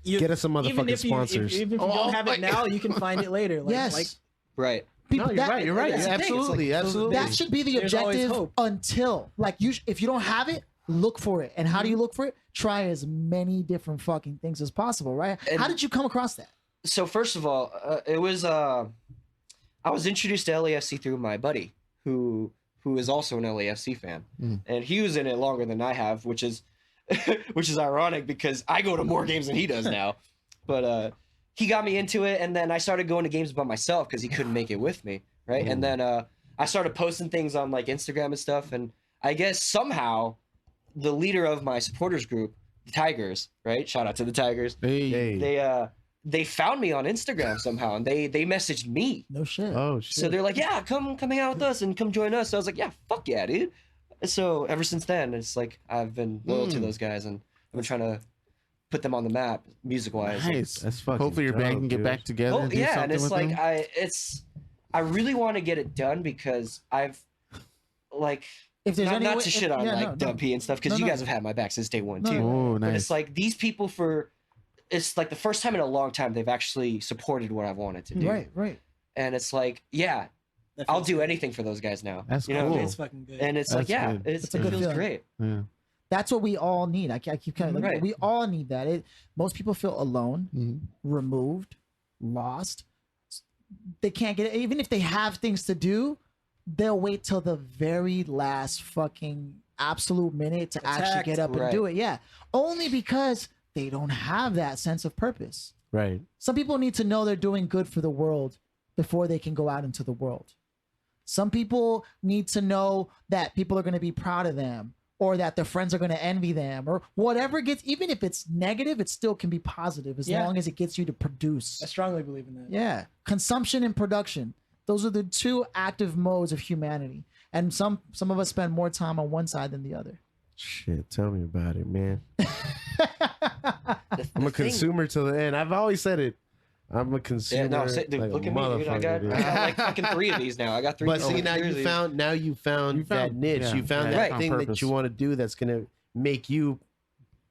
get us some motherfucking sponsors. Even if you don't have it now, you can find it later. Like, yes. Right. People, you're right. You're right. Absolutely. That should be the objective until, like, if you don't have it, look for it. And how do you look for it? Try as many different fucking things as possible, right? And how did you come across that? So first of all, it was I was introduced to LAFC through my buddy who is also an LAFC fan, and he was in it longer than I have, which is ironic because I go to more games than he does now, but. He got me into it, and then I started going to games by myself because he couldn't make it with me, right? And then I started posting things on like Instagram and stuff, and I guess somehow the leader of my supporters group, the Tigers, right? Shout out to the Tigers. Hey. They found me on Instagram somehow, and they messaged me. No shit. Oh shit. So they're like, yeah, come hang out with us and come join us. So I was like, yeah, fuck yeah, dude. So ever since then, it's like I've been loyal to those guys, and I've been trying to put them on the map music wise. Nice. That's fucking hopefully your band can get back together. And yeah, and it's like I really want to get it done because I've like if there's not to shit on Dub P and stuff because you guys have had my back since day one too. Oh, nice. But it's like these people it's like the first time in a long time they've actually supported what I've wanted to do. Right. And it's like, yeah, I'll do anything for those guys now. That's you know cool. what I mean? It's fucking good. And it's That's like, yeah, good. it feels great. Yeah. That's what we all need. I keep kind of like, we all need that. Most people feel alone, removed, lost. They can't get it. Even if they have things to do, they'll wait till the very last fucking absolute minute to actually get up and do it. Yeah. Only because they don't have that sense of purpose. Right. Some people need to know they're doing good for the world before they can go out into the world. Some people need to know that people are going to be proud of them, or that their friends are going to envy them, or whatever even if it's negative, it still can be positive as long as it gets you to produce. I strongly believe in that. Yeah. Consumption and production. Those are the two active modes of humanity. And some of us spend more time on one side than the other. Shit, tell me about it, man. I'm a consumer till the end. I've always said it. I'm a consumer. Yeah, no, dude, like look at me. Dude, I got like fucking 3 of these now. I got 3. But see, now you found that niche. You found that thing that you want to do that's gonna make you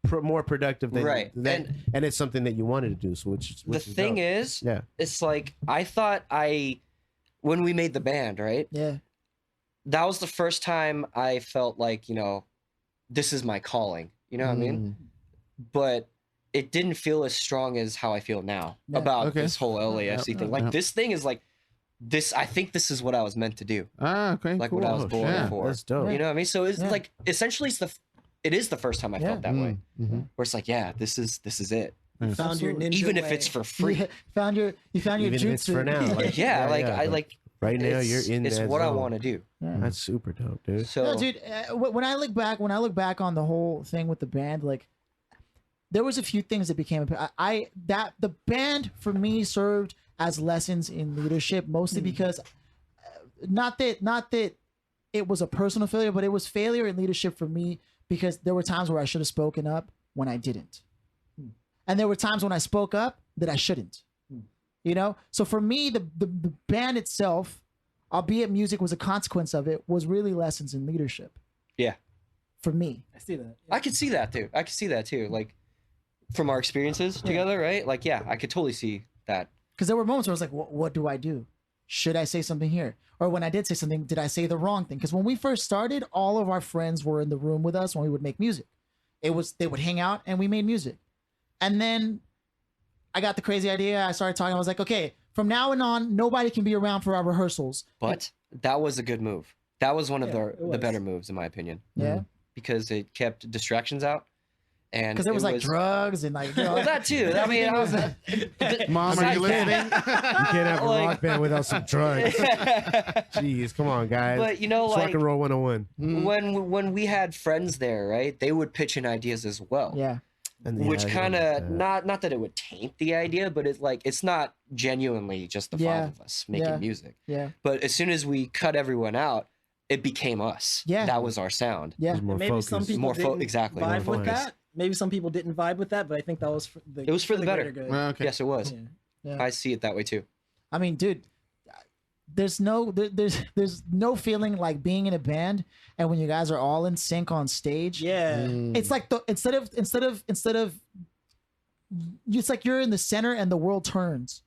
more productive than that, and it's something that you wanted to do. So which the thing is, it's like I thought when we made the band, right? Yeah, that was the first time I felt like, this is my calling. You know what I mean? But it didn't feel as strong as how I feel now about this whole LAFC thing. Like this thing is like this. I think this is what I was meant to do. Ah, okay, like cool. what I was born for. That's dope. You know what I mean? So it's like essentially it's it is the first time I felt that way. Where it's like, yeah, this is it. You found your ninja even way. if it's for free. You found your Even if it's jutsu. for now. Like, yeah, I like. Right now, you're in. It's that what I zone. want to do. Yeah. That's super dope, dude. So, No, dude, when I look back on the whole thing with the band, like there was a few things that became that the band for me served as lessons in leadership, mostly because not that it was a personal failure, but it was failure in leadership for me because there were times where I should have spoken up when I didn't, and there were times when I spoke up that I shouldn't. You know, so for me, the band itself, albeit music was a consequence of it, was really lessons in leadership. Yeah. For me. I see that. I could see that too. Like from our experiences together, right? Like, yeah, I could totally see that. Because there were moments where I was like, what do I do? Should I say something here? Or when I did say something, did I say the wrong thing? Because when we first started, all of our friends were in the room with us when we would make music. They would hang out and we made music. And then I got the crazy idea. I started talking. I was like, okay, from now on, nobody can be around for our rehearsals. But that was a good move. That was one of the better moves, in my opinion. Yeah. Because it kept distractions out. And because there was like drugs and like, you know, well, that too. I mean, I was Mom, are you listening? You can't have a rock band without some drugs. Jeez, come on, guys. But you know, it's like rock and roll 101. When we had friends there, right? They would pitch in ideas as well. Yeah. Which kind of not that it would taint the idea, but it's like it's not genuinely just the five of us making music. Yeah. But as soon as we cut everyone out, it became us. Yeah. That was our sound. Yeah. More Maybe focus. some people More didn't exactly. vibe More with focus. that. Maybe some people didn't vibe with that, but I think that was it was for the better. greater good. Well, okay. Yes, it was. Yeah. Yeah. I see it that way too. I mean, dude, there's no feeling like being in a band and when you guys are all in sync on stage. Yeah. It's like instead of it's like you're in the center and the world turns.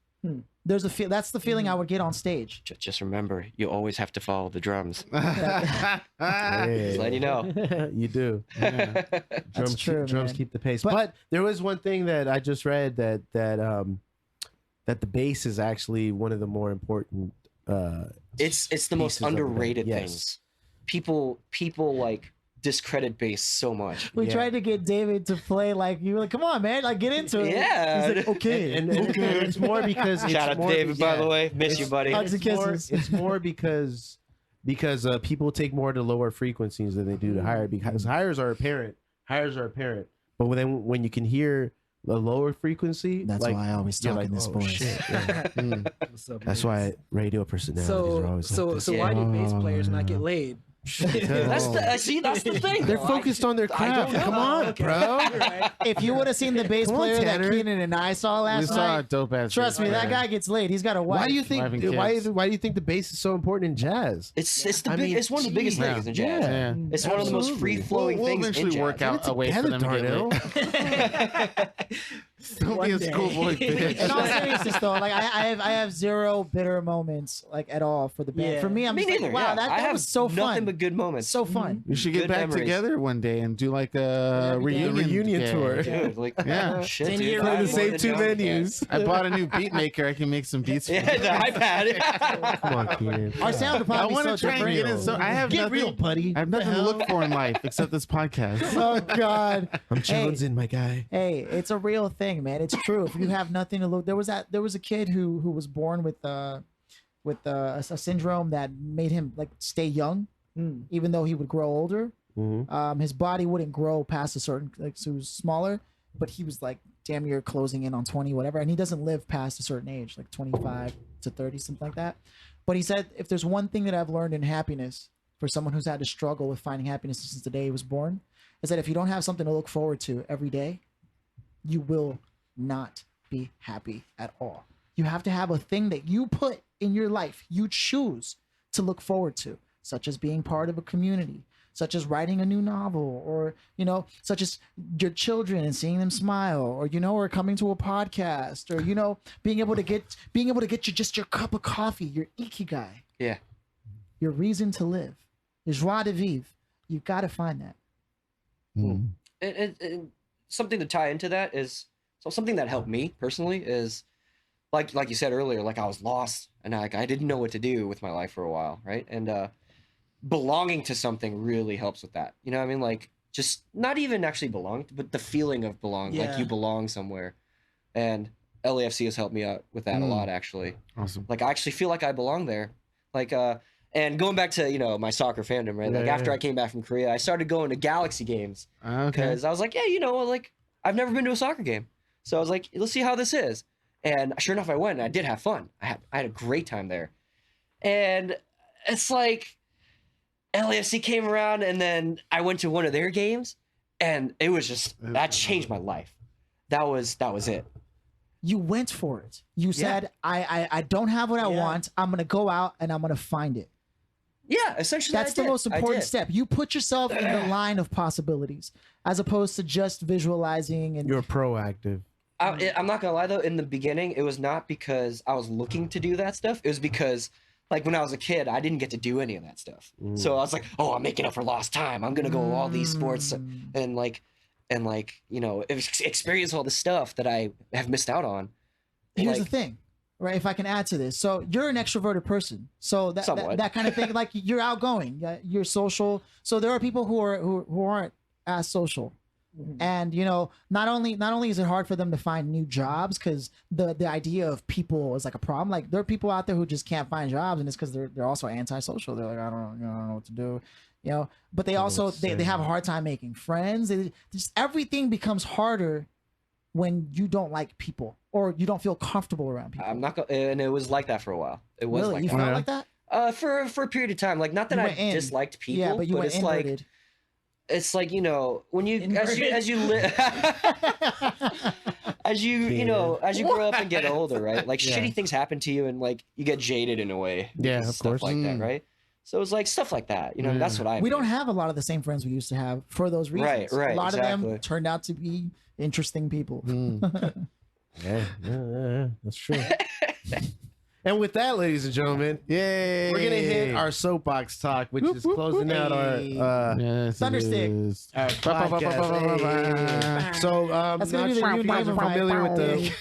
There's that's the feeling I would get on stage. Just remember, you always have to follow the drums. Hey. Just let you know. You do. Yeah. Drums, true, drums man. keep the pace. But there was one thing that I just read that the bass is actually one of the more important. It's the most pieces of the band. underrated Yes. things. People like discredit bass so much. We tried to get David to play like you were like, come on, man, like get into it. Yeah. He's like, okay, And it's more because it's Shout out to more- David, by yeah. the way. Miss you, buddy. Hugs and kisses. It's more because people take more to lower frequencies than they do to higher, because higher are apparent, but when you can hear the lower frequency, That's like, why I always you're talk like, in this oh, voice. shit, yeah. What's up, That's man? why radio personalities are always So like this. why do bass players not get laid? That's the thing. They're though. focused on their craft. know. Come on, Okay. bro. You're right. If you would have seen the bass Come on, player that Tanner. Cianan and I saw We last saw a night, dope ass. trust me, that guy gets laid. He's got a wife. Why do you think? Wife and Why kids. do you think the bass is so important in jazz? It's mean, one of the biggest geez. things in jazz. Yeah. It's one of the most Absolutely. free flowing We'll things in eventually jazz. work out a way for them to get Darnell. lit. Don't be a One day. schoolboy bitch. In all seriousness, though, like I have zero bitter moments like at all for the band. Yeah. For me, I'm Me just like, neither. wow, yeah. that I have was so nothing fun. but good moments. So fun. We should get Good back memories. together one day and do like a reunion tour. Dude, like Yeah. shit, 10 dude. year I'm Play the more same than two down with that. menus. I bought a new beat maker. I can make some beats. For Yeah, you. the iPad. Come on, Keenan. Our sound would I probably want be to so try and get different. in. So I have Get nothing. real, buddy. I have nothing to look for in life except this podcast. Oh God. I'm Jonesing, my guy. Hey, it's a real thing, man. It's true. If you have nothing to look, there was a kid who was born with a syndrome that made him like stay young, even though he would grow older. Mm-hmm. His body wouldn't grow past a certain, like, so he was smaller, but he was like damn near closing in on 20, whatever, and he doesn't live past a certain age, like 25 to 30, something like that. But he said, if there's one thing that I've learned in happiness for someone who's had to struggle with finding happiness since the day he was born, is that if you don't have something to look forward to every day, you will not be happy at all. You have to have a thing that you put in your life, you choose to look forward to, such as being part of a community, such as writing a new novel, or, you know, such as your children and seeing them smile, or, you know, or coming to a podcast, or, you know, being able to get you just your cup of coffee, your ikigai, Yeah. your reason to live, your joie de vivre. You got to find that. And something to tie into that is something that helped me personally is like you said earlier, like I was lost and I didn't know what to do with my life for a while, right? And belonging to something really helps with that. You know what I mean? Like just not even actually belong, but the feeling of belong, like you belong somewhere. And LAFC has helped me out with that a lot, actually. Awesome. Like I actually feel like I belong there. Like and going back to, you know, my soccer fandom, right? Like after I came back from Korea, I started going to Galaxy games because I was like, yeah, you know, like I've never been to a soccer game, so I was like, let's see how this is. And sure enough, I went and I did have fun. I had a great time there. And it's like LAFC came around, and then I went to one of their games, and it was just that changed my life. That was it. You went for it. You said, I don't have what I want. I'm gonna go out and I'm gonna find it. Yeah, essentially. That's the most important step. You put yourself in the line of possibilities, as opposed to just visualizing. And you're proactive. I'm not gonna lie though. In the beginning, it was not because I was looking to do that stuff. It was because, like, when I was a kid, I didn't get to do any of that stuff. So I was like, oh, I'm making up for lost time. I'm gonna go to all these sports and you know, experience all the stuff that I have missed out on. Here's the thing, right? If I can add to this, so you're an extroverted person, so that kind of thing, like you're outgoing, you're social. So there are people who aren't as social. And you know, not only is it hard for them to find new jobs because the idea of people is like a problem. Like there are people out there who just can't find jobs, and it's because they're also antisocial. They're like, I don't know what to do, you know. But they also they have a hard time making friends. Just everything becomes harder when you don't like people or you don't feel comfortable around people. I'm not gonna, and it was like that for a while. It was really? like you that. felt like that for a period of time. Like not that I disliked people, but it's inverted. Like. It's like, you know, when you as you grow up and get older, right? Like shitty things happen to you and like you get jaded in a way. Yeah, of stuff course. Like that, right? So it's like stuff like that. You know, that's what We don't have a lot of the same friends we used to have for those reasons. Right. A lot of them turned out to be interesting people. Yeah, that's true. And with that, ladies and gentlemen, we're gonna hit our soapbox talk, which is closing out our Thunderstick. So, not sure if you guys are familiar with the.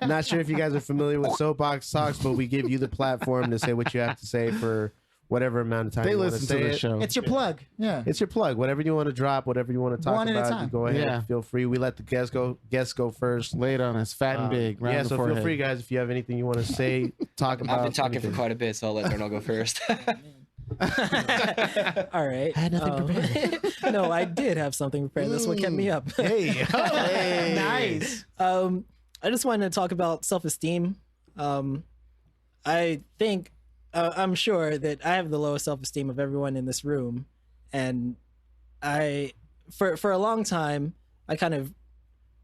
Not sure if you guys are familiar with soapbox talks, but we give you the platform to say what you have to say for whatever amount of time they you listen want to say to the show. It's your plug. Yeah, it's your plug. Whatever you want to drop, whatever you want to talk One at a about, time. you go ahead. Yeah. Feel free. We let the guests go first. Lay it on us, fat and big. Yeah, so feel free, guys, if you have anything you want to say, talk about. I've been talking for quite a bit, so I'll let Darnell go first. All right. I had nothing prepared. No, I did have something prepared. That's what kept me up. Hey, nice. I just wanted to talk about self-esteem. I think I'm sure that I have the lowest self-esteem of everyone in this room, and for a long time I kind of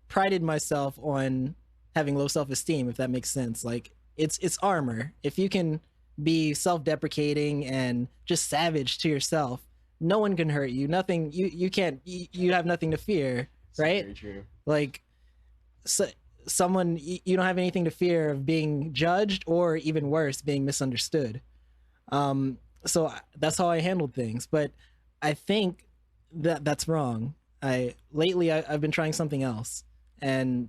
prided myself on having low self-esteem, if that makes sense. Like it's armor. If you can be self-deprecating and just savage to yourself, no one can hurt you. Nothing. You have nothing to fear, right? Very true. Like someone, you don't have anything to fear of being judged, or even worse, being misunderstood. So that's how I handled things. But I think that's wrong. Lately I've been trying something else, and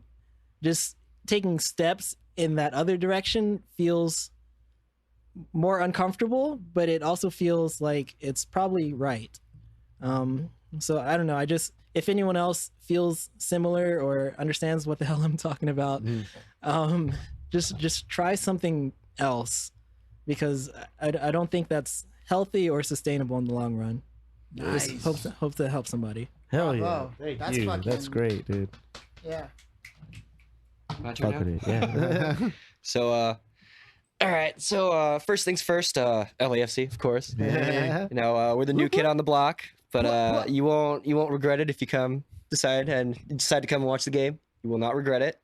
just taking steps in that other direction feels more uncomfortable, but it also feels like it's probably right. So I don't know. If anyone else feels similar or understands what the hell I'm talking about, just try something else, because I don't think that's healthy or sustainable in the long run. Nice. Just hope to help somebody. hell yeah! Bravo. Thank That's you. fucking- That's great, dude. Yeah. My turn Fuck now? with it. Yeah. So, all right. So, first things first, LAFC, of course. Yeah. You know, we're the new kid on the block, but you won't regret it if you decide to come and watch the game. You will not regret it.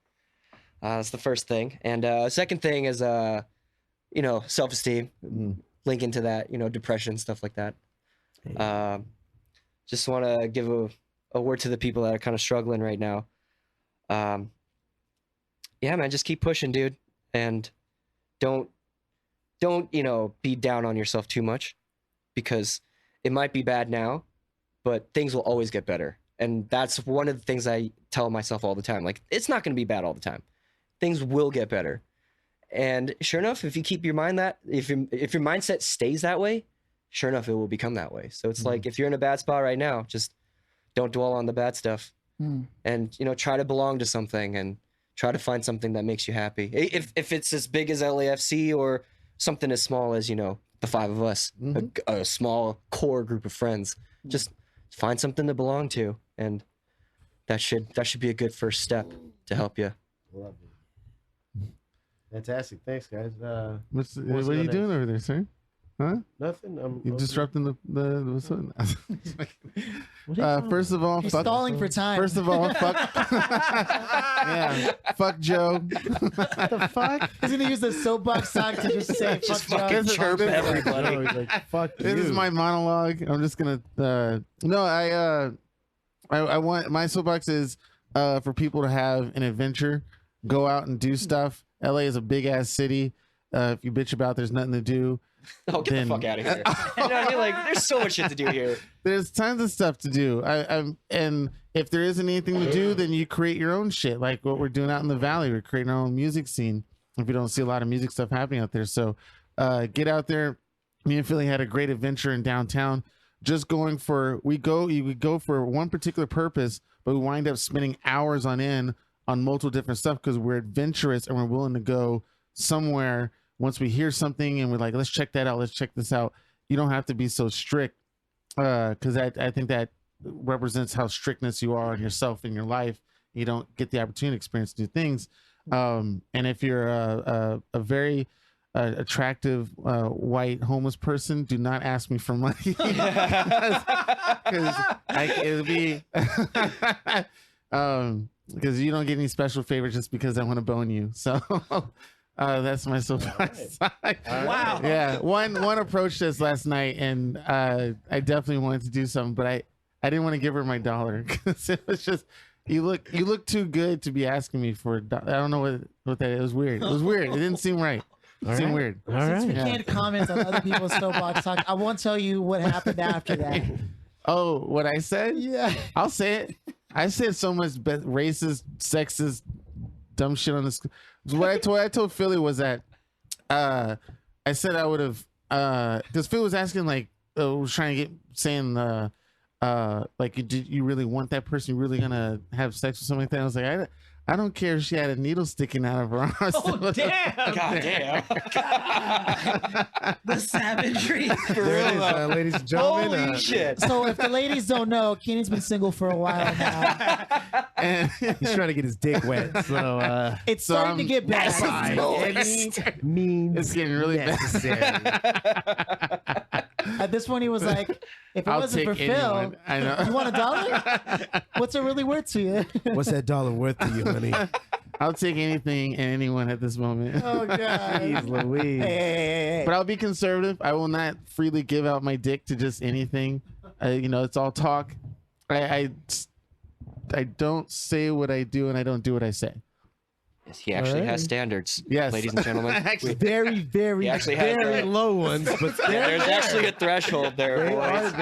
That's the first thing. And second thing is, you know, self-esteem. Link into that, you know, depression, stuff like that. Just want to give a word to the people that are kind of struggling right now. Yeah, man, just keep pushing, dude, and don't you know, be down on yourself too much, because it might be bad now, but things will always get better. And that's one of the things I tell myself all the time. Like, it's not going to be bad all the time. Things will get better. And sure enough, if you keep your mind if your mindset stays that way, sure enough, it will become that way. So it's like, if you're in a bad spot right now, just don't dwell on the bad stuff, and try to belong to something and try to find something that makes you happy. If it's as big as LAFC or something as small as the 5 of us, a small core group of friends, just find something to belong to, and that should be a good first step to help you. Love it. Fantastic. Thanks, guys. What are you doing over there, sir? Huh? Nothing. You're disrupting the first of all, He's fuck, stalling for time. First of all, fuck. Yeah, fuck Joe. The fuck? He's gonna use the soapbox talk to just say Just fuck fucking Joe. chirp everybody. He's like, fuck This you. is my monologue. I'm just gonna. I want my soapbox is for people to have an adventure, go out and do stuff. LA is a big ass city. If you bitch about there's nothing to do. Oh, get the fuck out of here. You know what I mean? Like, there's so much shit to do here. There's tons of stuff to do. And if there isn't anything to do, then you create your own shit. Like what we're doing out in the valley. We're creating our own music scene. If you don't see a lot of music stuff happening out there. So get out there. Me and Philly had a great adventure in downtown. Just going for, we go for one particular purpose, but we wind up spending hours on end on multiple different stuff because we're adventurous and we're willing to go somewhere. Once we hear something and we're like, let's check that out, let's check this out. You don't have to be so strict because I think that represents how strictness you are on yourself in your life. You don't get the opportunity to experience new things. And if you're a very attractive white homeless person, do not ask me for money because it'll be because you don't get any special favors just because I want to bone you. So that's my soapbox. Wow. Yeah, one approached us last night, and I definitely wanted to do something, but I didn't want to give her my $1 because it was just you look too good to be asking me for $1. I don't know what that is. It was weird. It was weird. It didn't seem right. It seemed weird. All Since we right. can't comment on other people's soapbox talk, I won't tell you what happened after that. Oh, what I said? Yeah. I'll say it. I said so much racist, sexist, dumb shit on this. What I told Philly was that I said I would have because Phil was asking was trying to saying did you really want that person? You really gonna have sex or something like that? I was like, I don't care if she had a needle sticking out of her arm. Oh, damn. God damn. The savagery. There it is, ladies and gentlemen. Holy shit. So if the ladies don't know, Keenan's been single for a while now. And He's trying to get his dick wet. So It's So starting to get bad. by any means it's getting really necessary. At this point, he was like, if it I'll wasn't for take anyone. Phil, I know. you want $1? What's it really worth to you? What's that $1 worth to you, honey? I'll take anything and anyone at this moment. Oh, God. Jeez Louise. Hey. But I'll be conservative. I will not freely give out my dick to just anything. It's all talk. I don't say what I do and I don't do what I say. He actually Alright. has standards, Yes. ladies and gentlemen. Actually, Very, very, He actually has very that. low ones, but There's actually a threshold there, they are boys.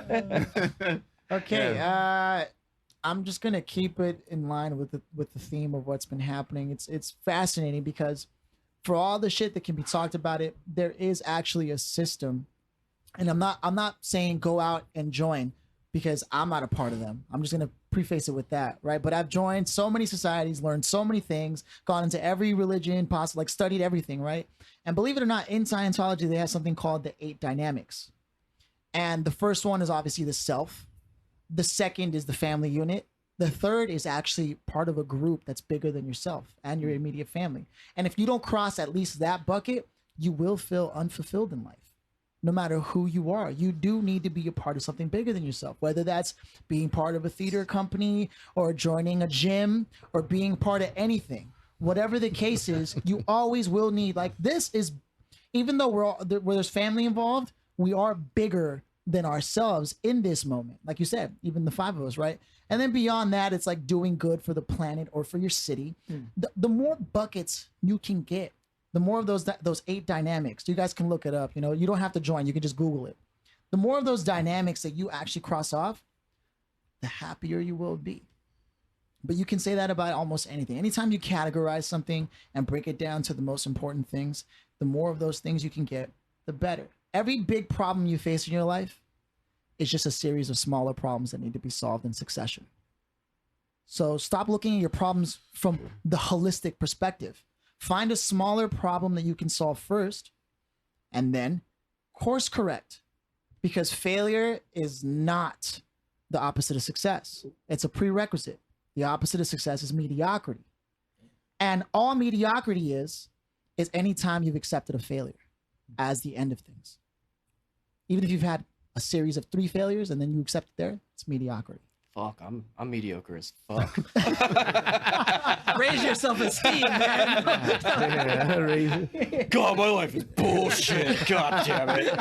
there. Okay, I'm just gonna keep it in line with the theme of what's been happening. It's fascinating because for all the shit that can be talked about it, there is actually a system, and I'm not saying go out and join because I'm not a part of them. I'm just gonna preface it with that, right? But I've joined so many societies, learned so many things, gone into every religion possible, studied everything, right? And believe it or not, in Scientology they have something called the 8 dynamics, and the first one is obviously the self. The second is the family unit. The third is actually part of a group that's bigger than yourself and your immediate family. And if you don't cross at least that bucket, you will feel unfulfilled in life. No matter who you are, you do need to be a part of something bigger than yourself, whether that's being part of a theater company or joining a gym or being part of anything. Whatever the case is, you always will need, this is, even though where there's family involved, we are bigger than ourselves in this moment. Like you said, even the 5 of us, right? And then beyond that, it's like doing good for the planet or for your city. The more buckets you can get, the more of those 8 dynamics, you guys can look it up. You don't have to join. You can just Google it. The more of those dynamics that you actually cross off, the happier you will be. But you can say that about almost anything. Anytime you categorize something and break it down to the most important things, the more of those things you can get, the better. Every big problem you face in your life, is just a series of smaller problems that need to be solved in succession. So stop looking at your problems from the holistic perspective. Find a smaller problem that you can solve first, and then course correct. Because failure is not the opposite of success. It's a prerequisite. The opposite of success is mediocrity. And all mediocrity is any time you've accepted a failure as the end of things. Even if you've had a series of 3 failures and then you accept it there, it's mediocrity. Fuck, I'm mediocre as fuck. Raise your self-esteem, man. God, my life is bullshit. God damn it.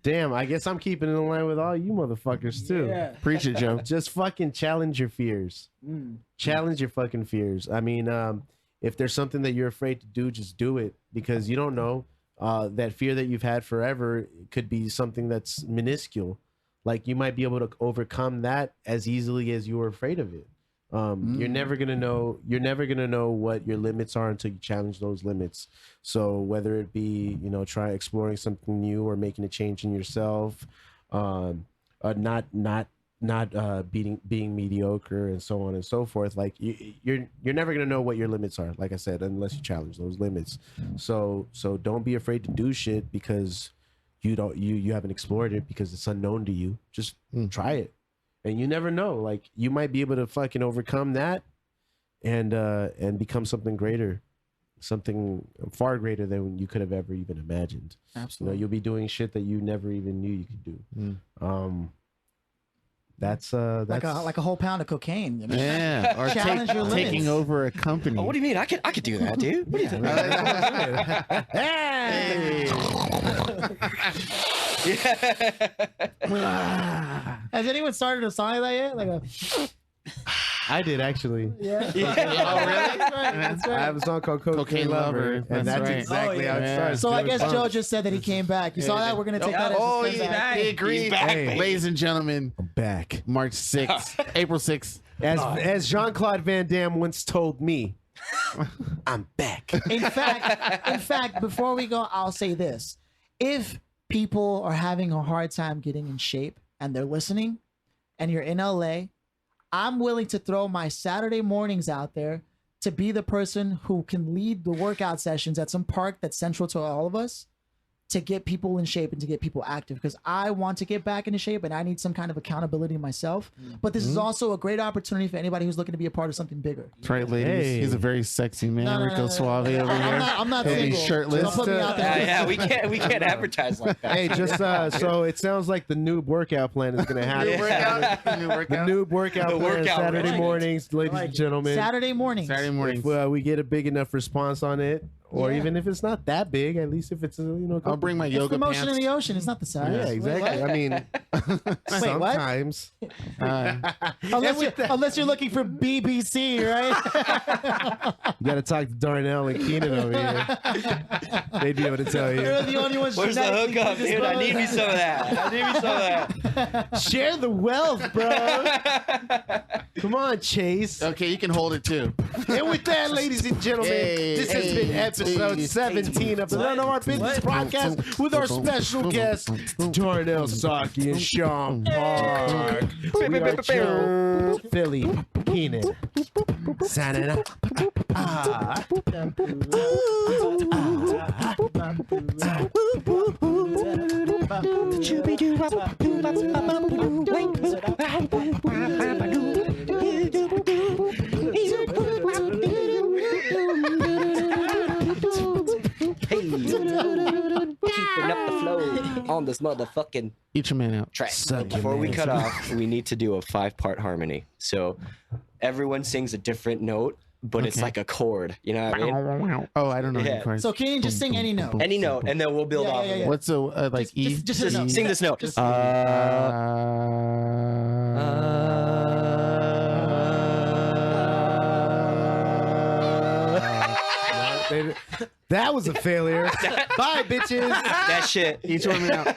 Damn, I guess I'm keeping it in line with all you motherfuckers too. Yeah. Preach it, Joe. Just fucking challenge your fears. Challenge your fucking fears. I mean, if there's something that you're afraid to do, just do it, because you don't know. That fear that you've had forever could be something that's minuscule. Like you might be able to overcome that as easily as you were afraid of it. You're never gonna know. You're never gonna know what your limits are until you challenge those limits. So whether it be, you know, try exploring something new or making a change in yourself, not being mediocre and so on and so forth. Like you're never gonna know what your limits are, like I said, unless you challenge those limits. So don't be afraid to do shit because you haven't explored it, because it's unknown to you. Just try it, and you never know. Like you might be able to fucking overcome that and become something greater, something far greater than you could have ever even imagined. Absolutely. You know, you'll be doing shit that you never even knew you could do. That's like a whole pound of cocaine. I mean, Yeah, or challenge your limits. taking over a company. Oh, what do you mean? I could do that, dude. What do you think? Hey! Has anyone started a song like that yet? Like a I did actually. yeah. Oh, really? That's right. I have a song called Cocaine Lover, and that's right. exactly how it Yeah. started. So I Joe guess was Joe pumped. just said that he came back. You saw that? We're gonna take that as Oh, a he's spin back. back. He agreed. He's back, baby. Ladies and gentlemen, I'm back. March 6th, April 6th. As Jean-Claude Van Damme once told me, I'm back. In fact, before we go, I'll say this: if people are having a hard time getting in shape and they're listening, and you're in LA, I'm willing to throw my Saturday mornings out there to be the person who can lead the workout sessions at some park that's central to all of us, to get people in shape and to get people active, because I want to get back into shape and I need some kind of accountability myself. But this is also a great opportunity for anybody who's looking to be a part of something bigger. That's right, ladies. Hey. He's a very sexy man, No, Rico Suave over here. I'm not He'll be single. shirtless. Don't put me out there. Yeah, we can't advertise like that. Hey, just so it sounds like the NOOB workout plan is gonna happen. The NOOB workout plan workout Saturday regimen. mornings, ladies and gentlemen. Saturday mornings. Saturday morning. If we get a big enough response on it, or Yeah. even if it's not that big, at least if it's I'll bring my It's yoga the motion pants. in the ocean. It's not the size. Yeah, exactly. I mean, what? sometimes. Unless you're looking for BBC, right? You got to talk to Darnell and Cianan over here. They'd be able to tell You're you. the only ones. Where's the genetically hookup, dude? I need me predisposed. some of that. I need me some of that. Share the wealth, bro. Come on, Chase. Okay, you can hold it too. And with that, ladies and gentlemen, this has been episode 17 of the None of Our Business podcast with our special guests, Darnell Saki and Sean Park. We are Joe, Phillip, Cianan, signing up. Keeping up the flow on this motherfucking Eat your man out. track. Suck Before your we man. cut off, we need to do a 5-part harmony. So everyone sings a different note, but it's Okay. like a chord. You know what I mean? Oh, I don't know Yeah. any chords. So can you just sing any note? Any note, and then we'll build Yeah, off yeah, of yeah. it. What's the like E? Just a note. Sing this note. Just- That was a failure. Bye, bitches. That shit. Each one out.